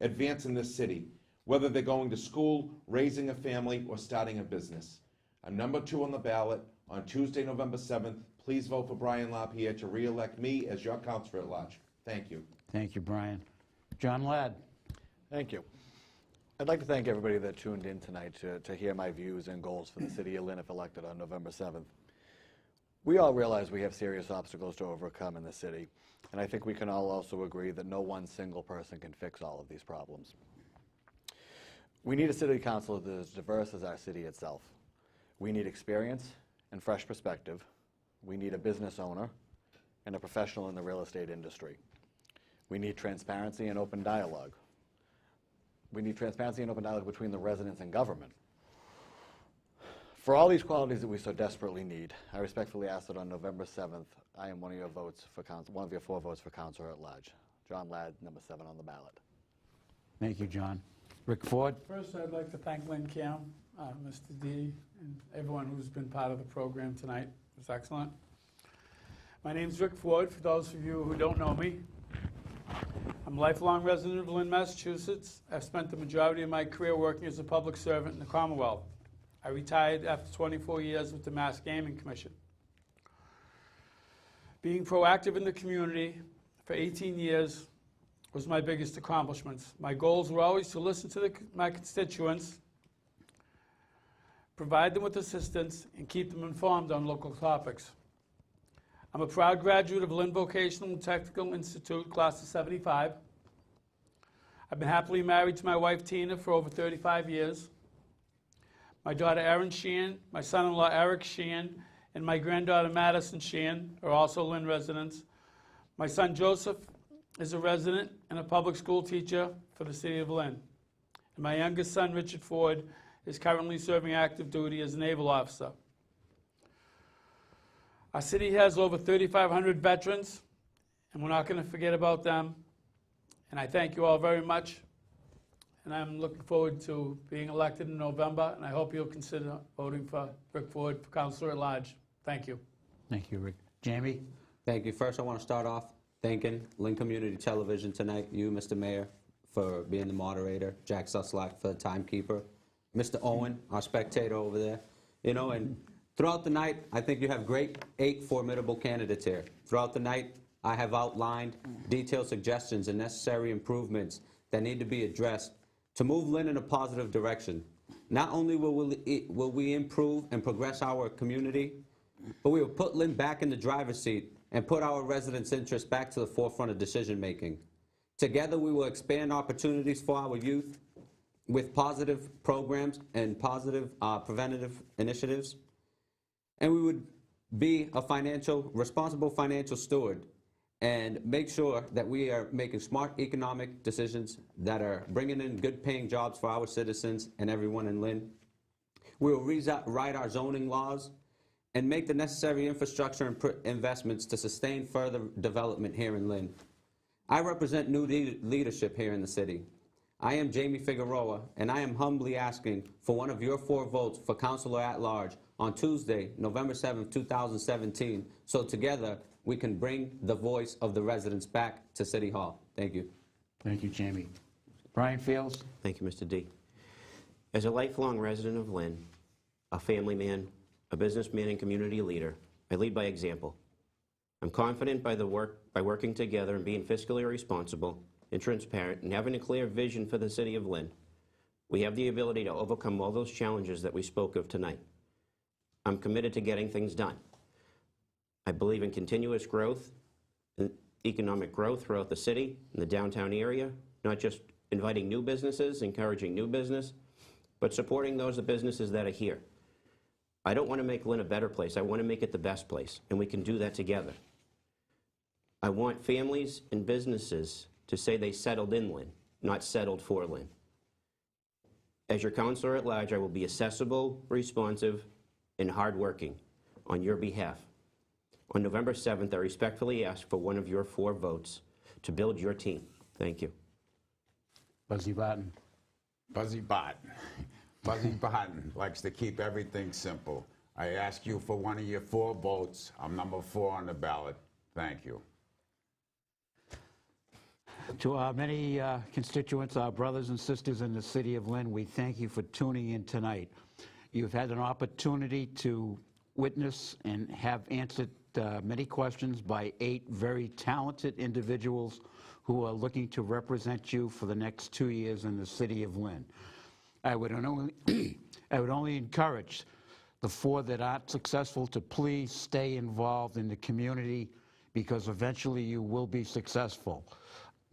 advance in this city, whether they're going to school, raising a family, or starting a business. I'm #2 on the ballot on Tuesday, November 7th. Please vote for Brian LaPierre to re-elect me as your councilor at large. Thank you. Thank you, Brian. John Ladd. Thank you. I'd like to thank everybody that tuned in tonight to hear my views and goals for the city of Lynn if elected on November 7th. We all realize we have serious obstacles to overcome in the city, and I think we can all also agree that no one single person can fix all of these problems. We need a city council that is as diverse as our city itself. We need experience and fresh perspective. We need a business owner and a professional in the real estate industry. We need transparency and open dialogue. We need transparency and open dialogue between the residents and government. For all these qualities that we so desperately need, I respectfully ask that on November 7th, I am one of your 4 votes for councilor at large. John Ladd, #7 on the ballot. Thank you, John. Rick Ford. First, I'd like to thank Lynn Cam, Mr. D, and everyone who's been part of the program tonight. It was excellent. My name's Rick Ford, for those of you who don't know me. I'm a lifelong resident of Lynn, Massachusetts. I've spent the majority of my career working as a public servant in the Commonwealth. I retired after 24 years with the Mass Gaming Commission. Being proactive in the community for 18 years was my biggest accomplishments. My goals were always to listen to my constituents, provide them with assistance, and keep them informed on local topics. I'm a proud graduate of Lynn Vocational and Technical Institute, class of '75. I've been happily married to my wife, Tina, for over 35 years. My daughter, Erin Sheehan, my son-in-law, Eric Sheehan, and my granddaughter, Madison Sheehan, are also Lynn residents. My son, Joseph, is a resident and a public school teacher for the city of Lynn. And my youngest son, Richard Ford, is currently serving active duty as a naval officer. Our city has over 3,500 veterans, and we're not going to forget about them. And I thank you all very much. And I'm looking forward to being elected in November, and I hope you'll consider voting for Rick Ford for Councilor at Large. Thank you. Thank you, Rick. Jamie? Thank you. First, I want to start off thanking Lynn Community Television tonight, you, Mr. Mayor, for being the moderator, Jack Suslak for the timekeeper, Mr. Owen, our spectator over there, and throughout the night, I think you have 8 formidable candidates here. Throughout the night, I have outlined detailed suggestions and necessary improvements that need to be addressed to move Lynn in a positive direction. Not only will we improve and progress our community, but we will put Lynn back in the driver's seat and put our residents' interests back to the forefront of decision-making. Together, we will expand opportunities for our youth with positive programs and positive preventative initiatives. And we would be a responsible financial steward and make sure that we are making smart economic decisions that are bringing in good paying jobs for our citizens and everyone in Lynn. We will rewrite our zoning laws and make the necessary infrastructure and investments to sustain further development here in Lynn. I represent new leadership here in the city. I am Jamie Figueroa, and I am humbly asking for one of your 4 votes for Councilor at Large on Tuesday, November 7th, 2017, so together we can bring the voice of the residents back to City Hall. Thank you. Thank you, Jamie. Brian Fields? Thank you, Mr. D. As a lifelong resident of Lynn, a family man, a businessman and community leader, I lead by example. I'm confident by working together and being fiscally responsible and transparent and having a clear vision for the city of Lynn, we have the ability to overcome all those challenges that we spoke of tonight. I'm committed to getting things done. I believe in continuous growth, economic growth throughout the city, in the downtown area, not just inviting new businesses, encouraging new business, but supporting those businesses that are here. I don't want to make Lynn a better place. I want to make it the best place, and we can do that together. I want families and businesses to say they settled in Lynn, not settled for Lynn. As your Councilor at Large, I will be accessible, responsive, and hardworking on your behalf. On November 7th, I respectfully ask for one of your 4 votes to build your team. Thank you. Buzzy Barton. Buzzy Barton. Buzzy Barton likes to keep everything simple. I ask you for one of your 4 votes. I'm number 4 on the ballot. Thank you. To our many constituents, our brothers and sisters in the city of Lynn, we thank you for tuning in tonight. You've had an opportunity to witness and have answered many questions by 8 very talented individuals who are looking to represent you for the next 2 years in the city of Lynn. I would only encourage the 4 that aren't successful to please stay involved in the community, because eventually you will be successful.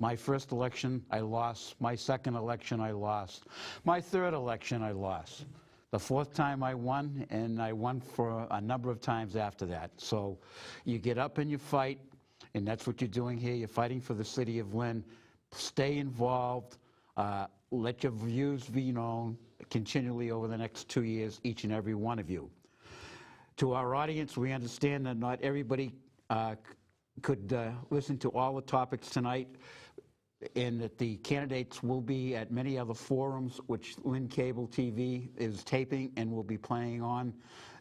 My first election, I lost. My second election, I lost. My third election, I lost. The 4th time I won, and I won for a number of times after that. So you get up and you fight, and that's what you're doing here. You're fighting for the city of Lynn. Stay involved. Let your views be known continually over the next 2 years, each and every one of you. To our audience, we understand that not everybody could listen to all the topics tonight. and that the candidates will be at many other forums, which Lynn Cable TV is taping and will be playing on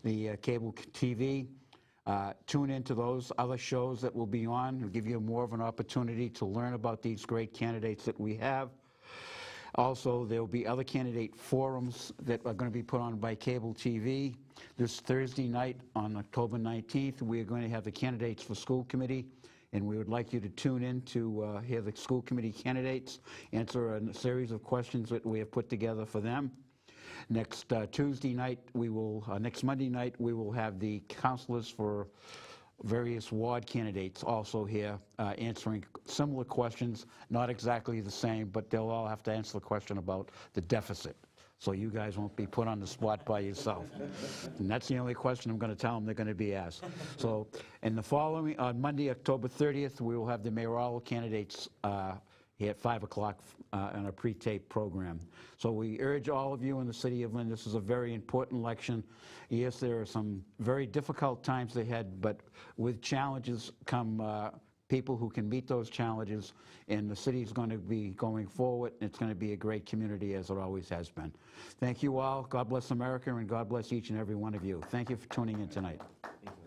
the cable TV. Tune into those other shows that will be on. It'll give you more of an opportunity to learn about these great candidates that we have. Also, there will be other candidate forums that are going to be put on by cable TV. This Thursday night on October 19th, we are going to have the candidates for school committee, and we would like you to tune in to hear the school committee candidates answer a series of questions that we have put together for them. Next Tuesday night, next Monday night, we will have the councilors for various ward candidates also here answering similar questions, not exactly the same, but they'll all have to answer the question about the deficit. So you guys won't be put on the spot by yourself. And that's the only question I'm going to tell them they're going to be asked. So, and the following, on Monday, October 30th, we will have the mayoral candidates here at 5 o'clock on a pre-tape program. So we urge all of you in the city of Lynn, this is a very important election. Yes, there are some very difficult times ahead, but with challenges come people who can meet those challenges, and the city is going to be going forward, and it's going to be a great community as it always has been. Thank you all. God bless America, and God bless each and every one of you. Thank you for tuning in tonight. Thank you.